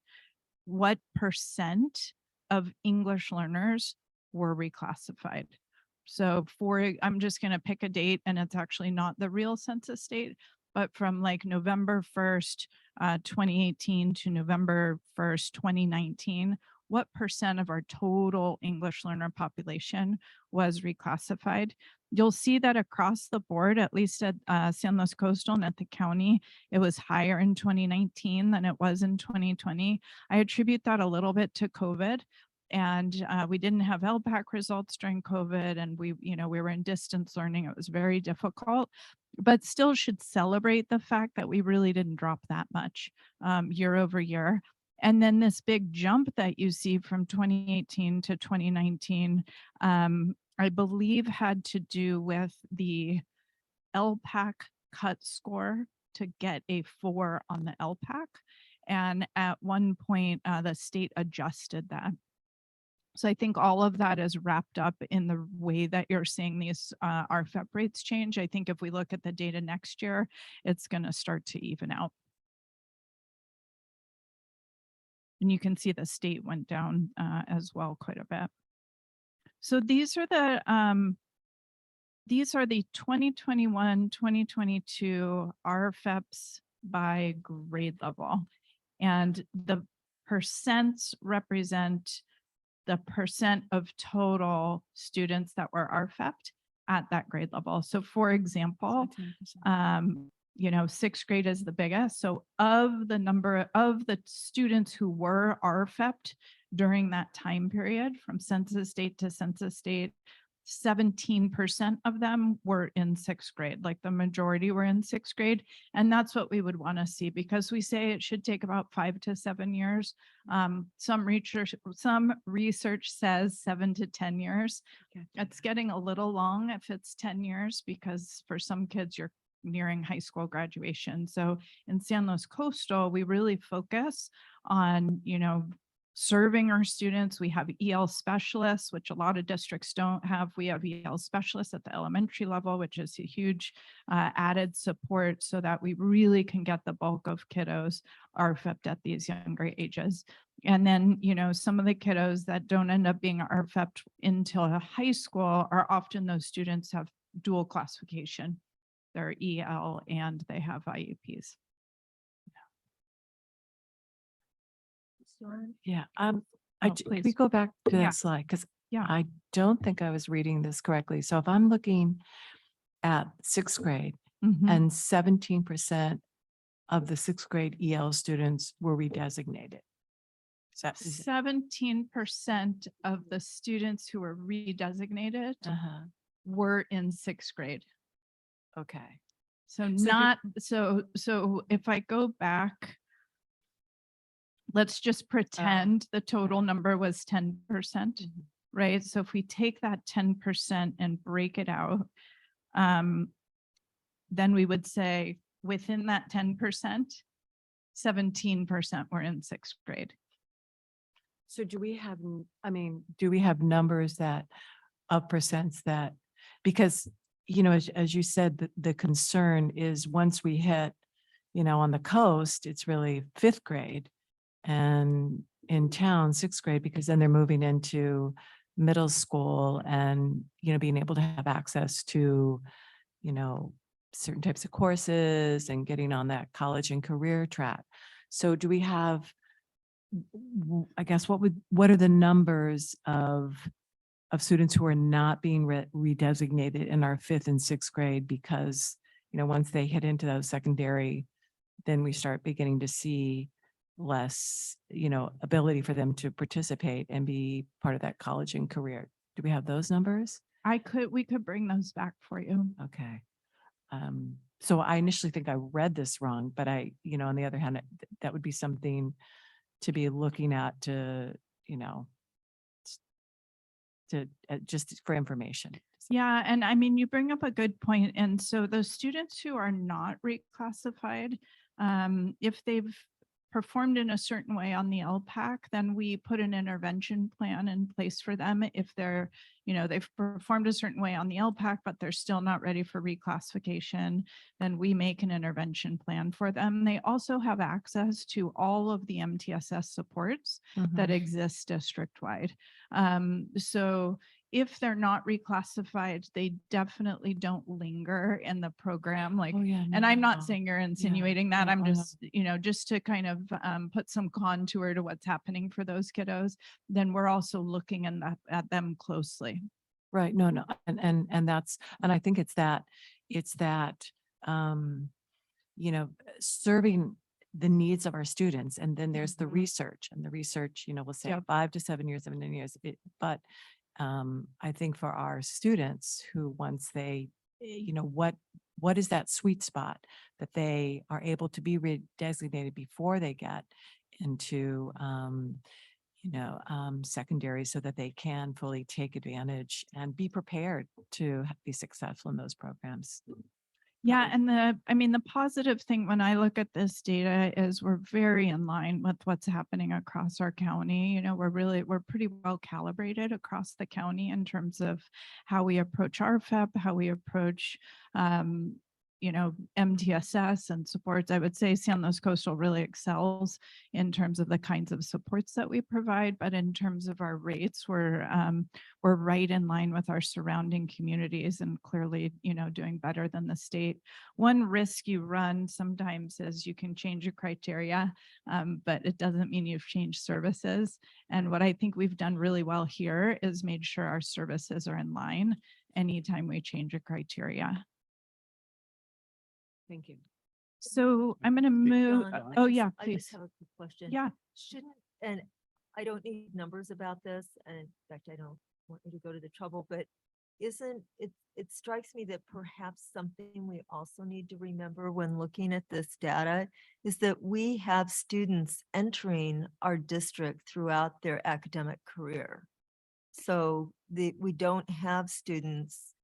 what percent of English learners were reclassified. So I'm just going to pick a date, and it's actually not the real census state, but from like November 1st, 2018 to November 1st, 2019, what percent of our total English learner population was reclassified? You'll see that across the board, at least at San Luis Coastal and at the county, it was higher in 2019 than it was in 2020. I attribute that a little bit to COVID. And we didn't have LPAC results during COVID, and we were in distance learning. It was very difficult, but still should celebrate the fact that we really didn't drop that much year over year. And then this big jump that you see from 2018 to 2019, I believe had to do with the LPAC cut score to get a 4 on the LPAC. And at one point, the state adjusted that. So I think all of that is wrapped up in the way that you're seeing these RFEP rates change. I think if we look at the data next year, it's going to start to even out. And you can see the state went down as well quite a bit. So these are the 2021-2022 RFEPs by grade level. And the percents represent the percent of total students that were RFEP'd at that grade level. So for example, 6th grade is the biggest. So of the number of the students who were RFEP'd during that time period from census state to census state, 17% of them were in 6th grade, like the majority were in 6th grade. And that's what we would want to see, because we say it should take about 5 to 7 years. Some research says 7 to 10 years. It's getting a little long if it's 10 years, because for some kids, you're nearing high school graduation. So in San Luis Coastal, we really focus on, serving our students. We have EL specialists, which a lot of districts don't have. We have EL specialists at the elementary level, which is a huge added support so that we really can get the bulk of kiddos RFIP'd at these younger ages. And then, you know, some of the kiddos that don't end up being RFIP'd until high school are often those students have dual classification. They're EL and they have IEPs. Yeah, Oh, can we please. go back to Yeah. that slide? Because Yeah. I don't think I was reading this correctly. So if I'm looking at sixth grade Mhm. and 17% of the sixth grade EL students were redesignated. Is that, is it? 17% of the students who were redesignated Uh-huh. were in sixth grade. Okay. So So do- not, so if I go back, let's just pretend the total number was 10%, right? So if we take that 10% and break it out, then we would say within that 10%, 17% were in sixth grade. So do we have, I mean, do we have numbers that of percents that, because, you know, as you said, the concern is once we hit, you know, on the coast, it's really fifth grade and in town, sixth grade, because then they're moving into middle school and, you know, being able to have access to, you know, certain types of courses and getting on that college and career track. So do we have, I guess, what are the numbers of students who are not being redesignated in our fifth and sixth grade? Because, you know, once they hit into those secondary, then we start beginning to see less, you know, ability for them to participate and be part of that college and career. Do we have those numbers? We could bring those back for you. Okay. So I initially think I read this wrong, but you know, on the other hand, that would be something to be looking at to, you know, to just for information. Yeah, and I mean, you bring up a good point. And so those students who are not reclassified, if they've performed in a certain way on the LPAC, then we put an intervention plan in place for them. If they're, you know, they've performed a certain way on the LPAC, but they're still not ready for reclassification, then we make an intervention plan for them. They also have access to all of the MTSS supports that exist district-wide. So if they're not reclassified, they definitely don't linger in the program. Like, and I'm not saying you're insinuating that. I'm just, you know, just to kind of put some contour to what's happening for those kiddos, then we're also looking at them closely. Right. No, and that's, and I think it's that, you know, serving the needs of our students. And then there's the research, and the research, you know, will say 5 to 7 years, 7 years, but I think for our students who, once they, you know, what is that sweet spot that they are able to be redesignated before they get into, you know, secondary, so that they can fully take advantage and be prepared to be successful in those programs. Yeah, and the positive thing when I look at this data is we're very in line with what's happening across our county. You know, we're pretty well calibrated across the county in terms of how we approach RFIP, how we approach, you know, MTSS and supports. I would say San Luis Coastal really excels in terms of the kinds of supports that we provide, but in terms of our rates, we're right in line with our surrounding communities and clearly, you know, doing better than the state. One risk you run sometimes is you can change your criteria, but it doesn't mean you've changed services. And what I think we've done really well here is made sure our services are in line anytime we change a criteria. Thank you. So I'm going to move. Dawn, Oh, I yeah, just please. have a quick question. Yeah. Shouldn't, and I don't need numbers about this, and in fact, I don't want you to go to the trouble, but isn't it, it strikes me that perhaps something we also need to remember when looking at this data is that we have students entering our district throughout their academic career. So we don't have students,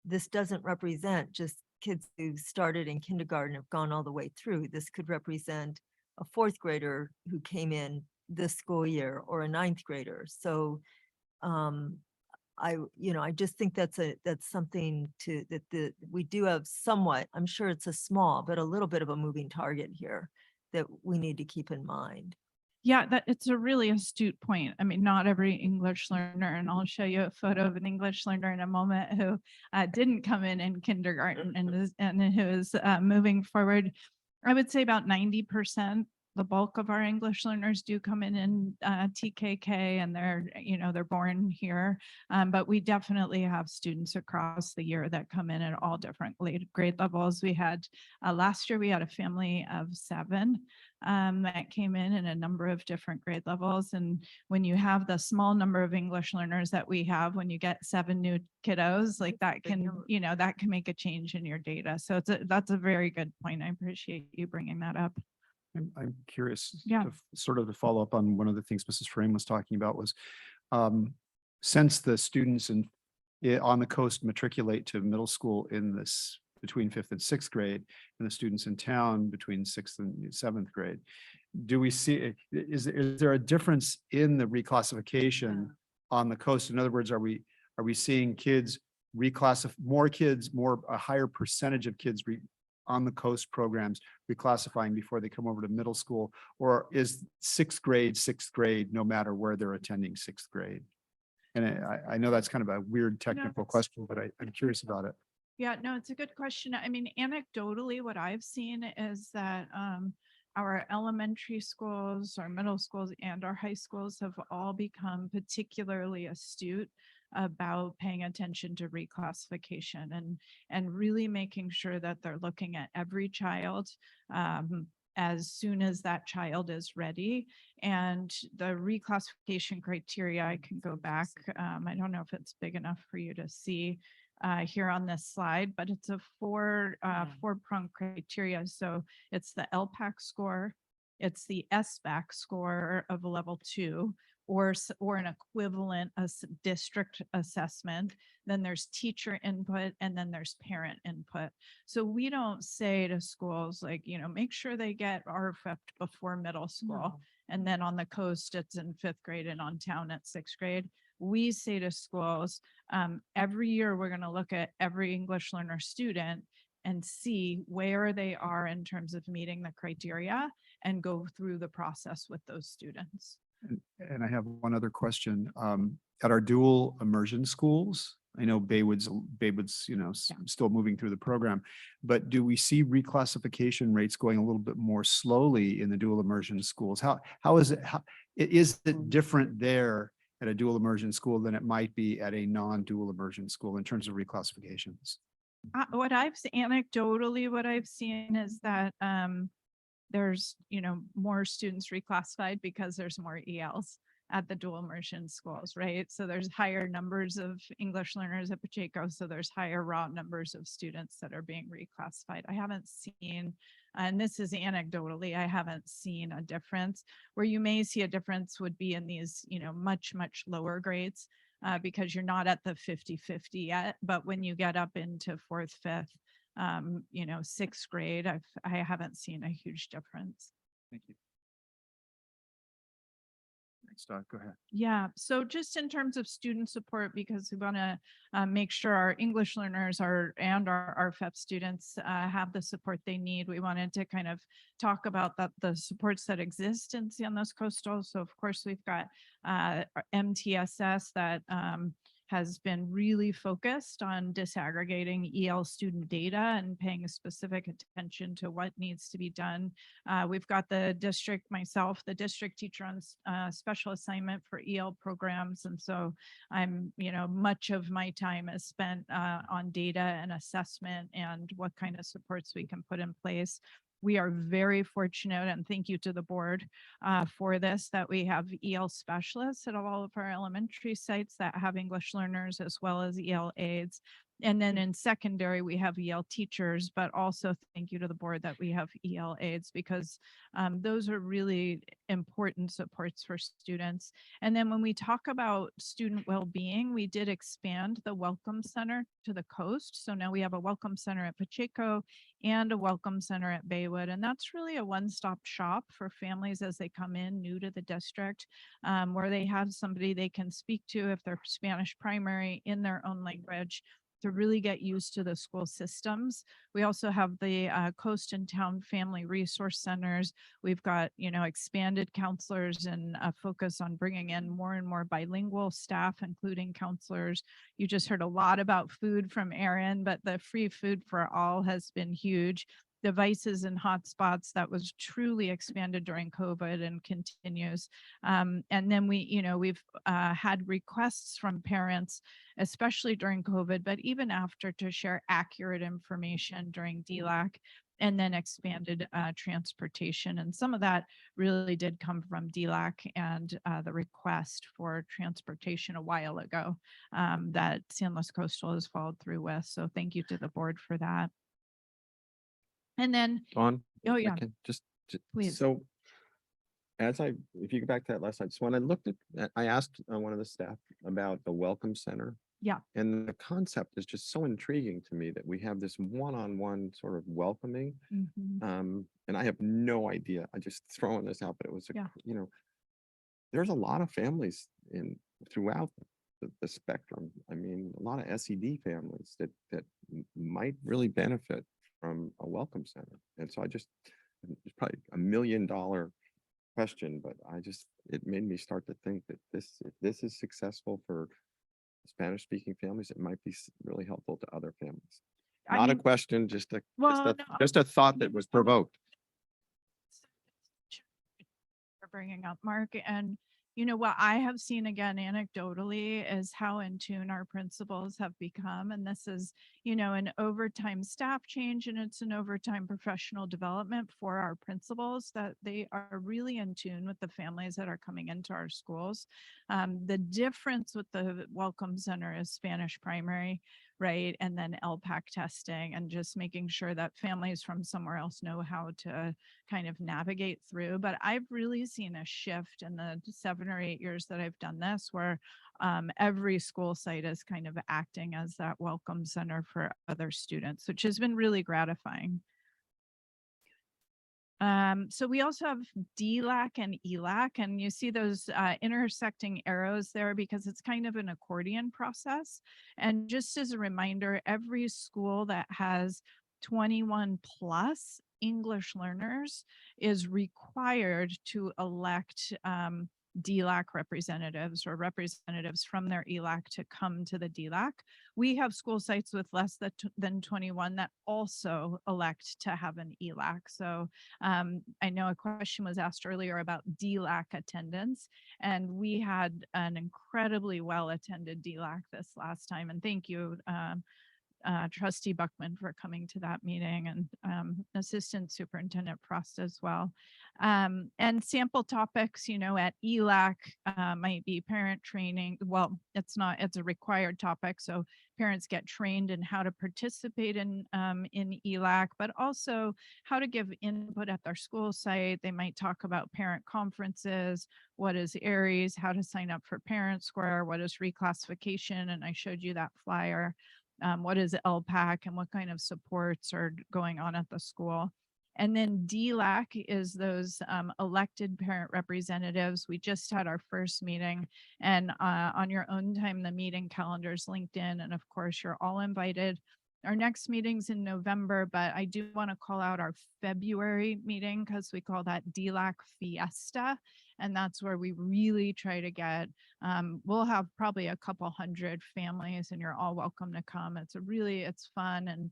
this doesn't represent just kids who started in kindergarten have gone all the way through. This could represent a fourth grader who came in this school year or a ninth grader. So I just think that's something that we do have somewhat, I'm sure it's a small, but a little bit of a moving target here that we need to keep in mind. Yeah, that it's a really astute point. I mean, not every English learner, and I'll show you a photo of an English learner in a moment who didn't come in kindergarten and who is moving forward. I would say about 90%, the bulk of our English learners do come in TKK, and they're born here. But we definitely have students across the year that come in at all different grade levels. We had last year, we had a family of 7 that came in a number of different grade levels. And when you have the small number of English learners that we have, when you get 7 new kiddos, like that can, that can make a change in your data. So that's a very good point. I appreciate you bringing that up. I'm curious, Yeah. sort of to follow up on one of the things Mrs. Frame was talking about was, since the students on the coast matriculate to middle school in this between 5th and 6th grade, and the students in town between 6th and 7th grade, do we see, is there a difference in the reclassification on the coast? In other words, are we seeing kids a higher percentage of kids on the coast programs reclassifying before they come over to middle school, or is 6th grade no matter where they're attending 6th grade? And I know that's kind of a weird technical question, but I'm curious about it. Yeah, no, it's a good question. I mean, anecdotally, what I've seen is that our elementary schools, our middle schools, and our high schools have all become particularly astute about paying attention to reclassification and really making sure that they're looking at every child as soon as that child is ready. And the reclassification criteria, I can go back. I don't know if it's big enough for you to see here on this slide, but it's a four-prong criteria. So it's the LPAC score, it's the SBAC score of a level 2, or an equivalent district assessment. Then there's teacher input, and then there's parent input. So we don't say to schools like, make sure they get RFIP before middle school. No. And then on the coast, it's in 5th grade, and on town at 6th grade. We say to schools, every year we're going to look at every English learner student and see where they are in terms of meeting the criteria and go through the process with those students. And I have one other question. At our dual immersion schools, I know Baywood's still moving through the program, but do we see reclassification rates going a little bit more slowly in the dual immersion schools? How is it? Is it different there at a dual immersion school than it might be at a non-dual immersion school in terms of reclassifications? Anecdotally, what I've seen is that there's, more students reclassified because there's more ELs at the dual immersion schools, right? So there's higher numbers of English learners at Pacheco. So there's higher raw numbers of students that are being reclassified. I haven't seen, and this is anecdotally, I haven't seen a difference. Where you may see a difference would be in these, much, much lower grades because you're not at the 50-50 yet. But when you get up into 4th, 5th, 6th grade, I haven't seen a huge difference. Thank you. Next, go ahead. Yeah, so just in terms of student support, because we want to make sure our English learners and our RFEP students have the support they need. We wanted to kind of talk about the supports that exist in San Luis Coastal. So of course we've got MTSS that has been really focused on disaggregating EL student data and paying specific attention to what needs to be done. We've got the district teacher on special assignment for EL programs. And so I'm, much of my time is spent on data and assessment and what kind of supports we can put in place. We are very fortunate, and thank you to the board for this, that we have EL specialists at all of our elementary sites that have English learners as well as EL aides. And then in secondary, we have EL teachers, but also thank you to the board that we have EL aides because those are really important supports for students. And then when we talk about student well-being, we did expand the Welcome Center to the coast. So now we have a Welcome Center at Pacheco and a Welcome Center at Baywood. And that's really a one-stop shop for families as they come in new to the district, where they have somebody they can speak to if they're Spanish primary in their own language to really get used to the school systems. We also have the Coast and Town Family Resource Centers. We've got, expanded counselors and a focus on bringing in more and more bilingual staff, including counselors. You just heard a lot about food from Erin, but the free food for all has been huge. Devices and hotspots that was truly expanded during COVID and continues. And then we've had requests from parents, especially during COVID, but even after, to share accurate information during DLAC, and then expanded transportation. And some of that really did come from DLAC and the request for transportation a while ago that San Luis Coastal has followed through with. So thank you to the board for that. And then, Dawn? oh if I yeah, can just, please. so if you go back to that last slide, so when I looked at, I asked one of the staff about the Welcome Center. Yeah. And the concept is just so intriguing to me that we have this one-on-one sort of welcoming. Mhm. And I have no idea. I just throwing this out, but it was, Yeah. There's a lot of families throughout the spectrum. I mean, a lot of SED families that might really benefit from a welcome center. And so it's probably $1 million question, but it made me start to think that if this is successful for Spanish speaking families, it might be really helpful to other families. Not a question, just a thought that was provoked. For bringing up Mark. And what I have seen again anecdotally is how in tune our principals have become. And this is, an overtime staff change, and it's an overtime professional development for our principals, that they are really in tune with the families that are coming into our schools. The difference with the Welcome Center is Spanish primary, right? And then LPAC testing, and just making sure that families from somewhere else know how to kind of navigate through. But I've really seen a shift in the 7 or 8 years that I've done this, where every school site is kind of acting as that welcome center for other students, which has been really gratifying. So we also have DLAC and ELAC, and you see those intersecting arrows there because it's kind of an accordion process. And just as a reminder, every school that has 21 plus English learners is required to elect DLAC representatives or representatives from their ELAC to come to the DLAC. We have school sites with less than 21 that also elect to have an ELAC. So I know a question was asked earlier about DLAC attendance, and we had an incredibly well-attended DLAC this last time. And thank you, Trustee Buckman, for coming to that meeting, and Assistant Superintendent Frost as well. And sample topics, at ELAC might be parent training. Well, it's a required topic. So parents get trained in how to participate in ELAC, but also how to give input at their school site. They might talk about parent conferences, what is ARIES, how to sign up for Parent Square, what is reclassification, and I showed you that flyer. What is LPAC and what kind of supports are going on at the school. And then DLAC is those elected parent representatives. We just had our first meeting, and on your own time, the meeting calendar is linked in. And of course, you're all invited. Our next meeting's in November, but I do want to call out our February meeting because we call that DLAC Fiesta. And that's where we really try to get, we'll have probably a couple hundred families, and you're all welcome to come. It's fun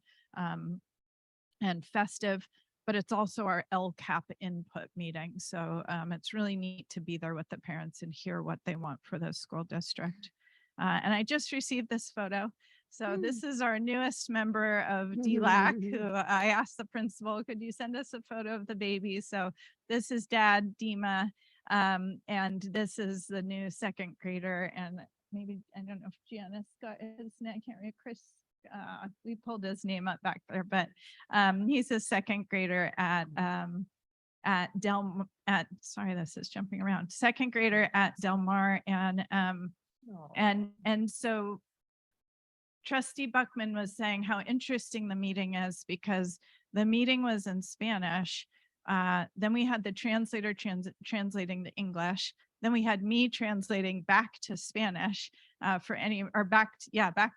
and festive, but it's also our LCAP input meeting. So it's really neat to be there with the parents and hear what they want for the school district. And I just received this photo. So this is our newest member of DLAC, who I asked the principal, could you send us a photo of the baby? So this is Dad, Dima, and this is the new second grader. And maybe, I don't know if Giannis got his name, I can't read, Chris we pulled his name up back there, but he's a second grader at sorry, this is jumping around, second grader at Del Mar. And so Trustee Buckman was saying how interesting the meeting is because the meeting was in Spanish. Then we had the translator translating the English. Then we had me translating back to Spanish back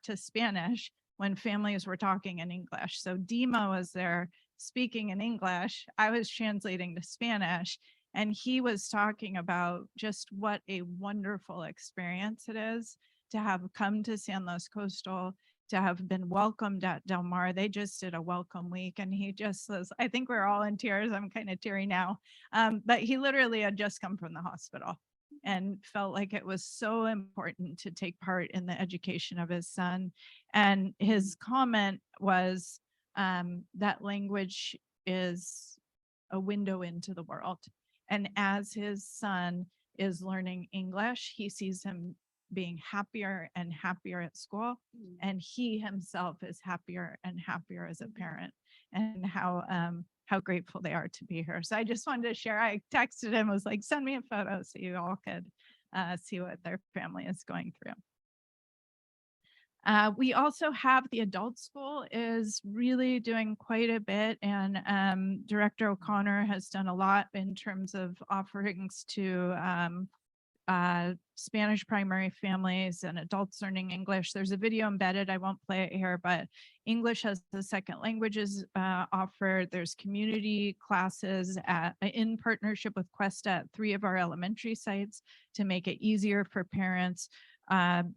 to Spanish when families were talking in English. So Dima was there speaking in English. I was translating to Spanish, and he was talking about just what a wonderful experience it is to have come to San Luis Coastal, to have been welcomed at Del Mar. They just did a welcome week, and he just was, I think we're all in tears. I'm kind of teary now. But he literally had just come from the hospital and felt like it was so important to take part in the education of his son. And his comment was that language is a window into the world. And as his son is learning English, he sees him being happier and happier at school. And he himself is happier and happier as a parent, and how grateful they are to be here. So I just wanted to share. I texted him, was like, send me a photo so you all could see what their family is going through. We also have the adult school is really doing quite a bit, and Director O'Connor has done a lot in terms of offerings to Spanish primary families and adults learning English. There's a video embedded. I won't play it here, but English as the second language is offered. There's community classes in partnership with Quest at 3 of our elementary sites to make it easier for parents.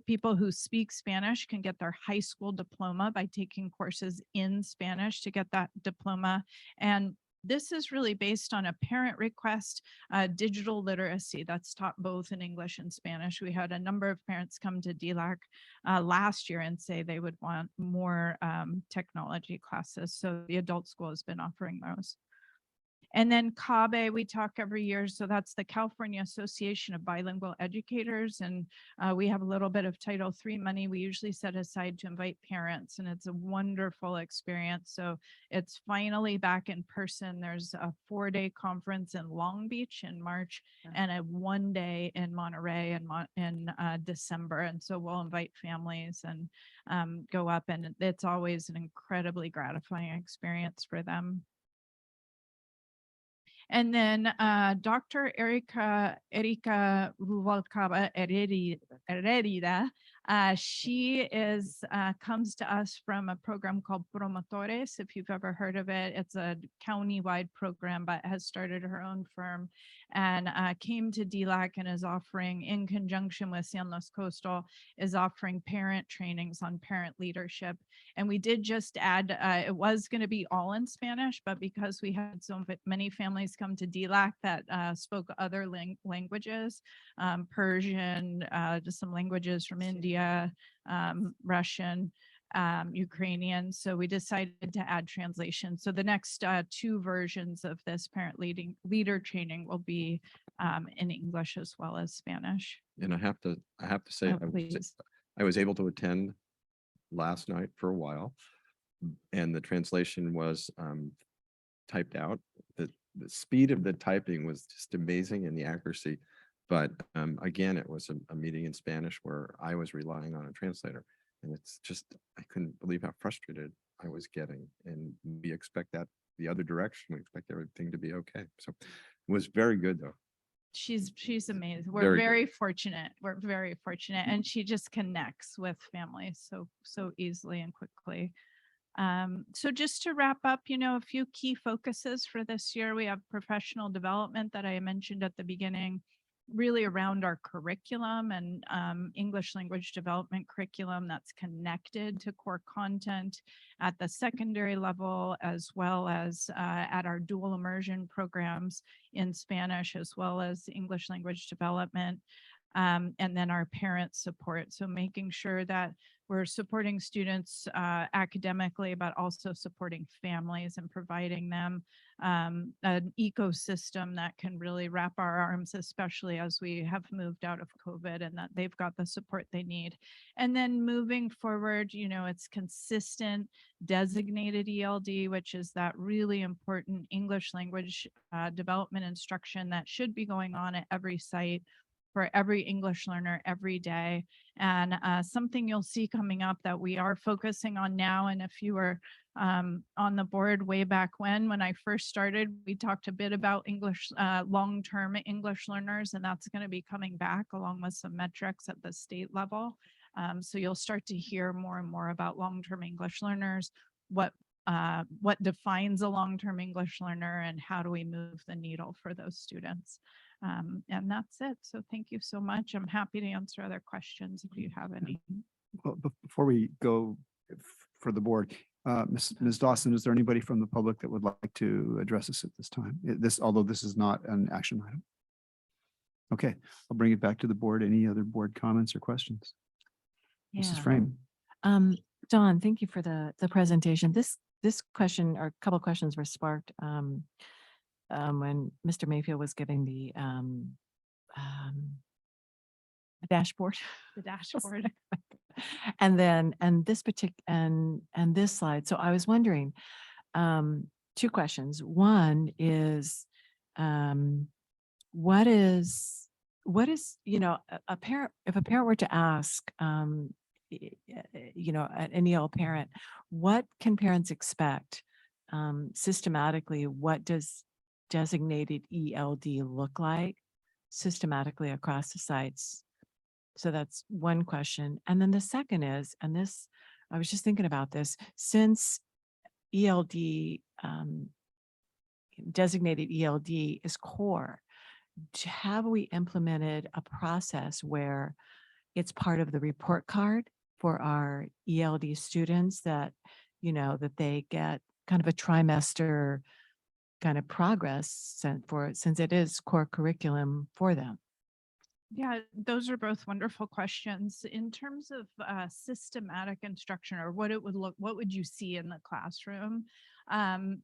People who speak Spanish can get their high school diploma by taking courses in Spanish to get that diploma. And this is really based on a parent request, digital literacy that's taught both in English and Spanish. We had a number of parents come to DLAC last year and say they would want more technology classes. So the adult school has been offering those. And then CABE, we talk every year. So that's the California Association of Bilingual Educators. And we have a little bit of Title III money we usually set aside to invite parents. And it's a wonderful experience. So it's finally back in person. There's a 4-day conference in Long Beach in March and a 1-day in Monterey in December. And so we'll invite families and go up. And it's always an incredibly gratifying experience for them. And then Dr. Erika Rubalcaba Heredida, she is comes to us from a program called Promotores, if you've ever heard of it. It's a county-wide program, but has started her own firm and came to DLAC and is offering, in conjunction with San Luis Coastal, is offering parent trainings on parent leadership. And we did just add, it was going to be all in Spanish, but because we had so many families come to DLAC that spoke other languages, Persian, just some languages from India, Russian, Ukrainian. So we decided to add translation. So the next 2 versions of this parent leader training will be in English as well as Spanish. And I have to say, I was able to attend last night for a while, and the translation was typed out. The speed of the typing was just amazing, and the accuracy. But again, it was a meeting in Spanish where I was relying on a translator. And it's just, I couldn't believe how frustrated I was getting. And we expect that the other direction. We expect everything to be okay. So it was very good though. She's amazing. We're very fortunate. We're very fortunate. And she just connects with families so easily and quickly. So just to wrap up, a few key focuses for this year. We have professional development that I mentioned at the beginning, really around our curriculum and English language development curriculum that's connected to core content at the secondary level, as well as at our dual immersion programs in Spanish, as well as English language development. and then our parent support. So making sure that we're supporting students academically, but also supporting families and providing them an ecosystem that can really wrap our arms, especially as we have moved out of COVID, and that they've got the support they need. And then moving forward, you know, it's consistent designated ELD, which is that really important English language development instruction that should be going on at every site for every English learner every day. And something you'll see coming up that we are focusing on now, and if you were on the board way back when I first started, we talked a bit about English, long-term English learners, and that's going to be coming back along with some metrics at the state level. So you'll start to hear more and more about long-term English learners, what defines a long-term English learner, and how do we move the needle for those students. And that's it. So thank you so much. I'm happy to answer other questions if you have any. Well, before we go for the board, Ms. Dawson, is there anybody from the public that would like to address us at this time? Although this is not an action item. Okay, I'll bring it back to the board. Any other board comments or questions? Mrs. Frame. Dawn, thank you for the presentation. This question, or a couple of questions, were sparked when Mr. Mayfield was giving the dashboard. The dashboard. and this and this slide. So I was wondering, two questions. One is, what is, you know, a parent, if a parent were to ask, you know, an EL parent, what can parents expect systematically? What does designated ELD look like systematically across the sites? So that's one question. And then the second is, and this, I was just thinking about this, since ELD, designated ELD is core, have we implemented a process where it's part of the report card for our ELD students, that, you know, that they get kind of a trimester kind of progress since it is core curriculum for them? Yeah, those are both wonderful questions. In terms of systematic instruction, or what it would look, what would you see in the classroom?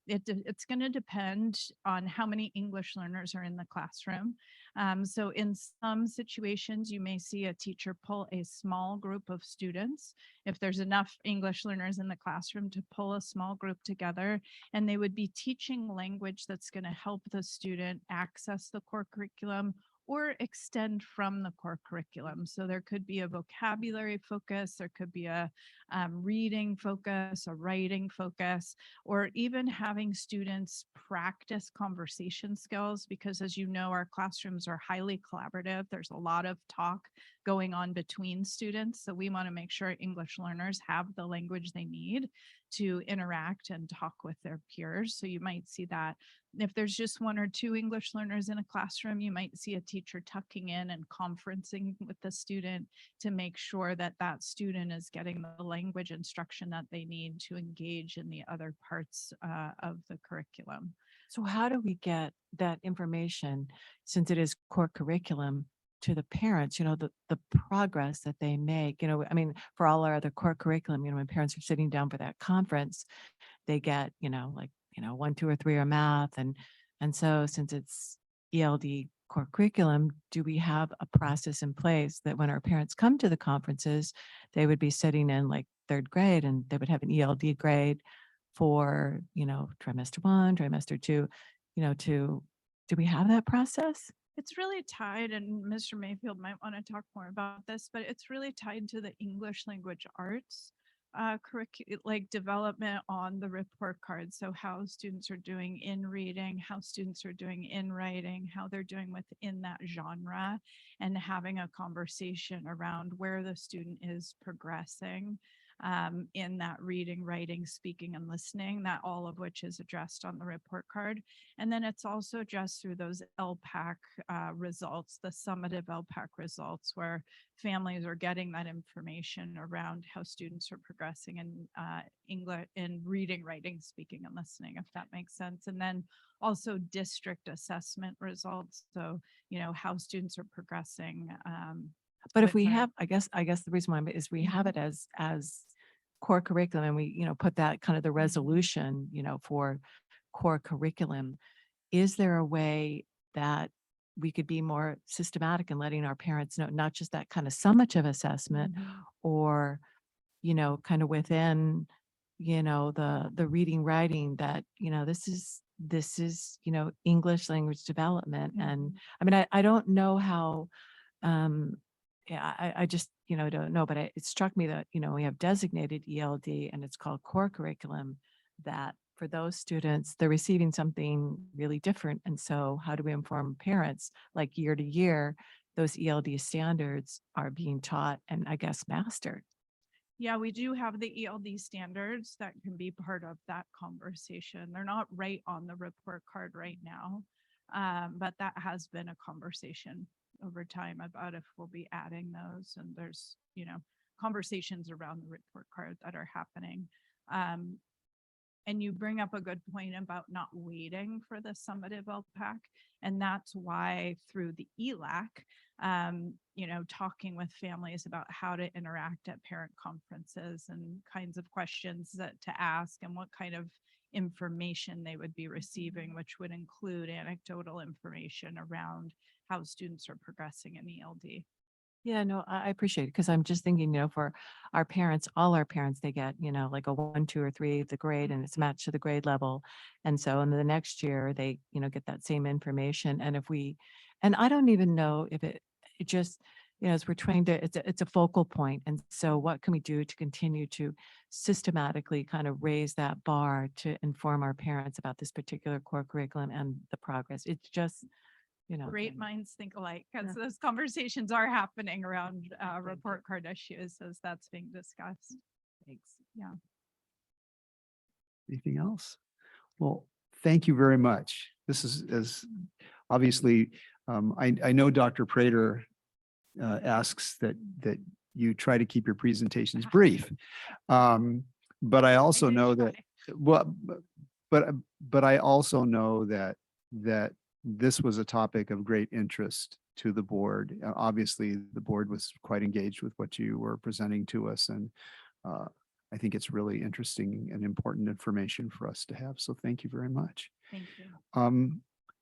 It's going to depend on how many English learners are in the classroom. So in some situations, you may see a teacher pull a small group of students, if there's enough English learners in the classroom, to pull a small group together, and they would be teaching language that's going to help the student access the core curriculum or extend from the core curriculum. So there could be a vocabulary focus, there could be a reading focus, a writing focus, or even having students practice conversation skills, because as you know, our classrooms are highly collaborative. There's a lot of talk going on between students. So we want to make sure English learners have the language they need to interact and talk with their peers. So you might see that. If there's just one or two English learners in a classroom, you might see a teacher tucking in and conferencing with the student to make sure that that student is getting the language instruction that they need to engage in the other parts of the curriculum. So how do we get that information, since it is core curriculum, to the parents, you know, the progress that they make? You know, I mean, for all our other core curriculum, you know, when parents are sitting down for that conference, they get, you know, like, you know, 1, 2, or 3 are math. And so since it's ELD core curriculum, do we have a process in place that when our parents come to the conferences, they would be sitting in like 3rd grade and they would have an ELD grade for, you know, trimester 1, trimester 2, you know, do we have that process? It's really tied, and Mr. Mayfield might want to talk more about this, but it's really tied to the English language arts like development on the report card. So how students are doing in reading, how students are doing in writing, how they're doing within that genre, and having a conversation around where the student is progressing. in that reading, writing, speaking, and listening, that all of which is addressed on the report card. And then it's also addressed through those LPAC results, the summative LPAC results, where families are getting that information around how students are progressing in English, in reading, writing, speaking, and listening, if that makes sense. And then also district assessment results. So, how students are progressing. But if with we their- have, I guess the reason why is we have it as core curriculum and we, put that kind of the resolution, for core curriculum. Is there a way that we could be more systematic in letting our parents know, not just that kind of summative assessment or, kind of within, the reading, writing that, this is, English language development. And I mean, I don't know how, yeah, I just, don't know, but it struck me that, we have designated ELD and it's called core curriculum, that for those students, they're receiving something really different. And so how do we inform parents, like year to year, those ELD standards are being taught and I guess mastered? Yeah, we do have the ELD standards that can be part of that conversation. They're not right on the report card right now, but that has been a conversation over time about if we'll be adding those. And there's, conversations around the report card that are happening. And you bring up a good point about not waiting for the summative LPAC. And that's why through the ELAC, talking with families about how to interact at parent conferences and kinds of questions to ask and what kind of information they would be receiving, which would include anecdotal information around how students are progressing in ELD. Yeah, no, I appreciate it because I'm just thinking, for our parents, all our parents, they get, like a 1, 2, or 3 of the grade and it's matched to the grade level. And so in the next year, they, get that same information. And and I don't even know if it just, as we're trying to, it's a focal point. And so what can we do to continue to systematically kind of raise that bar to inform our parents about this particular core curriculum and the progress? It's just, Great minds think alike, because those conversations are happening around report card issues as that's being discussed. Thanks. Yeah. Anything else? Well, thank you very much. This is obviously, I know Dr. Prater asks that you try to keep your presentations brief. But I also know that, well, but I also know that this was a topic of great interest to the board. Obviously, the board was quite engaged with what you were presenting to us. And I think it's really interesting and important information for us to have. So thank you very much. Thank you.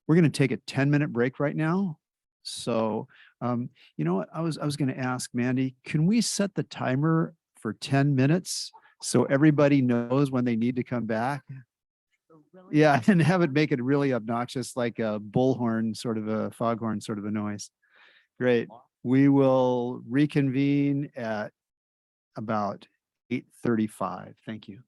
We're going to take a 10-minute break right now. So, you know what, I was going to ask Mandy, can we set the timer for 10 minutes so everybody knows when they need to come back? Yeah, and have it make it really obnoxious, like a bullhorn, sort of a foghorn, sort of a noise. Great. We will reconvene at about 8:35. Thank you.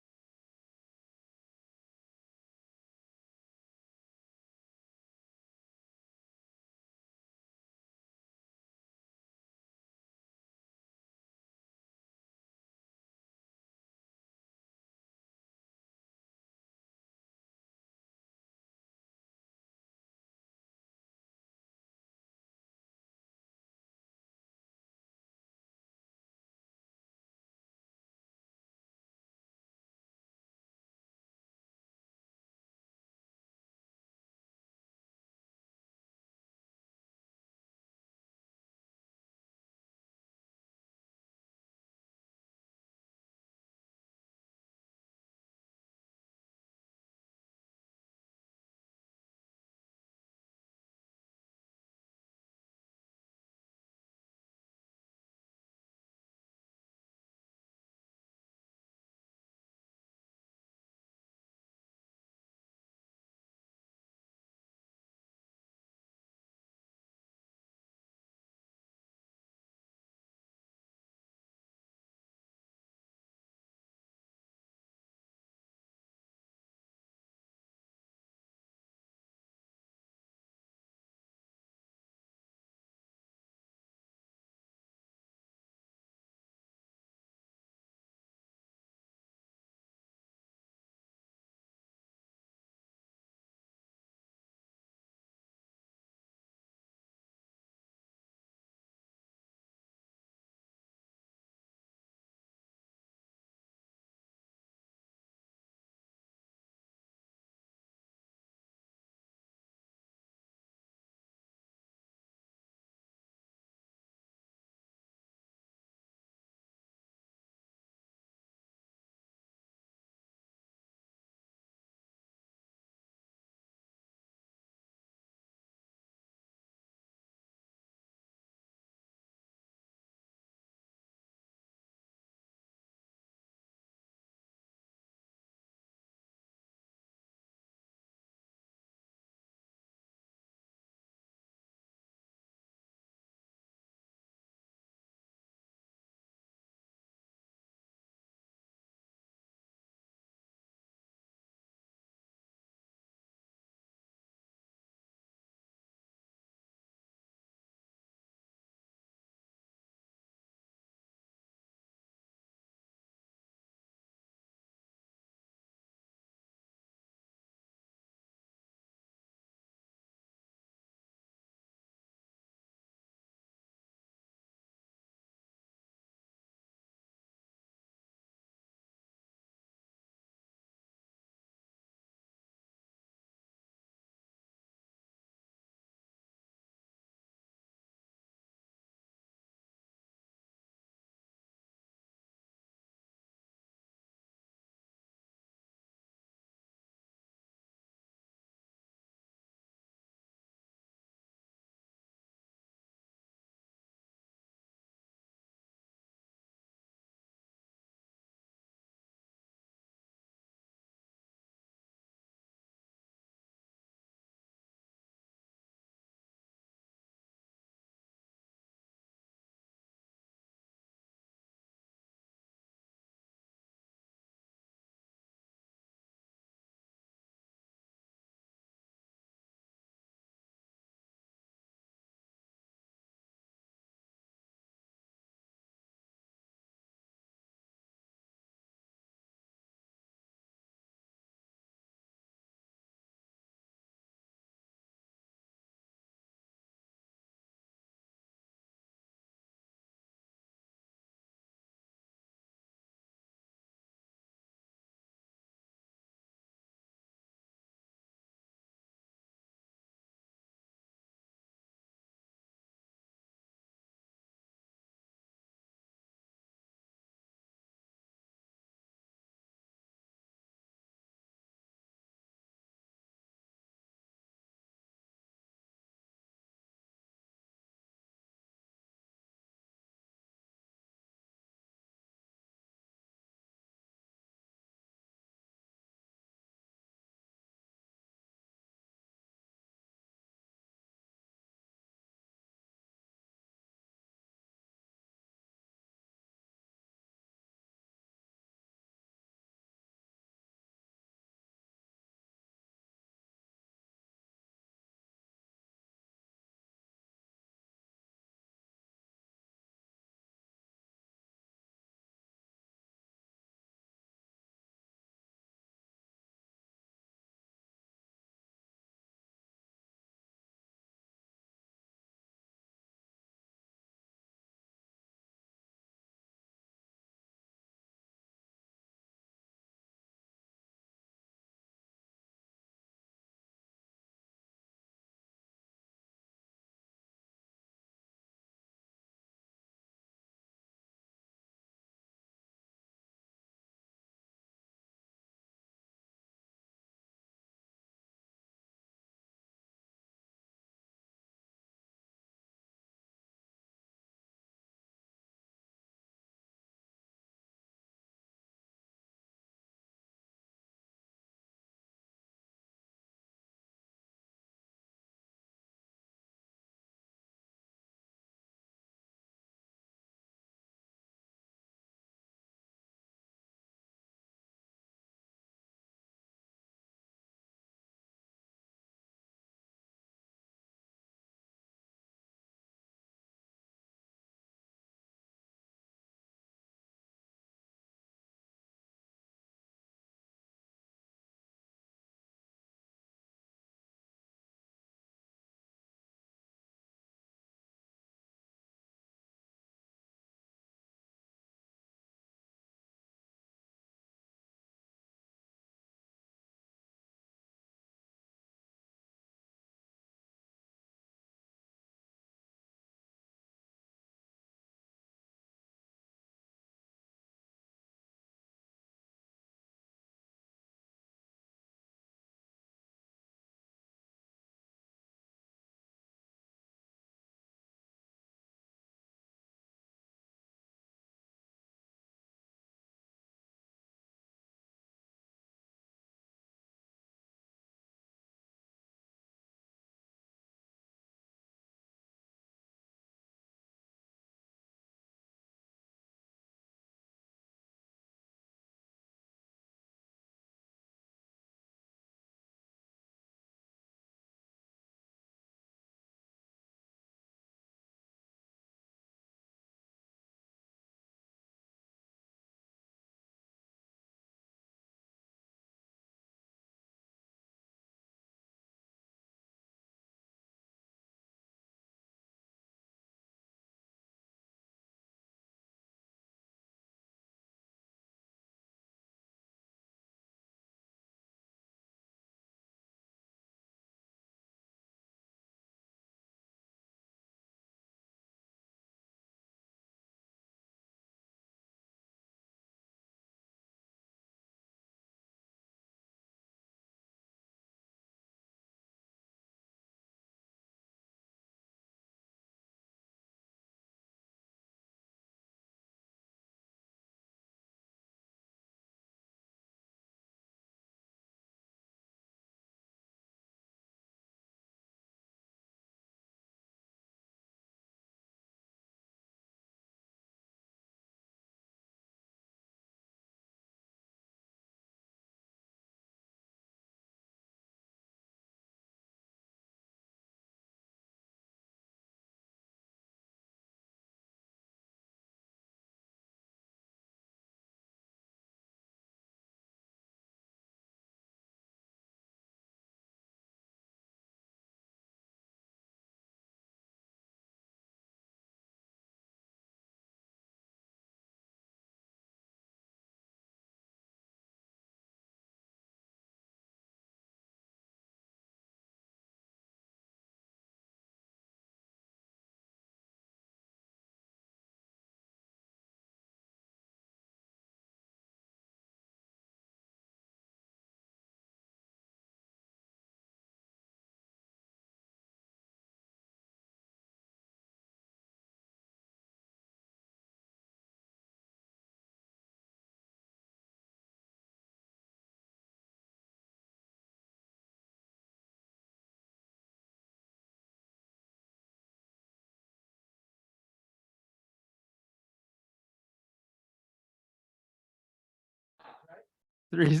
Three.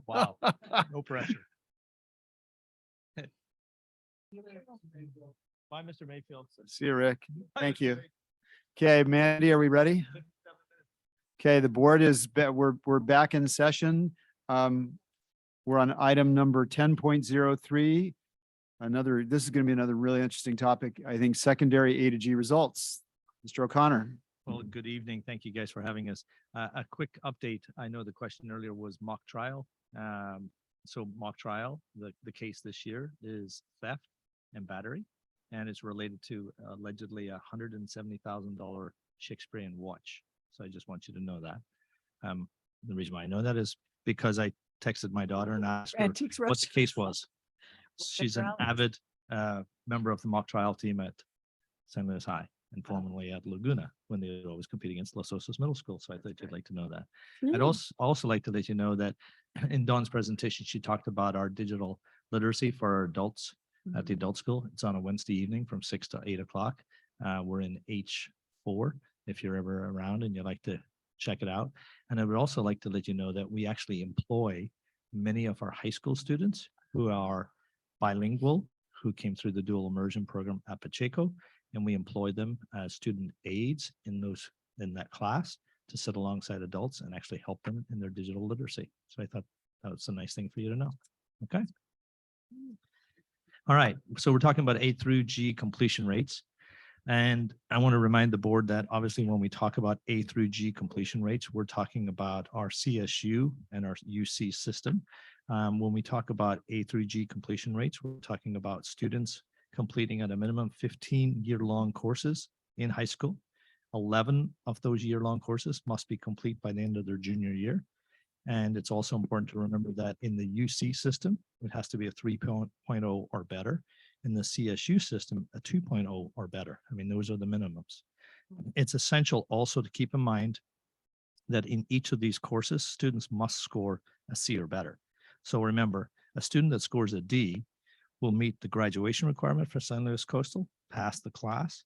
Wow. No pressure. Bye, Mr. Mayfield. See you, Rick. Thank you. Okay, Mandy, are we ready? Okay, the board is, we're back in session. We're on item number 10.03. This is going to be another really interesting topic. I think secondary A to G results. Mr. O'Connor. Well, good evening. Thank you guys for having us. A quick update. I know the question earlier was mock trial. So mock trial, the case this year is theft and battery, and it's related to allegedly $170,000 Shakespearean watch. So I just want you to know that. The reason why I know that is because I texted my daughter and asked her what the case was. She's an avid member of the mock trial team at San Luis High and formerly at Laguna when they would always compete against Los Osos Middle School. So I thought you'd like to know that. I'd also like to let you know that in Dawn's presentation, she talked about our digital literacy for our adults at the adult school. It's on a Wednesday evening from 6 to 8 o'clock. We're in H4 if you're ever around and you'd like to check it out. And I would also like to let you know that we actually employ many of our high school students who are bilingual, who came through the dual immersion program at Pacheco, and we employ them as student aides in that class to sit alongside adults and actually help them in their digital literacy. So I thought that was a nice thing for you to know. Okay. All right. So we're talking about A through G completion rates. And I want to remind the board that obviously when we talk about A through G completion rates, we're talking about our CSU and our UC system. When we talk about A through G completion rates, we're talking about students completing at a minimum 15 year-long courses in high school. 11 of those year-long courses must be complete by the end of their junior year. And it's also important to remember that in the UC system, it has to be a 3.0 or better. In the CSU system, a 2.0 or better. I mean, those are the minimums. It's essential also to keep in mind that in each of these courses, students must score a C or better. So remember, a student that scores a D will meet the graduation requirement for San Luis Coastal, pass the class,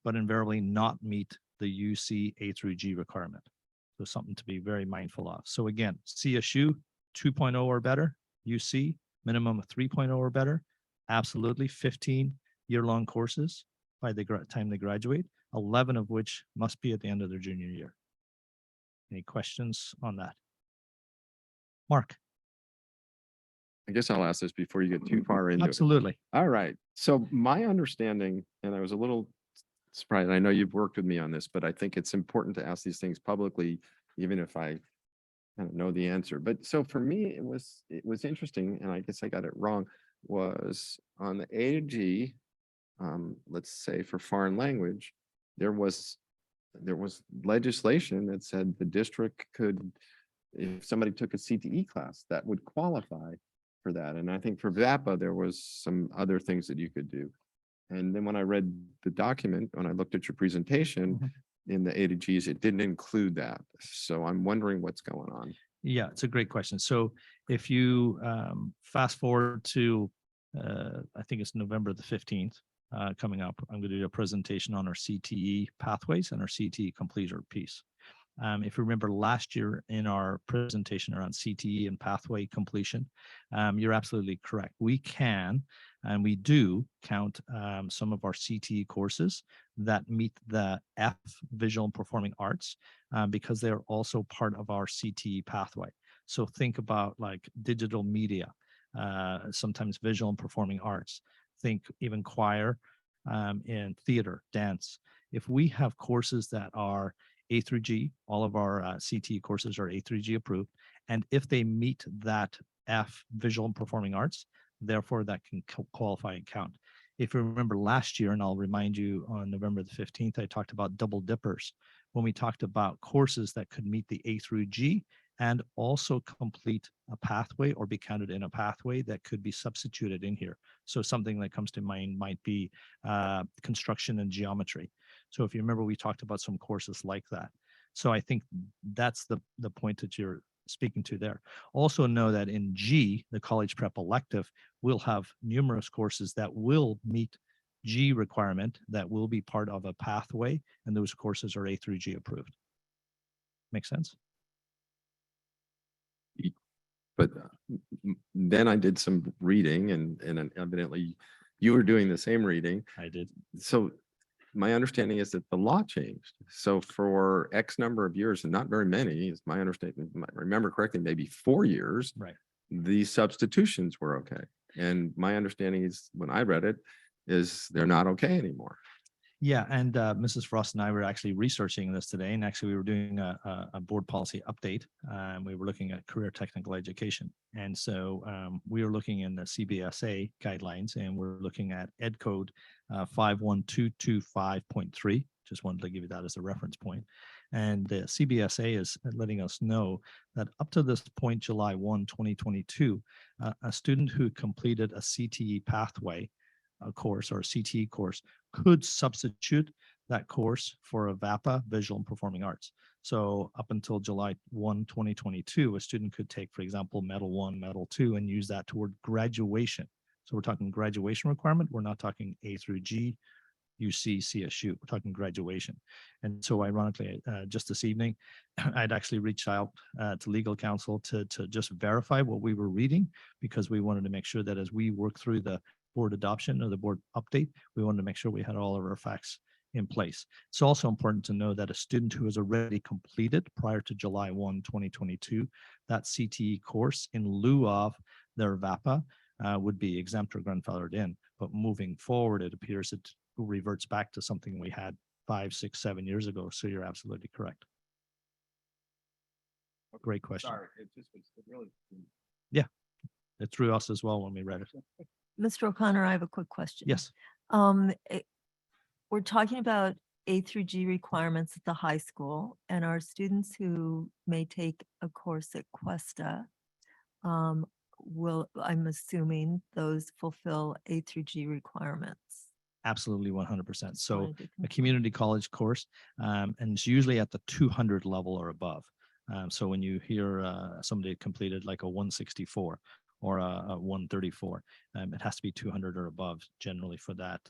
but invariably not meet the UC A through G requirement. So something to be very mindful of. So again, CSU 2.0 or better, UC minimum of 3.0 or better, absolutely 15 year-long courses by the time they graduate, 11 of which must be at the end of their junior year. Any questions on that? Mark. I guess I'll ask this before you get too far into it. Absolutely. All right. So my understanding, and I was a little surprised, I know you've worked with me on this, but I think it's important to ask these things publicly, even if I kind of know the answer. But so for me, it was interesting, and I guess I got it wrong, was on the A to G, let's say for foreign language, there was legislation that said the district could, if somebody took a CTE class, that would qualify for that. And I think for VAPA, there was some other things that you could do. And then when I read the document, when I looked at your presentation in the A to Gs, it didn't include that. So I'm wondering what's going on. Yeah, it's a great question. So if you fast forward to, I think it's November the 15th coming up, I'm going to do a presentation on our CTE pathways and our CTE completer piece. If you remember last year in our presentation around CTE and pathway completion, you're absolutely correct. We can, and we do count some of our CTE courses that meet the F visual and performing arts because they're also part of our CTE pathway. So think about like digital media, sometimes visual and performing arts, think even choir and theater, dance. If we have courses that are A through G, all of our CTE courses are A through G approved. And if they meet that F visual and performing arts, therefore that can qualify and count. If you remember last year, and I'll remind you on November the 15th, I talked about double dippers when we talked about courses that could meet the A through G and also complete a pathway or be counted in a pathway that could be substituted in here. So something that comes to mind might be construction and geometry. So if you remember, we talked about some courses like that. So I think that's the point that you're speaking to there. Also know that in G, the college prep elective, will have numerous courses that will meet G requirement that will be part of a pathway, and those courses are A through G approved. Make sense? But then I did some reading and evidently you were doing the same reading. I did. So my understanding is that the law changed. So for X number of years, and not very many, is my understanding, if I remember correctly, maybe 4 years, Right. the substitutions were okay. And my understanding is when I read it, is they're not okay anymore. Yeah, and Mrs. Frost and I were actually researching this today, and actually we were doing a board policy update. We were looking at career technical education, and so we were looking in the CBSA guidelines, and we're looking at Ed Code 51225.3. Just wanted to give you that as a reference point. And the CBSA is letting us know that up to this point, July 1, 2022, a student who completed a CTE pathway course or a CTE course could substitute that course for a VAPA, Visual and Performing Arts. So up until July 1, 2022, a student could take, for example, Medal 1, Medal 2, and use that toward graduation. So we're talking graduation requirement. We're not talking A through G, UC, CSU. We're talking graduation. And so ironically, just this evening, I'd actually reached out to legal counsel to just verify what we were reading, because we wanted to make sure that as we work through the board adoption or the board update, we wanted to make sure we had all of our facts in place. It's also important to know that a student who has already completed prior to July 1, 2022, that CTE course in lieu of their VAPA would be exempt or grandfathered in. But moving forward, it appears it reverts back to something we had 5, 6, 7 years ago. So you're absolutely correct. Great question. Sorry, it really. Yeah, it threw us as well when we read it. Mr. O'Connor, I have a quick question. Yes. We're talking about A through G requirements at the high school, and our students who may take a course at Cuesta will, I'm assuming, those fulfill A through G requirements. Absolutely 100%. So wanted to a confirm. community college course, and it's usually at the 200 level or above. So when you hear somebody completed like a 164 or a 134, it has to be 200 or above generally for that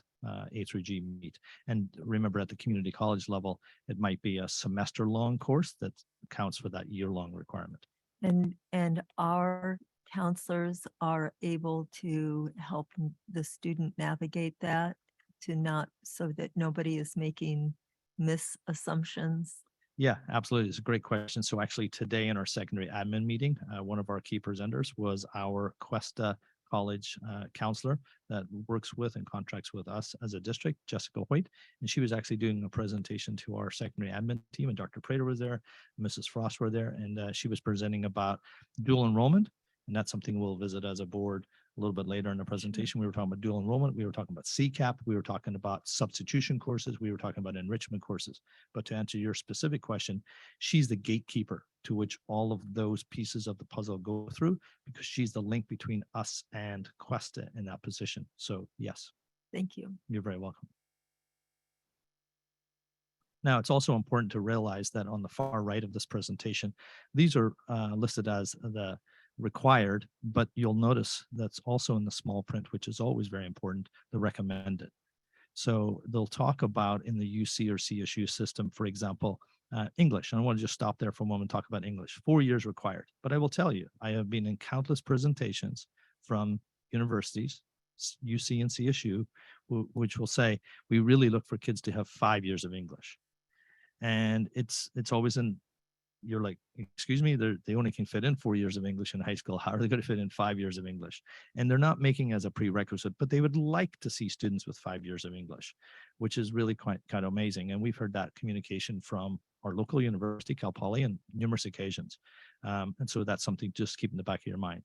A through G meet. And remember, at the community college level, it might be a semester long course that counts for that year-long requirement. And our counselors are able to help the student navigate that, to not, so that nobody is making misassumptions. Yeah, absolutely. It's a great question. So actually today in our secondary admin meeting, one of our key presenters was our Cuesta College counselor that works with and contracts with us as a district, Jessica Hoyt. And she was actually doing a presentation to our secondary admin team, and Dr. Prater was there, Mrs. Frost were there, and she was presenting about dual enrollment. And that's something we'll visit as a board a little bit later in the presentation. We were talking about dual enrollment. We were talking about CCAP. We were talking about substitution courses. We were talking about enrichment courses. But to answer your specific question, she's the gatekeeper to which all of those pieces of the puzzle go through, because she's the link between us and Cuesta in that position. So yes. Thank you. You're very welcome. Now, it's also important to realize that on the far right of this presentation, these are listed as the required, but you'll notice that's also in the small print, which is always very important, the recommended. So they'll talk about in the UC or CSU system, for example, English. And I want to just stop there for a moment and talk about English. 4 years required. But I will tell you, I have been in countless presentations from universities, UC and CSU, which will say, we really look for kids to have 5 years of English. And it's always in, you're like, excuse me, they only can fit in 4 years of English in high school. How are they going to fit in 5 years of English? And they're not making as a prerequisite, but they would like to see students with 5 years of English, which is really quite kind of amazing. And we've heard that communication from our local university, Cal Poly, on numerous occasions. And so that's something just keep in the back of your mind.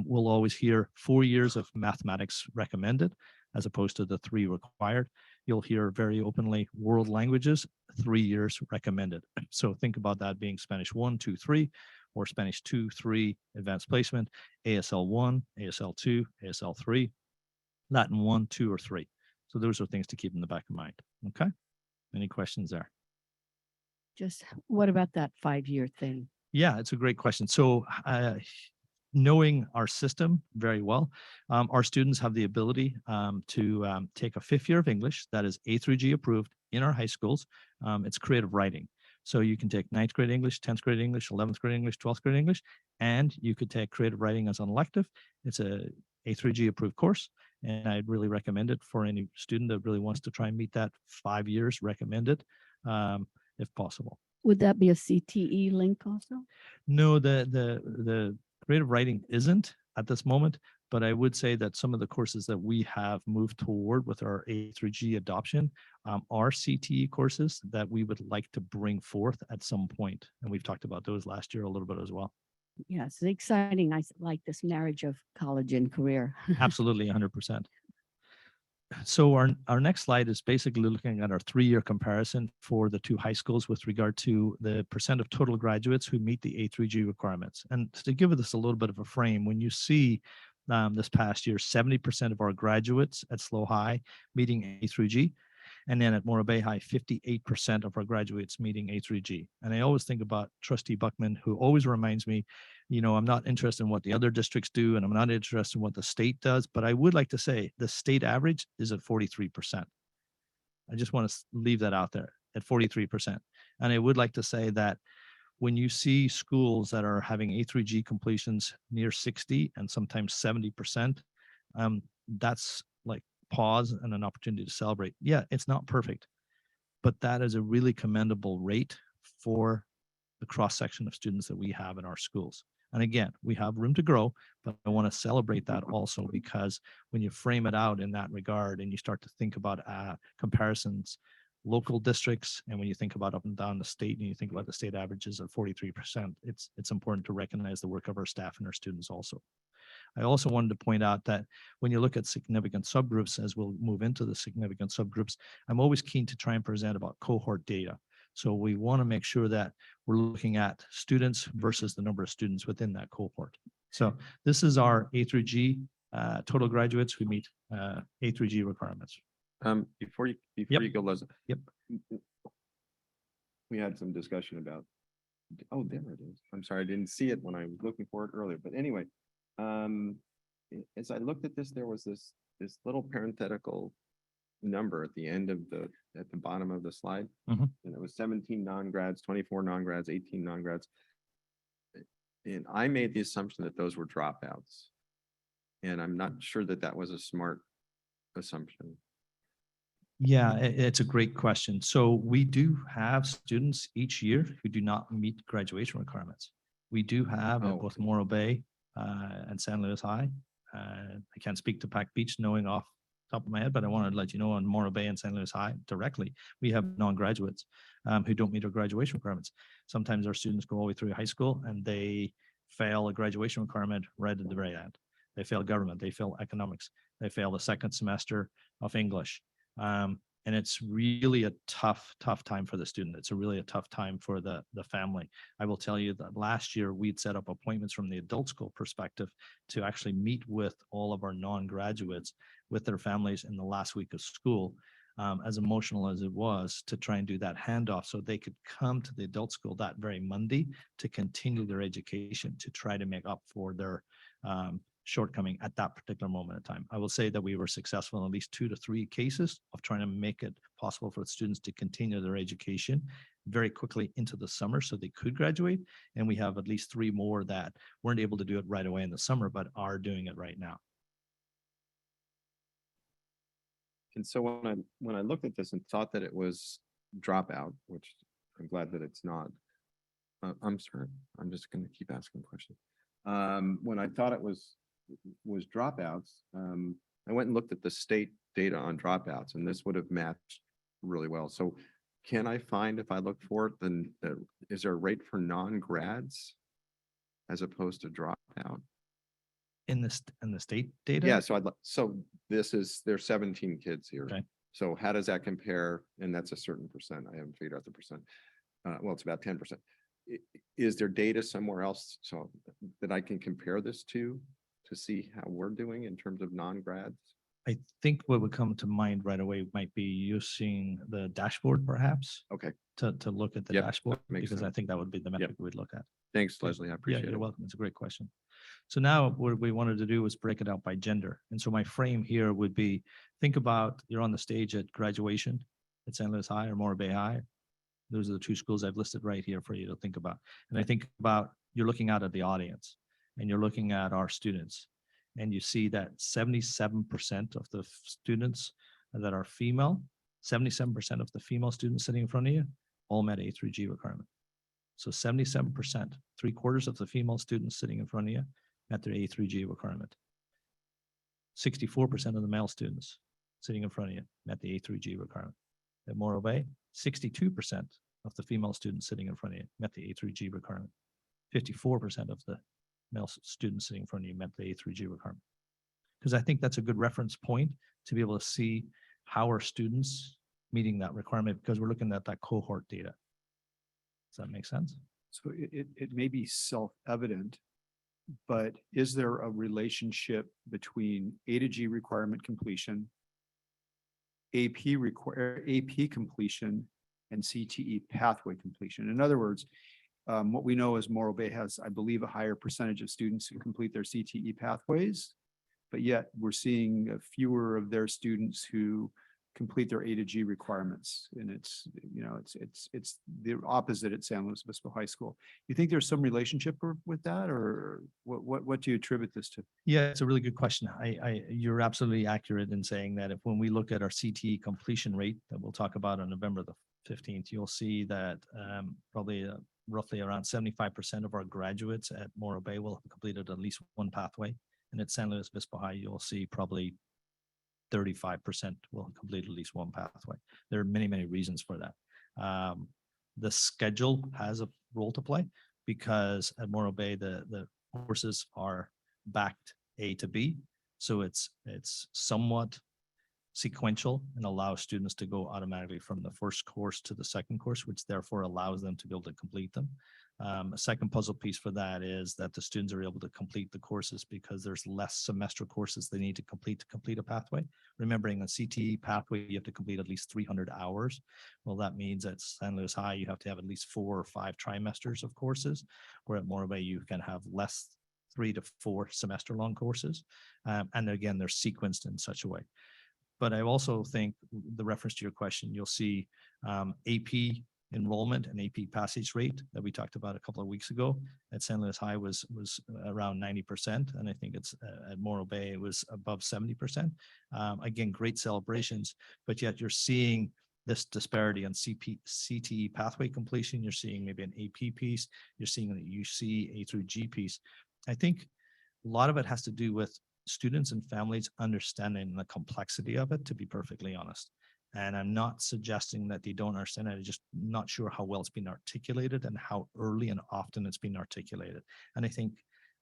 We'll always hear 4 years of mathematics recommended, as opposed to the 3 required. You'll hear very openly world languages, 3 years recommended. So think about that being Spanish 1, 2, 3, or Spanish 2, 3, advanced placement, ASL 1, ASL 2, ASL 3, Latin 1, 2, or 3. So those are things to keep in the back of mind. Okay. Any questions there? Just what about that 5-year thing? Yeah, it's a great question. So knowing our system very well, our students have the ability to take a 5th year of English that is A through G approved in our high schools. It's creative writing. So you can take 9th grade English, 10th grade English, 11th grade English, 12th grade English, and you could take creative writing as an elective. It's a A3G approved course, and I'd really recommend it for any student that really wants to try and meet that 5 years recommended, if possible. Would that be a CTE link also? No, the creative writing isn't at this moment, but I would say that some of the courses that we have moved toward with our A3G adoption are CTE courses that we would like to bring forth at some point. And we've talked about those last year a little bit as well. Yes, exciting. I like this marriage of college and career. Absolutely, 100%. So our next slide is basically looking at our 3-year comparison for the 2 high schools with regard to the percent of total graduates who meet the A3G requirements. And to give this a little bit of a frame, when you see this past year, 70% of our graduates at SLO High meeting A3G, and then at Morro Bay High, 58% of our graduates meeting A3G. And I always think about Trustee Buckman, who always reminds me, I'm not interested in what the other districts do, and I'm not interested in what the state does, but I would like to say the state average is at 43%. I just want to leave that out there at 43%. And I would like to say that when you see schools that are having A3G completions near 60 and sometimes 70%, that's like pause and an opportunity to celebrate. Yeah, it's not perfect, but that is a really commendable rate for the cross section of students that we have in our schools. And again, we have room to grow, but I want to celebrate that also, because when you frame it out in that regard and you start to think about comparisons, local districts, and when you think about up and down the state and you think about the state averages of 43%, it's important to recognize the work of our staff and our students also. I also wanted to point out that when you look at significant subgroups, as we'll move into the significant subgroups, I'm always keen to try and present about cohort data. So we want to make sure that we're looking at students versus the number of students within that cohort. So this is our A3G total graduates who meet A3G requirements. Before you go, Leslie. Yep. We had some discussion about, oh, there it is. I'm sorry, I didn't see it when I was looking for it earlier, but anyway, as I looked at this, there was this little parenthetical number at the end of at the bottom of the slide. Mhm. And it was 17 non-grads, 24 non-grads, 18 non-grads. And I made the assumption that those were dropouts. And I'm not sure that that was a smart assumption. Yeah, it's a great question. So we do have students each year who do not meet graduation requirements. We do have at both Morro Bay and San Luis High. I can't speak to Pac Beach knowing off the top of my head, but I wanted to let you know on Morro Bay and San Luis High directly, we have non-graduates who don't meet our graduation requirements. Sometimes our students go all the way through high school and they fail a graduation requirement right at the very end. They fail government, they fail economics, they fail the second semester of English. And it's really a tough time for the student. It's a tough time for the family. I will tell you that last year we'd set up appointments from the adult school perspective to actually meet with all of our non-graduates with their families in the last week of school, as emotional as it was, to try and do that handoff so they could come to the adult school that very Monday to continue their education, to try to make up for their shortcoming at that particular moment in time. I will say that we were successful in at least 2 to 3 cases of trying to make it possible for the students to continue their education very quickly into the summer so they could graduate. And we have at least 3 more that weren't able to do it right away in the summer, but are doing it right now. And so when I looked at this and thought that it was dropout, which I'm glad that it's not. I'm sorry, I'm just going to keep asking questions. When I thought it was dropouts, I went and looked at the state data on dropouts, and this would have matched really well. So can I find, if I look for it, then is there a rate for non-grads as opposed to dropout? In the state data? Yeah, so there's 17 kids here. Okay. So how does that compare? And that's a certain percent. I haven't figured out the percent. Well, it's about 10%. Is there data somewhere else so that I can compare this to see how we're doing in terms of non-grads? I think what would come to mind right away might be using the dashboard, perhaps. Okay. To look at the Yep, dashboard, makes because I sense. think that would be the metric we'd look at. Thanks, Leslie. I appreciate Yeah, it. you're welcome. It's a great question. So now what we wanted to do was break it out by gender. And so my frame here would be, think about you're on the stage at graduation at San Luis High or Morro Bay High. Those are the 2 schools I've listed right here for you to think about. And I think about you're looking out at the audience and you're looking at our students, and you see that 77% of the students that are female, 77% of the female students sitting in front of you all met A through G requirement. So 77%, 3/4 of the female students sitting in front of you met their A through G requirement. 64% of the male students sitting in front of you met the A through G requirement. At Morro Bay, 62% of the female students sitting in front of you met the A through G requirement. 54% of the male students sitting in front of you met the A through G requirement. Because I think that's a good reference point to be able to see how are students meeting that requirement, because we're looking at that cohort data. Does that make sense? So it may be self-evident, but is there a relationship between A to G requirement completion, AP completion, and CTE pathway completion? In other words, what we know is Morro Bay has, I believe, a higher percentage of students who complete their CTE pathways, but yet we're seeing fewer of their students who complete their A to G requirements. And it's, you know, it's the opposite at San Luis Obispo High School. You think there's some relationship with that, or what do you attribute this to? Yeah, it's a really good question. You're absolutely accurate in saying that when we look at our CTE completion rate that we'll talk about on November the 15th, you'll see that probably roughly around 75% of our graduates at Morro Bay will have completed at least one pathway. And at San Luis Obispo High, you'll see probably 35% will complete at least one pathway. There are many, many reasons for that. The schedule has a role to play, because at Morro Bay, the courses are backed A to B. So it's somewhat sequential and allows students to go automatically from the first course to the second course, which therefore allows them to be able to complete them. A second puzzle piece for that is that the students are able to complete the courses because there's less semester courses they need to complete a pathway. Remembering a CTE pathway, you have to complete at least 300 hours. Well, that means at San Luis High, you have to have at least 4 or 5 trimesters of courses, where at Morro Bay, you can have less 3 to 4 semester long courses. And again, they're sequenced in such a way. But I also think the reference to your question, you'll see AP enrollment and AP passage rate that we talked about a couple of weeks ago at San Luis High was around 90%. And I think it's at Morro Bay, it was above 70%. Again, great celebrations, but yet you're seeing this disparity on CTE pathway completion. You're seeing maybe an AP piece. You're seeing an UC A through G piece. I think a lot of it has to do with students and families understanding the complexity of it, to be perfectly honest. And I'm not suggesting that they don't understand it. I'm just not sure how well it's been articulated and how early and often it's been articulated. And I think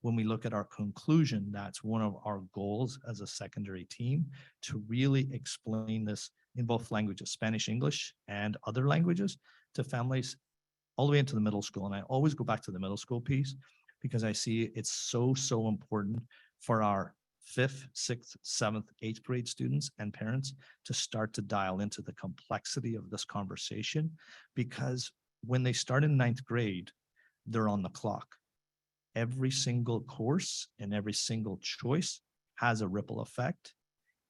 when we look at our conclusion, that's one of our goals as a secondary team, to really explain this in both languages, Spanish, English, and other languages, to families all the way into the middle school. And I always go back to the middle school piece, because I see it's so important for our 5th, 6th, 7th, 8th grade students and parents to start to dial into the complexity of this conversation, because when they start in 9th grade, they're on the clock. Every single course and every single choice has a ripple effect.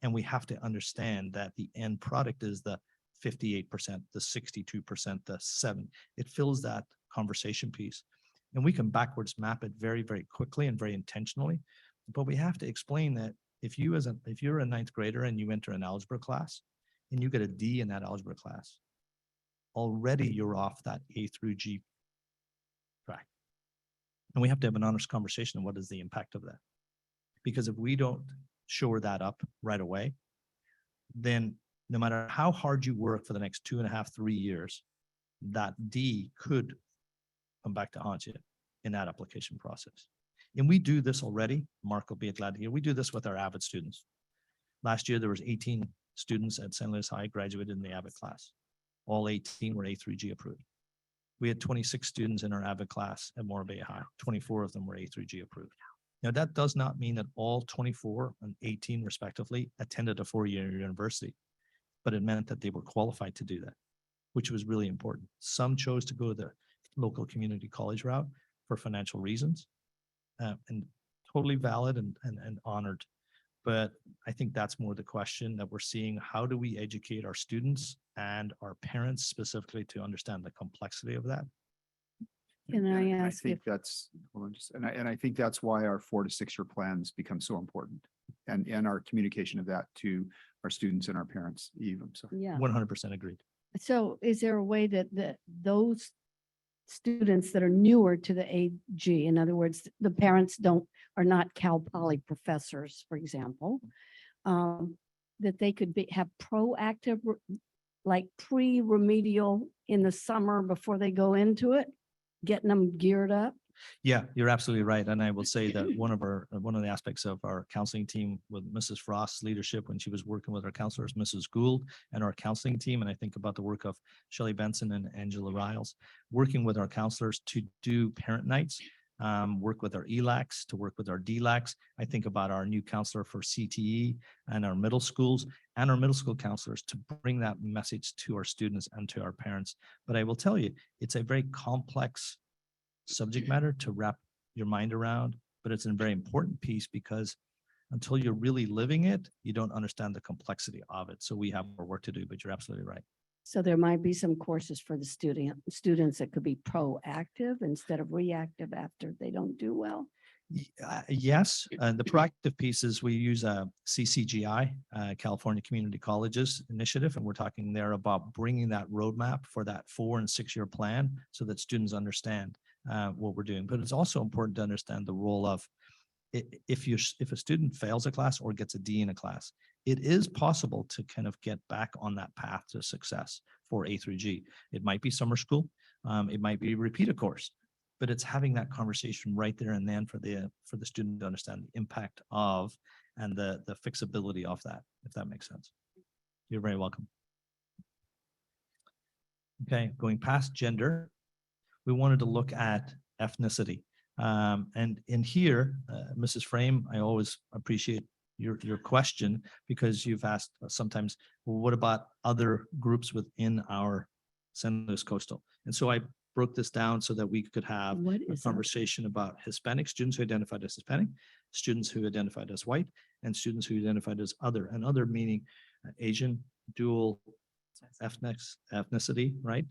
And we have to understand that the end product is the 58%, the 62%, the 7. It fills that conversation piece. And we can backwards map it very, very quickly and very intentionally. But we have to explain that if you're a 9th grader and you enter an algebra class and you get a D in that algebra class, already you're off that A through G track. And we have to have an honest conversation on what is the impact of that. Because if we don't shore that up right away, then no matter how hard you work for the next 2.5, 3 years, that D could come back to haunt you in that application process. And we do this already. Mark will be glad to hear. We do this with our AVID students. Last year, there was 18 students at San Luis High graduated in the AVID class. All 18 were A through G approved. We had 26 students in our AVID class at Morro Bay High. 24 of them were A through G approved. Now, that does not mean that all 24 and 18 respectively attended a 4-year university, but it meant that they were qualified to do that, which was really important. Some chose to go the local community college route for financial reasons. And totally valid and honored. But I think that's more the question that we're seeing. How do we educate our students and our parents specifically to understand the complexity of that? Can I And ask think if, that's, hold on, and I think that's why our 4 to 6 year plans become so important. And our communication of that to our students and our parents even, so. yeah. 100% agreed. So is there a way that those students that are newer to the AG, in other words, the parents are not Cal Poly professors, for example, that they could have proactive, like pre-remedial in the summer before they go into it, getting them geared up? Yeah, you're absolutely right. And I will say that one of the aspects of our counseling team with Mrs. Frost's leadership when she was working with our counselors, Mrs. Gould, and our counseling team, and I think about the work of Shelley Benson and Angela Riles, working with our counselors to do parent nights, work with our ELACs, to work with our DLACs. I think about our new counselor for CTE and our middle schools and our middle school counselors to bring that message to our students and to our parents. But I will tell you, it's a very complex subject matter to wrap your mind around, but it's a very important piece because until you're really living it, you don't understand the complexity of it. So we have more work to do, but you're absolutely right. So there might be some courses for the students that could be proactive instead of reactive after they don't do well. Yes, and the proactive pieces, we use a CCGI, California Community Colleges initiative, and we're talking there about bringing that roadmap for that 4 and 6 year plan so that students understand what we're doing. But it's also important to understand the role of if a student fails a class or gets a D in a class, it is possible to kind of get back on that path to success for A through G. It might be summer school, it might be repeat a course, but it's having that conversation right there and then for the student to understand the impact of and the fixability of that, if that makes sense. You're very welcome. Okay, going past gender, we wanted to look at ethnicity. And in here, Mrs. Frame, I always appreciate your question because you've asked sometimes, well, what about other groups within our San Luis Coastal? And so I broke this down so that we could have a conversation about Hispanic students who identified as Hispanic, students who identified as white, and students who identified as other, and other meaning Asian, dual ethnicity, right?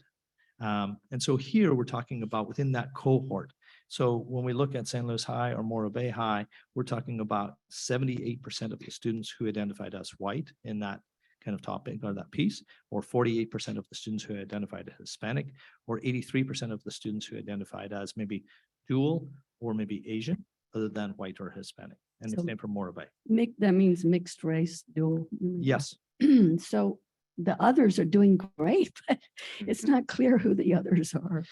And so here we're talking about within that cohort. So when we look at San Luis High or Morro Bay High, we're talking about 78% of the students who identified as white in that kind of topic or that piece, or 48% of the students who identified as Hispanic, or 83% of the students who identified as maybe dual or maybe Asian, other than white or Hispanic. And the So same for Morro Bay. That means mixed race, dual. Yes. So the others are doing great, but it's not clear who the others are.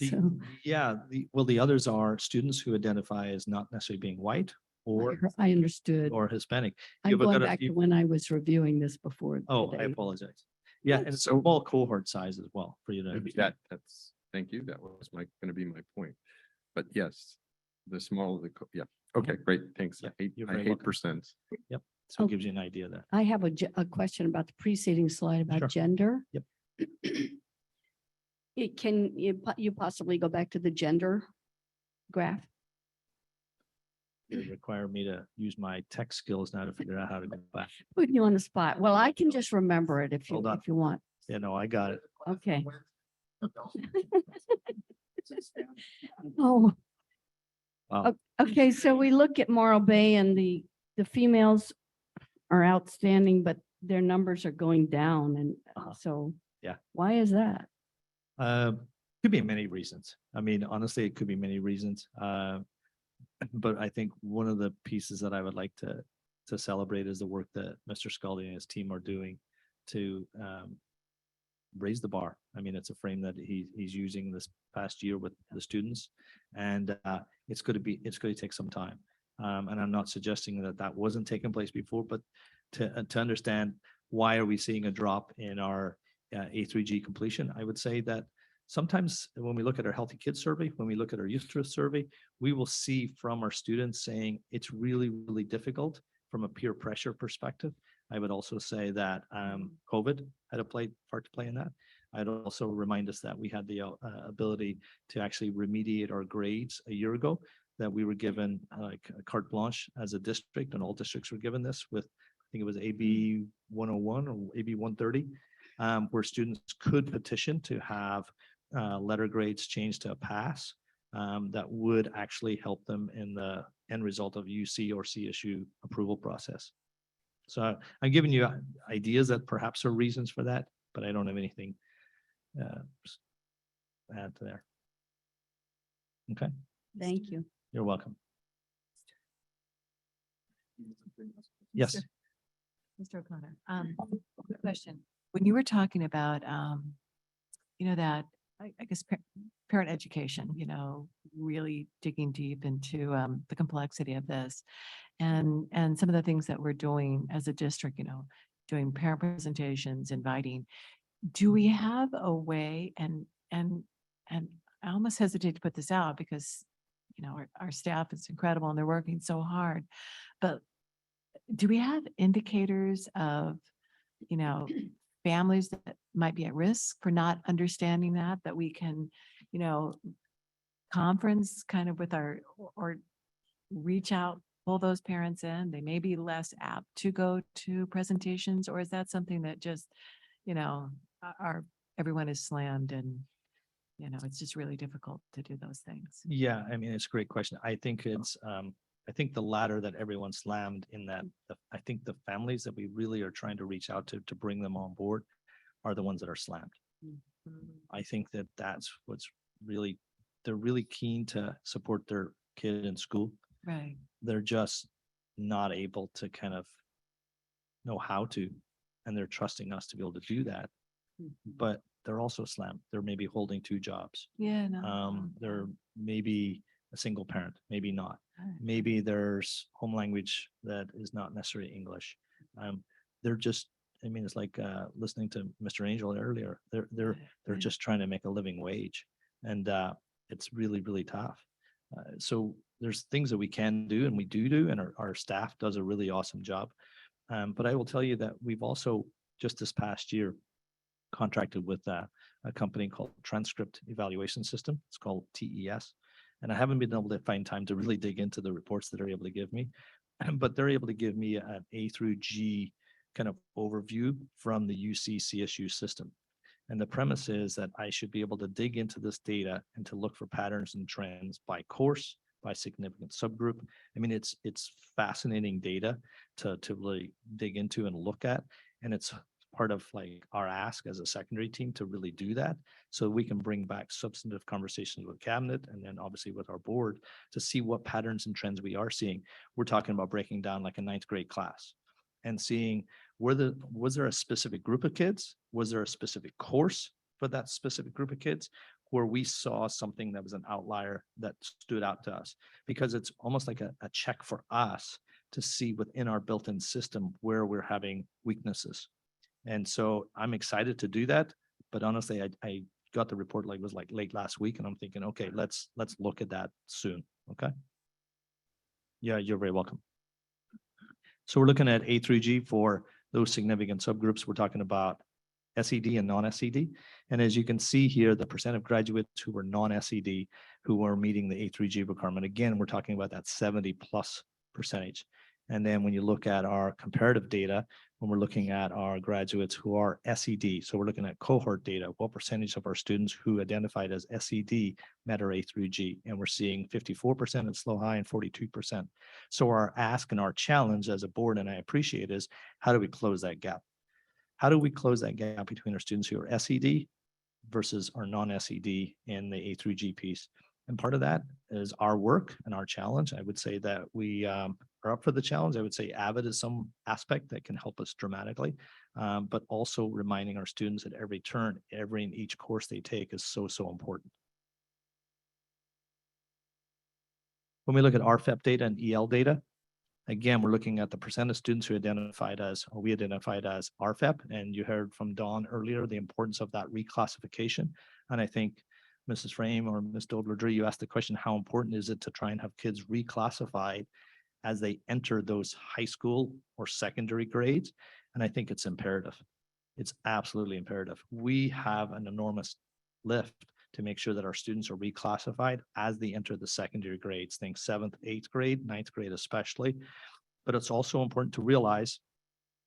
So Yeah, the others are students who identify as not necessarily being white or I understood. or Hispanic. I'm You've got going a back to few- when I was reviewing this before. Oh, I today. apologize. Yeah, and it's a small cohort size as well for you to Maybe understand. that's, thank you. That was gonna be my point. But yes, the smaller yeah. Okay, great. Thanks. Yeah, I hate, you're I very hate welcome. percents. Yep. So it gives you an idea there. I have a question about the preceding slide about Sure. gender. Yep. Can you possibly go back to the gender graph? It require me to use my tech skills now to figure out how to go back. Putting you on the spot. Well, I can just remember it if you Hold on. want. Yeah, no, I got it. Okay. Oh, Wow. okay. So we look at Morro Bay and the females are outstanding, but their numbers are going down. And so Yeah. why is that? Could be many reasons. I mean, honestly, it could be many reasons. But I think one of the pieces that I would like to celebrate is the work that Mr. Scully and his team are doing to raise the bar. I mean, it's a frame that he's using this past year with the students, and it's going to take some time. And I'm not suggesting that wasn't taking place before, but to understand why are we seeing a drop in our A3G completion, I would say that sometimes when we look at our Healthy Kids survey, when we look at our Youth Trust survey, we will see from our students saying it's really, really difficult from a peer pressure perspective. I would also say that COVID had a part to play in that. I'd also remind us that we had the ability to actually remediate our grades a year ago, that we were given like a carte blanche as a district, and all districts were given this with, I think it was AB 101 or AB 130, where students could petition to have letter grades changed to a pass that would actually help them in the end result of UC or CSU approval process. So I'm giving you ideas that perhaps are reasons for that, but I don't have anything to add to there. Okay, Thank you. you're welcome. Yes. Mr. O'Connor, quick question. When you were talking about, that, I guess, parent education, really digging deep into the complexity of this and some of the things that we're doing as a district, doing parent presentations, inviting, do we have a way and I almost hesitate to put this out because, our staff is incredible and they're working so hard, but do we have indicators of, families that might be at risk for not understanding that we can, conference kind of with or reach out, pull those parents in? They may be less apt to go to presentations, or is that something that just, everyone is slammed and, it's just really difficult to do those things? Yeah, I mean, it's a great question. I think I think the latter, that everyone slammed in that. I think the families that we really are trying to reach out to bring them on board are the ones that are slammed. I think that that's what's really, they're really keen to support their kid in school. Right. They're just not able to kind of know how to, and they're trusting us to be able to do that. But they're also slammed. They're maybe holding 2 jobs. Yeah, no. They're maybe a single parent, maybe not. Maybe there's home language that is not necessarily English. They're just, I mean, it's like listening to Mr. Angel earlier. They're just trying to make a living wage, and it's really, really tough. So there's things that we can do, and we do, and our staff does a really awesome job. But I will tell you that we've also just this past year contracted with a company called Transcript Evaluation System. It's called TES. And I haven't been able to find time to really dig into the reports that they're able to give me, but they're able to give me an A through G kind of overview from the UC CSU system. And the premise is that I should be able to dig into this data and to look for patterns and trends by course, by significant subgroup. I mean, it's fascinating data to really dig into and look at. And it's part of like our ask as a secondary team to really do that, so we can bring back substantive conversations with cabinet and then obviously with our board to see what patterns and trends we are seeing. We're talking about breaking down like a 9th grade class and seeing was there a specific group of kids? Was there a specific course for that specific group of kids where we saw something that was an outlier that stood out to us? Because it's almost like a check for us to see within our built-in system where we're having weaknesses. And so I'm excited to do that. But honestly, I got the report like late last week, and I'm thinking, okay, let's look at that soon. Okay. Yeah, you're very welcome. So we're looking at A through G for those significant subgroups. We're talking about SED and non-SED. And as you can see here, the percent of graduates who were non-SED who were meeting the A through G requirement, again, we're talking about that 70+%. And then when you look at our comparative data, when we're looking at our graduates who are SED, so we're looking at cohort data, what percentage of our students who identified as SED met our A through G? And we're seeing 54% at SLO High and 42%. So our ask and our challenge as a board, and I appreciate, is how do we close that gap? How do we close that gap between our students who are SED versus our non-SED in the A through G piece? And part of that is our work and our challenge. I would say that we are up for the challenge. I would say AVID is some aspect that can help us dramatically, but also reminding our students at every turn, every and each course they take is so, so important. When we look at RFEP data and EL data, again, we're looking at the percent of students who identified as, or we identified as RFEP. And you heard from Dawn earlier, the importance of that reclassification. And I think Mrs. Frame or Ms. Dobler, you asked the question, how important is it to try and have kids reclassified as they enter those high school or secondary grades? And I think it's imperative. It's absolutely imperative. We have an enormous lift to make sure that our students are reclassified as they enter the secondary grades, think 7th, 8th grade, 9th grade especially. But it's also important to realize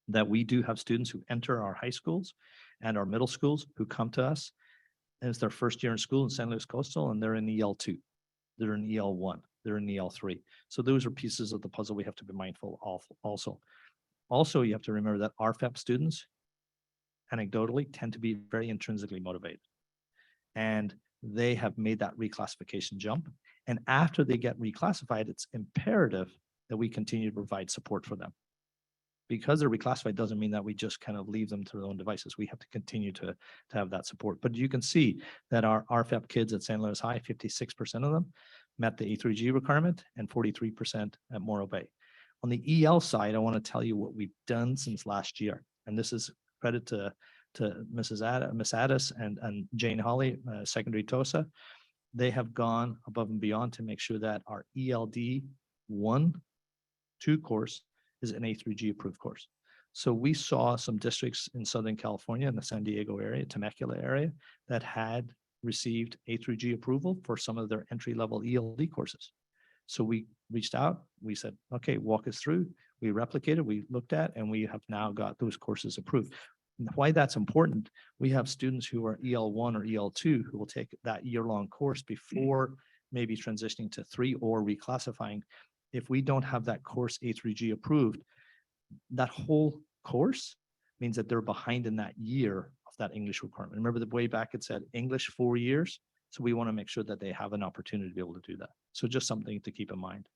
that we do have students who enter our high schools and our middle schools who come to us, and it's their first year in school in San Luis Coastal, and they're in EL2. they're in EL1, they're in EL3. So those are pieces of the puzzle we have to be mindful of also. Also, you have to remember that RFEP students, anecdotally, tend to be very intrinsically motivated. And they have made that reclassification jump. And after they get reclassified, it's imperative that we continue to provide support for them. Because they're reclassified doesn't mean that we just kind of leave them to their own devices. We have to continue to have that support. But you can see that our RFEP kids at San Luis High, 56% of them met the A3G requirement and 43% at Morro Bay. On the EL side, I want to tell you what we've done since last year. And this is credit to Miss Addis and Jane Holly, secondary TOSA. They have gone above and beyond to make sure that our ELD 1-2 course is an A3G approved course. So we saw some districts in Southern California, in the San Diego area, Temecula area, that had received A3G approval for some of their entry-level ELD courses. So we reached out, we said, okay, walk us through. We replicated, we looked at, and we have now got those courses approved. And why that's important, we have students who are EL1 or EL2 who will take that year-long course before maybe transitioning to 3 or reclassifying. If we don't have that course A3G approved, that whole course means that they're behind in that year of that English requirement. Remember the way back it said English 4 years. So we want to make sure that they have an opportunity to be able to do that. So just something to keep in mind.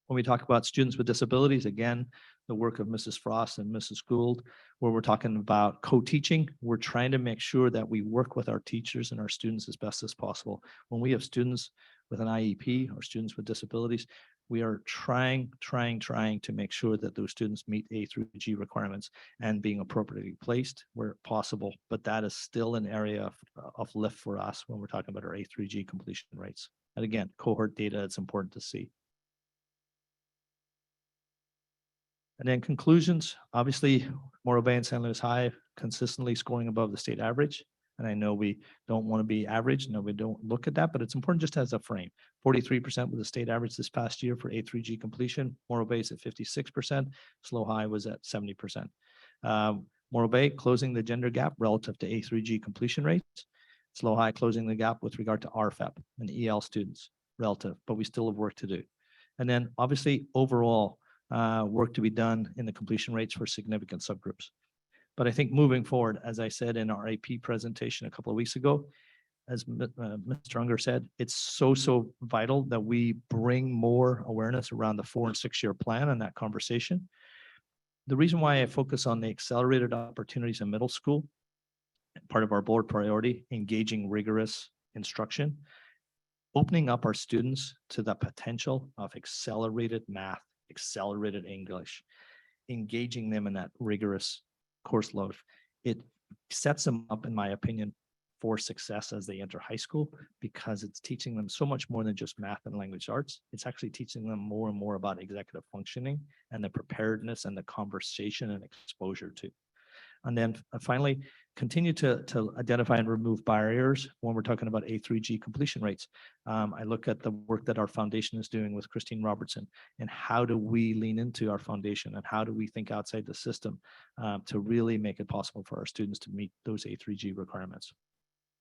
When we talk about students with disabilities, again, the work of Mrs. Frost and Mrs. Gould, where we're talking about co-teaching, we're trying to make sure that we work with our teachers and our students as best as possible. When we have students with an IEP or students with disabilities, we are trying to make sure that those students meet A through G requirements and being appropriately placed where possible. But that is still an area of lift for us when we're talking about our A through G completion rates. And again, cohort data, it's important to see. And then conclusions, obviously, Morro Bay and San Luis High consistently scoring above the state average. And I know we don't want to be average. No, we don't look at that, but it's important just as a frame. 43% was the state average this past year for A3G completion. Morro Bay is at 56%. SLO High was at 70%. Morro Bay closing the gender gap relative to A3G completion rates. SLO High closing the gap with regard to RFEP and EL students relative, but we still have work to do. And then obviously overall work to be done in the completion rates for significant subgroups. But I think moving forward, as I said in our AP presentation a couple of weeks ago, as Mr. Unger said, it's so vital that we bring more awareness around the 4 and 6 year plan and that conversation. The reason why I focus on the accelerated opportunities in middle school, part of our board priority, engaging rigorous instruction, opening up our students to the potential of accelerated math, accelerated English, engaging them in that rigorous course load. It sets them up, in my opinion, for success as they enter high school, because it's teaching them so much more than just math and language arts. It's actually teaching them more and more about executive functioning and the preparedness and the conversation and exposure to. And then finally, continue to identify and remove barriers when we're talking about A3G completion rates. I look at the work that our foundation is doing with Christine Robertson, and how do we lean into our foundation and how do we think outside the system to really make it possible for our students to meet those A3G requirements.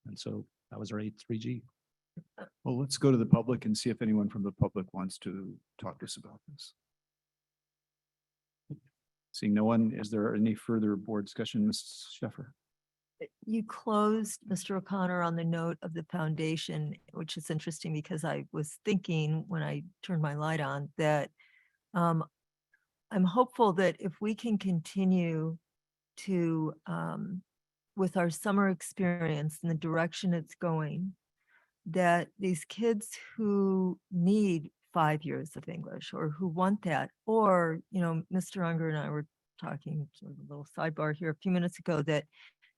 And so that was our A3G. Well, let's go to the public and see if anyone from the public wants to talk to us about this. Seeing no one, is there any further board discussion, Mrs. Sheffer? You closed, Mr. O'Connor, on the note of the foundation, which is interesting because I was thinking when I turned my light on that I'm hopeful that if we can continue to, with our summer experience and the direction it's going, that these kids who need 5 years of English or who want that, or, you know, Mr. Unger and I were talking, sort of a little sidebar here a few minutes ago, that,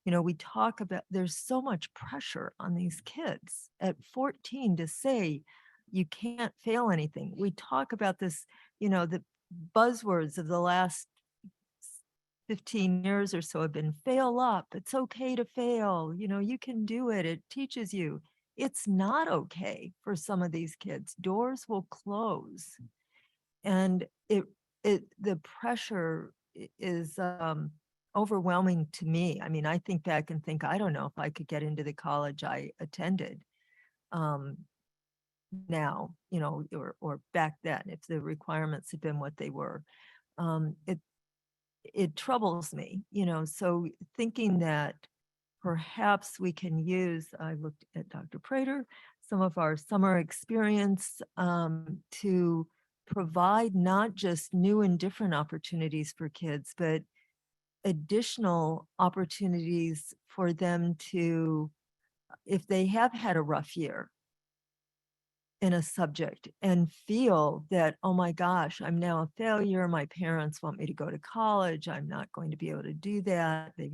you know, we talk about, there's so much pressure on these kids at 14 to say you can't fail anything. We talk about this, you know, the buzzwords of the last 15 years or so have been fail up. It's okay to fail. You know, you can do it. It teaches you. It's not okay for some of these kids. Doors will close, and the pressure is overwhelming to me. I mean, I think back and think, I don't know if I could get into the college I attended. now, or back then, if the requirements had been what they were. It troubles me, so thinking that perhaps we can use, I looked at Dr. Prater, some of our summer experience to provide not just new and different opportunities for kids, but additional opportunities for them to, if they have had a rough year in a subject and feel that, oh my gosh, I'm now a failure. My parents want me to go to college. I'm not going to be able to do that. They,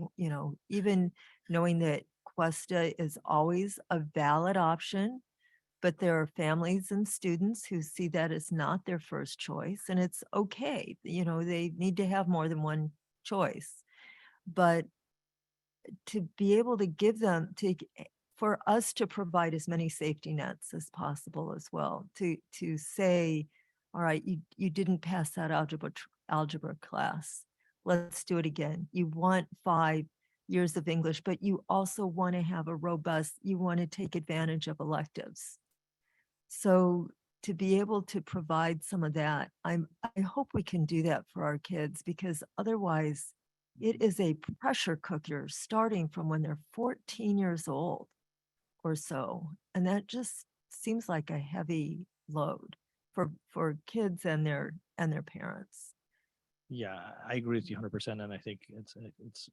even knowing that Cuesta is always a valid option, but there are families and students who see that as not their first choice, and it's okay. They need to have more than one choice, but to be able to give them for us to provide as many safety nets as possible as well, to say, all right, you didn't pass that algebra class. Let's do it again. You want 5 years of English, but you also want to have you want to take advantage of electives. So to be able to provide some of that, I hope we can do that for our kids, because otherwise it is a pressure cooker starting from when they're 14 years old or so. And that just seems like a heavy load for kids and their parents. Yeah, I agree with you 100%. And I think it's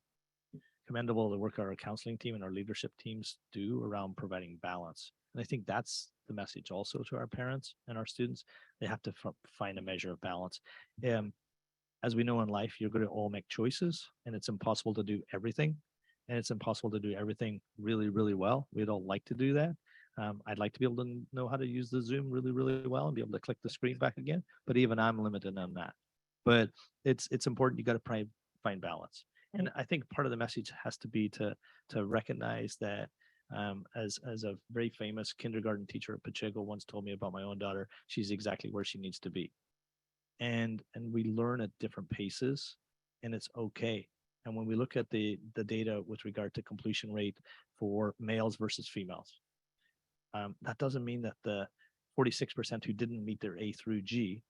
commendable the work our counseling team and our leadership teams do around providing balance. And I think that's the message also to our parents and our students. They have to find a measure of balance. As we know in life, you're going to all make choices, and it's impossible to do everything. And it's impossible to do everything really, really well. We don't like to do that. I'd like to be able to know how to use the Zoom really, really well and be able to click the screen back again. But even I'm limited on that. But it's important. You got to find balance. And I think part of the message has to be to recognize that, as a very famous kindergarten teacher at Pacheco once told me about my own daughter, she's exactly where she needs to be. And we learn at different paces, and it's okay. And when we look at the data with regard to completion rate for males versus females, that doesn't mean that the 46% who didn't meet their A through G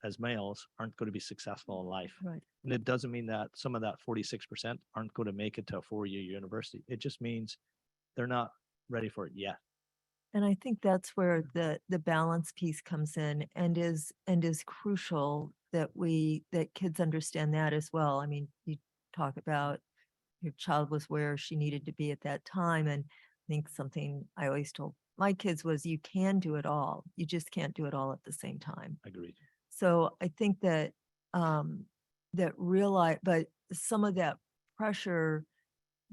as males aren't going to be successful in life. Right. And it doesn't mean that some of that 46% aren't going to make it to a 4-year university. It just means they're not ready for it yet. And I think that's where the balance piece comes in, and is crucial that kids understand that as well. I mean, you talk about your child was where she needed to be at that time. And I think something I always told my kids was, you can do it all. You just can't do it all at the same time. Agreed. So I think that but some of that pressure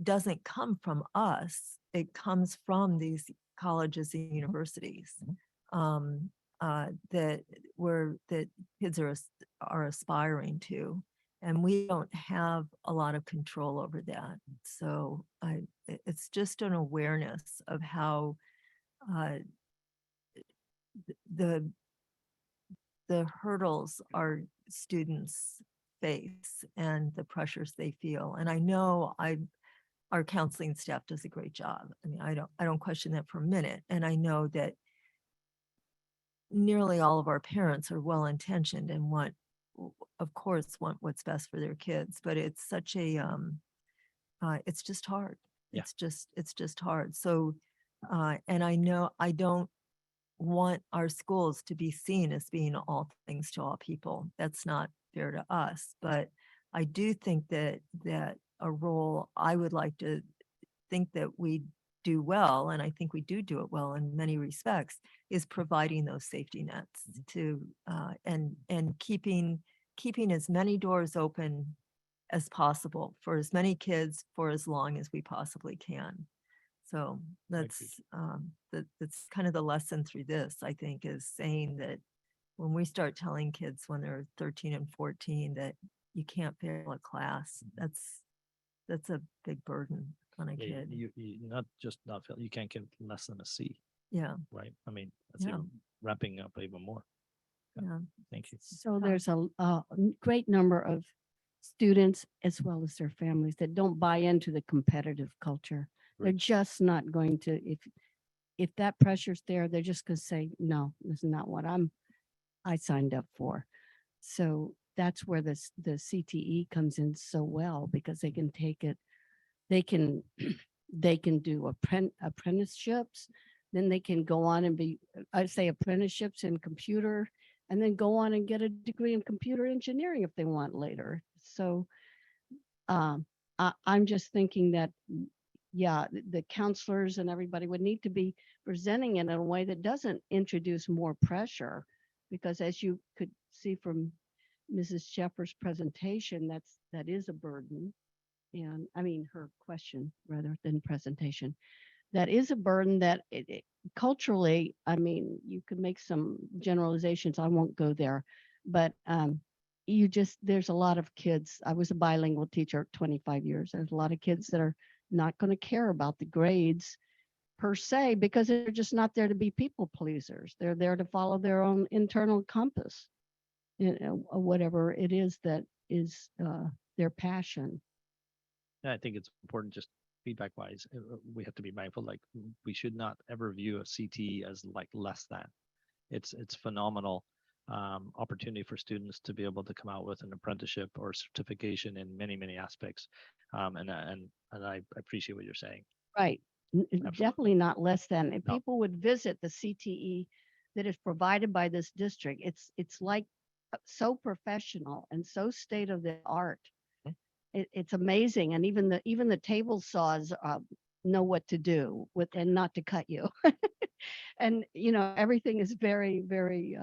doesn't come from us. It comes from these colleges and universities that kids are aspiring to, and we don't have a lot of control over that. So it's just an awareness of how the hurdles our students face and the pressures they feel. And I know our counseling staff does a great job. I mean, I don't question that for a minute. And I know that nearly all of our parents are well-intentioned and want what's best for their kids, but it's such a, it's just hard. Yeah. It's just hard. So, and I know I don't want our schools to be seen as being all things to all people. That's not fair to us, but I do think that a role I would like to think that we do well, and I think we do it well in many respects, is providing those safety nets to and keeping as many doors open as possible for as many kids for as long as we possibly can. So that's kind of the lesson through this, I think, is saying that when we start telling kids when they're 13 and 14 that you can't fail a class, that's a big burden on a kid. You not fail, you can't get less than a C. Yeah. Right. I mean, that's Yeah. even ramping up even more. Yeah. Thank you. So there's a great number of students as well as their families that don't buy into the competitive culture. They're just not going to, if that pressure's there, they're just gonna say, no, this is not what I signed up for. So that's where the CTE comes in so well, because they can take it, they can, they can do apprenticeships, then they can go on and be, I'd say apprenticeships in computer, and then go on and get a degree in computer engineering if they want later. So I'm just thinking that, yeah, the counselors and everybody would need to be presenting it in a way that doesn't introduce more pressure. Because as you could see from Mrs. Sheffer's presentation, that is a burden. And I mean, her question rather than presentation, that is a burden that culturally, I mean, you could make some generalizations. I won't go there, but there's a lot of kids. I was a bilingual teacher 25 years. There's a lot of kids that are not going to care about the grades per se, because they're just not there to be people pleasers. They're there to follow their own internal compass, whatever it is that is their passion. I think it's important, just feedback wise, we have to be mindful, like we should not ever view a CTE as like less than. It's phenomenal opportunity for students to be able to come out with an apprenticeship or certification in many aspects. And I appreciate what you're saying. Right. Definitely not less than. If No. people would visit the CTE that is provided by this district, it's like so professional and so state of the art. It's amazing. And even the table saws know what to do with and not to cut you. And everything is very, very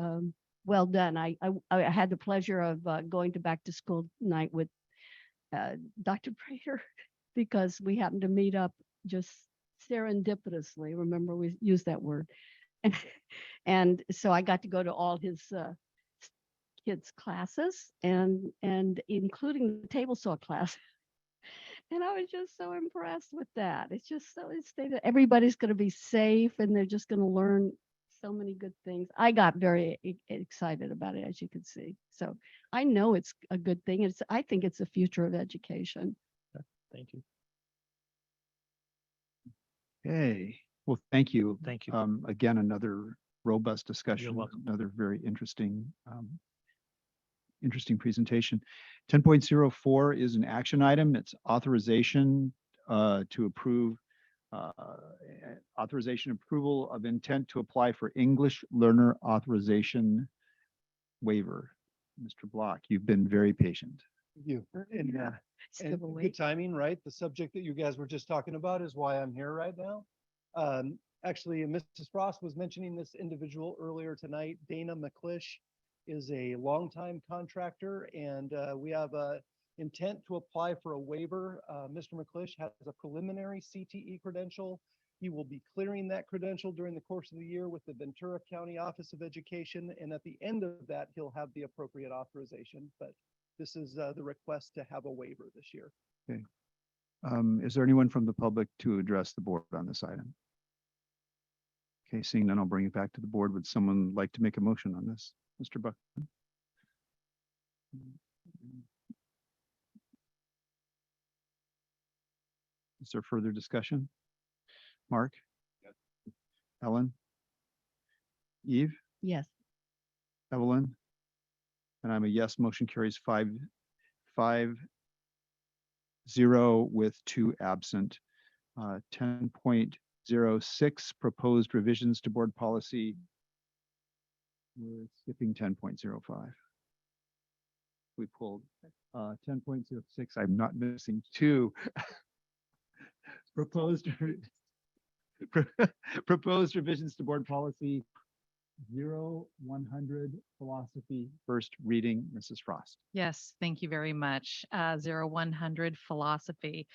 well done. I had the pleasure of going to back to school night with Dr. Prater because we happened to meet up just serendipitously. Remember, we used that word. And so I got to go to all his kids' classes and including the table saw class. And I was just so impressed with that. It's just so everybody's going to be safe and they're just going to learn so many good things. I got very excited about it, as you can see. So I know it's a good thing. I think it's the future of education. Thank you. Okay, well, thank you. Thank you. Again, another robust discussion, welcome. another very interesting presentation. 10.04 is an action item. It's authorization to approve authorization approval of intent to apply for English learner authorization waiver. Mr. Block, you've been very patient. Thank you. And, Still and awake. good timing, right? The subject that you guys were just talking about is why I'm here right now. Actually, Mrs. Frost was mentioning this individual earlier tonight. Dana McClish is a longtime contractor, and we have a intent to apply for a waiver. Mr. McClish has a preliminary CTE credential. He will be clearing that credential during the course of the year with the Ventura County Office of Education, and at the end of that, he'll have the appropriate authorization. But this is the request to have a waiver this year. Okay. Is there anyone from the public to address the board on this item? Okay, seeing none, I'll bring it back to the board. Would someone like to make a motion on this? Mr. Buckman? Is there further discussion? Mark? Ellen? Eve? Yes. Evelyn? And I'm a yes. Motion carries 5-0 with 2 absent. 10.06 proposed revisions to board policy. We're skipping 10.05. We pulled 10.06. I'm not missing 2. Proposed proposed revisions to board policy 0100 philosophy, first reading. Mrs. Frost. Yes, thank you very much. 0100 philosophy.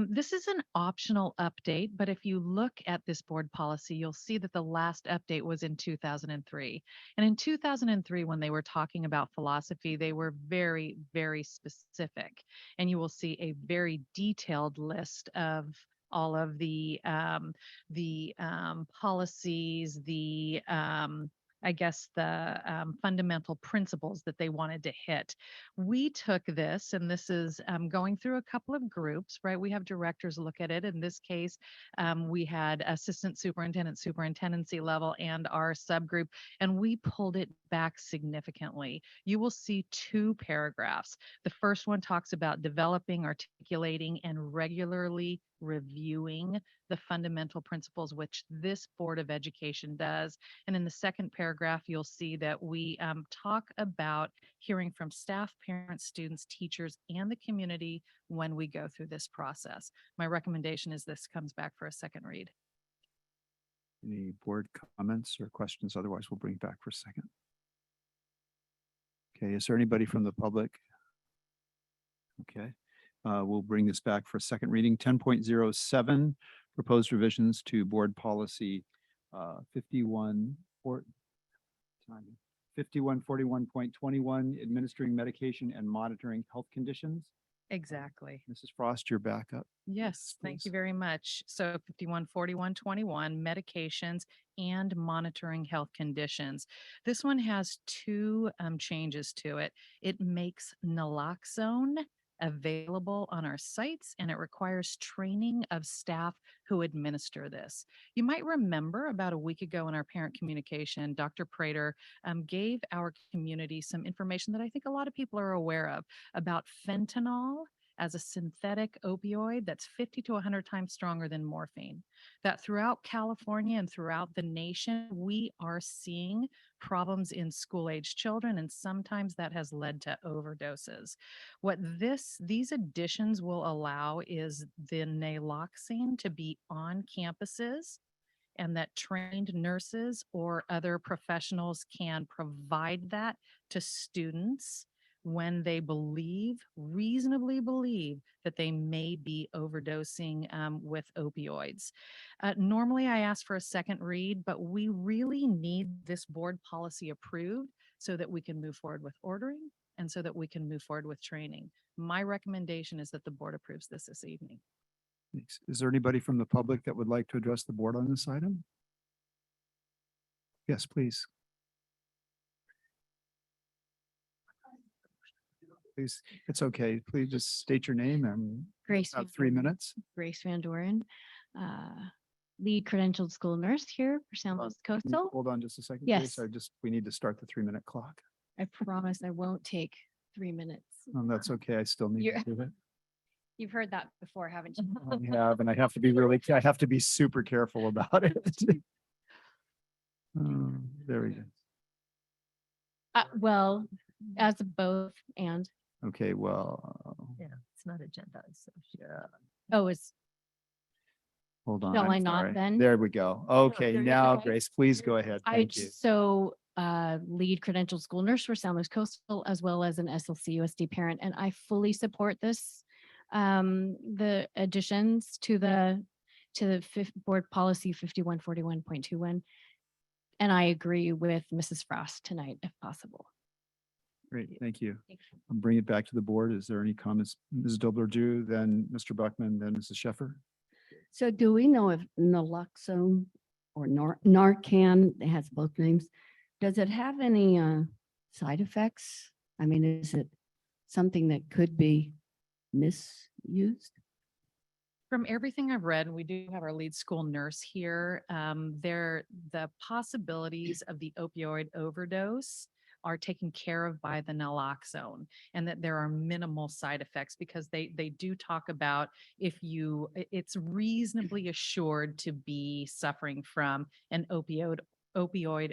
This is an optional update, but if you look at this board policy, you'll see that the last update was in 2003. And in 2003, when they were talking about philosophy, they were very, very specific. And you will see a very detailed list of all of the policies, the I guess, the fundamental principles that they wanted to hit. We took this, and this is going through a couple of groups, right? We have directors look at it. In this case, we had assistant superintendent, superintendency level, and our subgroup, and we pulled it back significantly. You will see two paragraphs. The first one talks about developing, articulating, and regularly reviewing the fundamental principles, which this Board of Education does. And in the second paragraph, you'll see that we talk about hearing from staff, parents, students, teachers, and the community when we go through this process. My recommendation is this comes back for a second read. Any board comments or questions? Otherwise, we'll bring it back for a second. Okay, is there anybody from the public? Okay, we'll bring this back for a second reading. 10.07, proposed revisions to board policy 5141.21, administering medication and monitoring health conditions. Exactly. Mrs. Frost, you're back up. Yes, thank you very much. So 5141.21, medications and monitoring health conditions. This one has two changes to it. It makes naloxone available on our sites, and it requires training of staff who administer this. You might remember about a week ago in our parent communication, Dr. Prater gave our community some information that I think a lot of people are aware of about fentanyl as a synthetic opioid that's 50 to 100 times stronger than morphine. That throughout California and throughout the nation, we are seeing problems in school-age children, and sometimes that has led to overdoses. What these additions will allow is the naloxone to be on campuses, and that trained nurses or other professionals can provide that to students when they reasonably believe that they may be overdosing with opioids. Normally, I ask for a second read, but we really need this board policy approved so that we can move forward with ordering and so that we can move forward with training. My recommendation is that the board approves this evening. Thanks. Is there anybody from the public that would like to address the board on this item? Yes, please. Please, it's okay. Please just state your name and Grace. about 3 minutes. Grace Van Doren, lead credentialed school nurse here for San Luis Can you Coastal. hold on just a second. Yes. Grace? We need to start the 3-minute clock. I promise I won't take 3 minutes. That's okay. I still need You're- to do it. You've heard that before, haven't you? I have, and I have to be super careful about it. There we go. Well, as a both and, Okay, well, Yeah, it's not agenda. So yeah. oh, it's, hold on. Shall I'm I not sorry. then? There we go. Okay, there you now go. Grace, please go ahead. Thank you. Lead credentialed school nurse for San Luis Coastal, as well as an SLCUSD parent, and I fully support this. The additions to the board policy 5141.21. And I agree with Mrs. Frost tonight, if possible. Great, thank you. I'll bring it back to the board. Is there any comments? Ms. Dobler-Drew, then Mr. Buckman, then Mrs. Sheffer? So do we know if naloxone or Narcan, it has both names, does it have any side effects? I mean, is it something that could be misused? From everything I've read, and we do have our lead school nurse here, the possibilities of the opioid overdose are taken care of by the naloxone, and that there are minimal side effects because they do talk about it's reasonably assured to be suffering from an opioid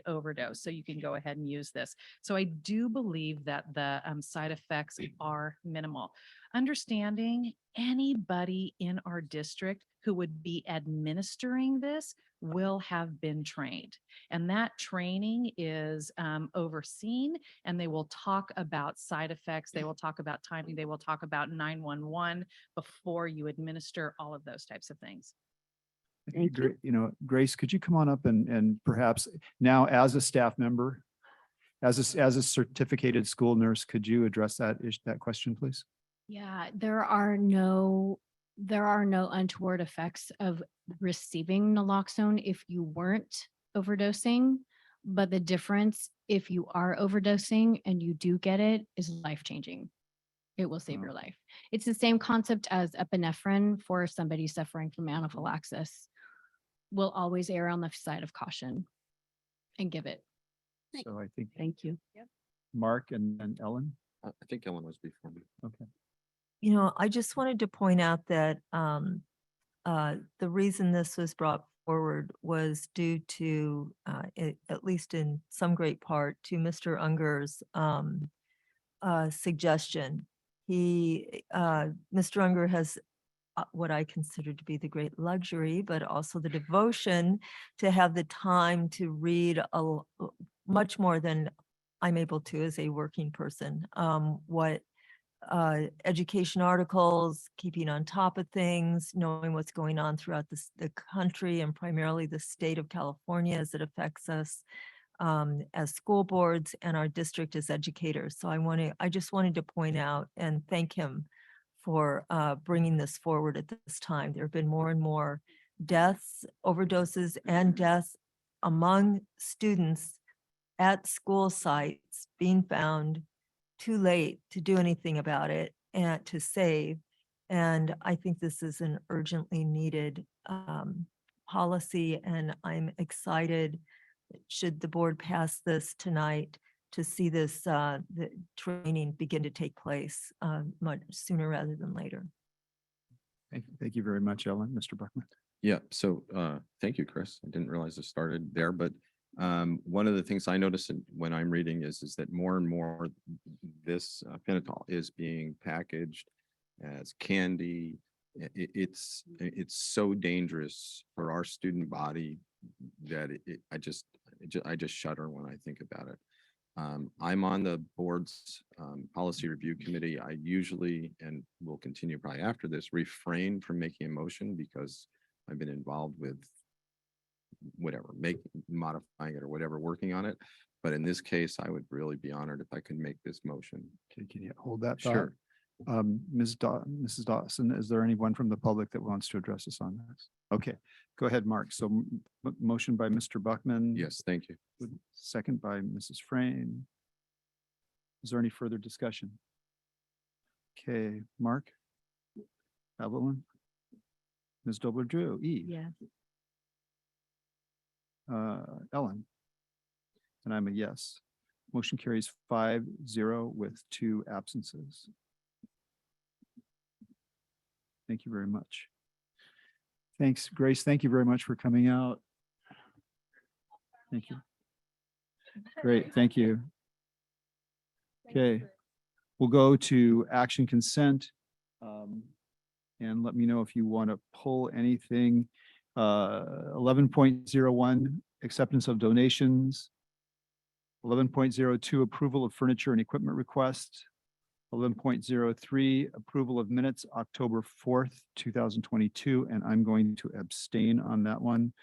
overdose. So you can go ahead and use this. So I do believe that the side effects are minimal. Understanding anybody in our district who would be administering this will have been trained. And that training is overseen, and they will talk about side effects. They will talk about timing. They will talk about 911 before you administer all of those types of things. Thank you. Grace, could you come on up and perhaps now as a staff member, as a certificated school nurse, could you address that question, please? Yeah, there are no untoward effects of receiving naloxone if you weren't overdosing. But the difference, if you are overdosing and you do get it, is life-changing. It will save your life. It's the same concept as epinephrine for somebody suffering from anaphylaxis. We'll always err on the side of caution and give it. So I think Thank you. Mark and then Ellen. I think Ellen was before me. Okay. You know, I just wanted to point out that the reason this was brought forward was due to, at least in some great part, to Mr. Unger's suggestion. Mr. Unger has what I consider to be the great luxury, but also the devotion to have the time to read much more than I'm able to as a working person. What education articles, keeping on top of things, knowing what's going on throughout the country and primarily the state of California as it affects us as school boards and our district as educators. So I just wanted to point out and thank him for bringing this forward at this time. There have been more and more deaths, overdoses, and deaths among students at school sites being found too late to do anything about it and to save. And I think this is an urgently needed policy, and I'm excited, should the board pass this tonight, to see this the training begin to take place much sooner rather than later. Thank you very much, Ellen. Mr. Buckman. Yeah, so thank you, Chris. I didn't realize it started there, but one of the things I notice when I'm reading is that more and more this phenol is being packaged as candy. It's so dangerous for our student body that I just shudder when I think about it. I'm on the board's policy review committee. I usually, and will continue probably after this, refrain from making a motion because I've been involved with whatever, modifying it or whatever, working on it. But in this case, I would really be honored if I could make this motion. Okay, can you hold that thought? Sure. Mrs. Dawson, is there anyone from the public that wants to address us on this? Okay, go ahead, Mark. So motion by Mr. Buckman. Yes, thank you. Second by Mrs. Frame. Is there any further discussion? Okay, Mark. Evelyn. Ms. Dobler-Drew, Eve. Yeah. Ellen. And I'm a yes. Motion carries 5-0 with 2 absences. Thank you very much. Thanks, Grace. Thank you very much for coming out. Thank you. Great, thank you. Okay, we'll go to action consent. And let me know if you want to pull anything. 11.01, acceptance of donations. 11.02, approval of furniture and equipment request. 11.03, approval of minutes, October 4th, 2022, and I'm going to abstain on that one.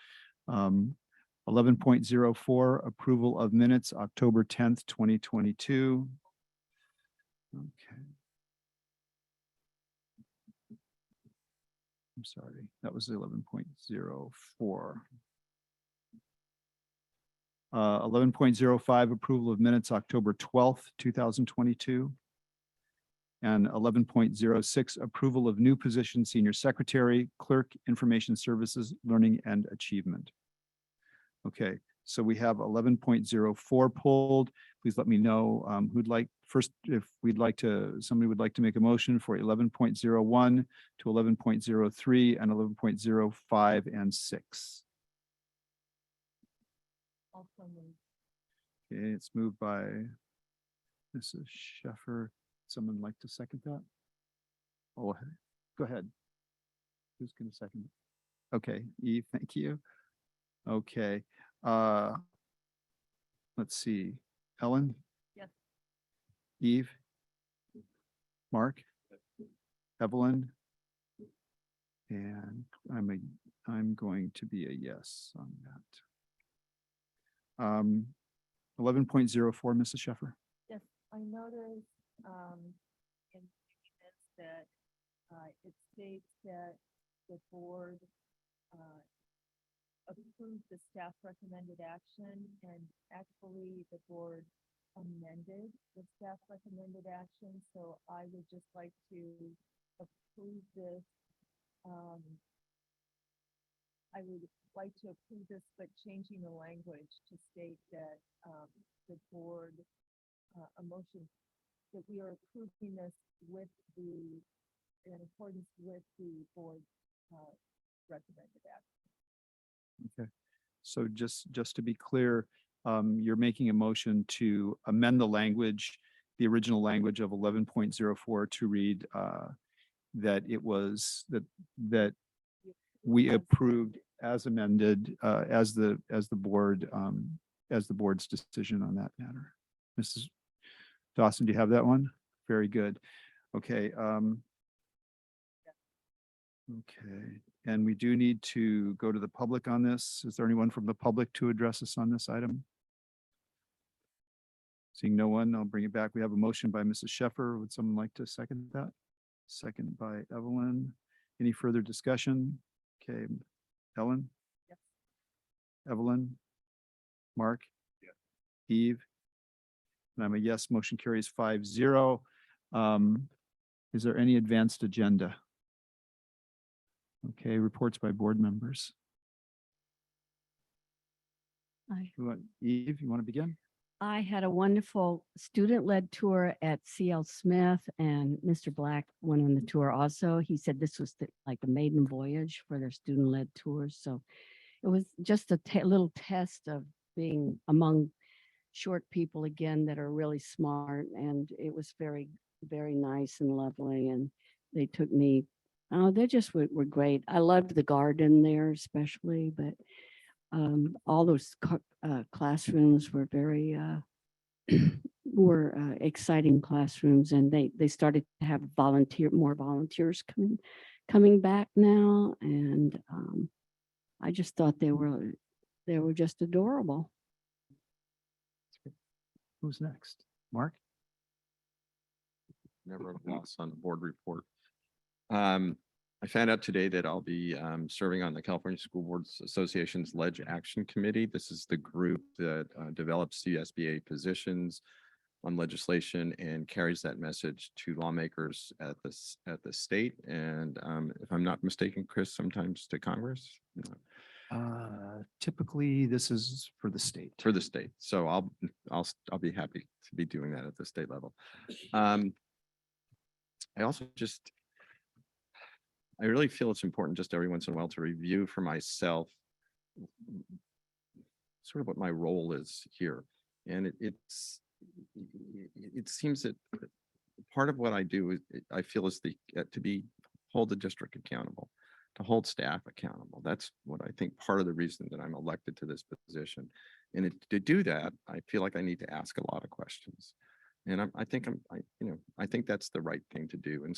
11.04, approval of minutes, October 10th, 2022. Okay. I'm sorry, that was 11.04. 11.05, approval of minutes, October 12th, 2022. And 11.06, approval of new position, senior secretary, clerk, information services, learning and achievement. Okay, so we have 11.04 pulled. Please let me know who'd like first, if somebody would like to make a motion for 11.01 to 11.03 and 11.05 and 6. Okay, it's moved by Mrs. Sheffer. Someone like to second that? Oh, go ahead. Who's going to second it? Okay, Eve, thank you. Okay, let's see. Ellen? Yes. Eve? Mark? Evelyn? And I'm going to be a yes on that. 11.04, Mrs. Sheffer. Yes, I noticed in minutes that it states that the board approved the staff recommended action, and actually the board amended the staff recommended action, so I would just like to approve this. I would like to approve this, but changing the language to state that the board, a motion that we are approving this with in accordance with the board recommended action. Okay, so just to be clear, you're making a motion to amend the language, the original language of 11.04 to read that it was that we approved as amended as the board's decision on that matter. Mrs. Dawson, do you have that one? Very good. Okay. Okay, and we do need to go to the public on this. Is there anyone from the public to address us on this item? Seeing no one, I'll bring it back. We have a motion by Mrs. Sheffer. Would someone like to second that? Second by Evelyn. Any further discussion? Okay, Ellen? Yes. Evelyn? Mark? Yes. Eve? And I'm a yes, motion carries 5-0. Is there any advanced agenda? Okay, reports by board members. Eve, you want to begin? I had a wonderful student-led tour at CL Smith, and Mr. Black went on the tour also. He said this was like the maiden voyage for their student-led tours. So it was just a little test of being among short people again that are really smart. And it was very, very nice and lovely. And they took me, they just were great. I loved the garden there especially, but all those classrooms were very exciting classrooms, and they started to have more volunteers coming back now, and I just thought they were just adorable. Who's next? Mark? Never lost on the board report. I found out today that I'll be serving on the California School Boards Association's Ledge Action Committee. This is the group that develops CSBA positions on legislation and carries that message to lawmakers at the state. And if I'm not mistaken, Chris, sometimes to Congress. Typically, this is for the state. For the state. So I'll be happy to be doing that at the state level. I also I really feel it's important just every once in a while to review for myself sort of what my role is here. And it seems that part of what I do is I feel is to hold the district accountable, to hold staff accountable. That's what I think part of the reason that I'm elected to this position. And to do that, I feel like I need to ask a lot of questions. And I think that's the right thing to do. And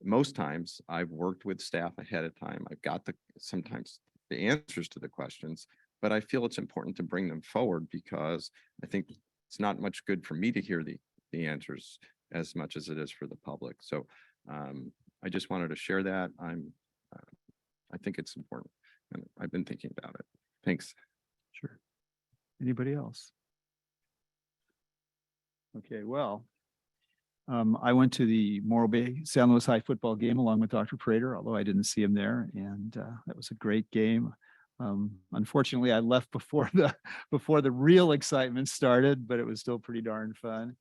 most times I've worked with staff ahead of time. I've got sometimes the answers to the questions, but I feel it's important to bring them forward because I think it's not much good for me to hear the answers as much as it is for the public. So I just wanted to share that. I think it's important, and I've been thinking about it. Thanks. Sure. Anybody else? Okay, well, I went to the Morro Bay San Luis High football game along with Dr. Prater, although I didn't see him there, and that was a great game. Unfortunately, I left before the real excitement started, but it was still pretty darn fun.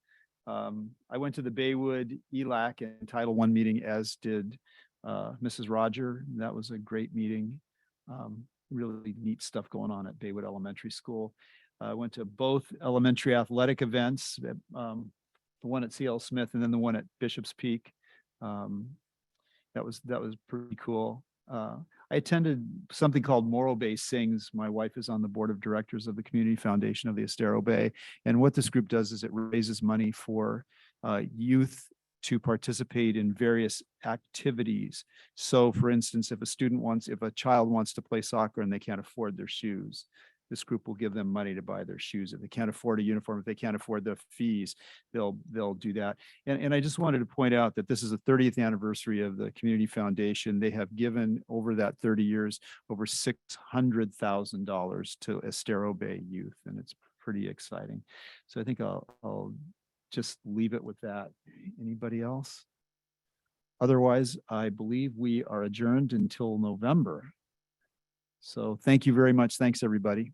I went to the Baywood ELAC and Title I meeting, as did Mrs. Roger. That was a great meeting. Really neat stuff going on at Baywood Elementary School. I went to both elementary athletic events, the one at CL Smith and then the one at Bishop's Peak. That was pretty cool. I attended something called Morro Bay Sings. My wife is on the board of directors of the Community Foundation of the Estero Bay. And what this group does is it raises money for youth to participate in various activities. So for instance, if a child wants to play soccer and they can't afford their shoes, this group will give them money to buy their shoes. If they can't afford a uniform, if they can't afford the fees, they'll do that. And I just wanted to point out that this is the 30th anniversary of the Community Foundation. They have given over that 30 years over $600,000 to Estero Bay youth, and it's pretty exciting. So I think I'll just leave it with that. Anybody else? Otherwise, I believe we are adjourned until November. So thank you very much. Thanks, everybody.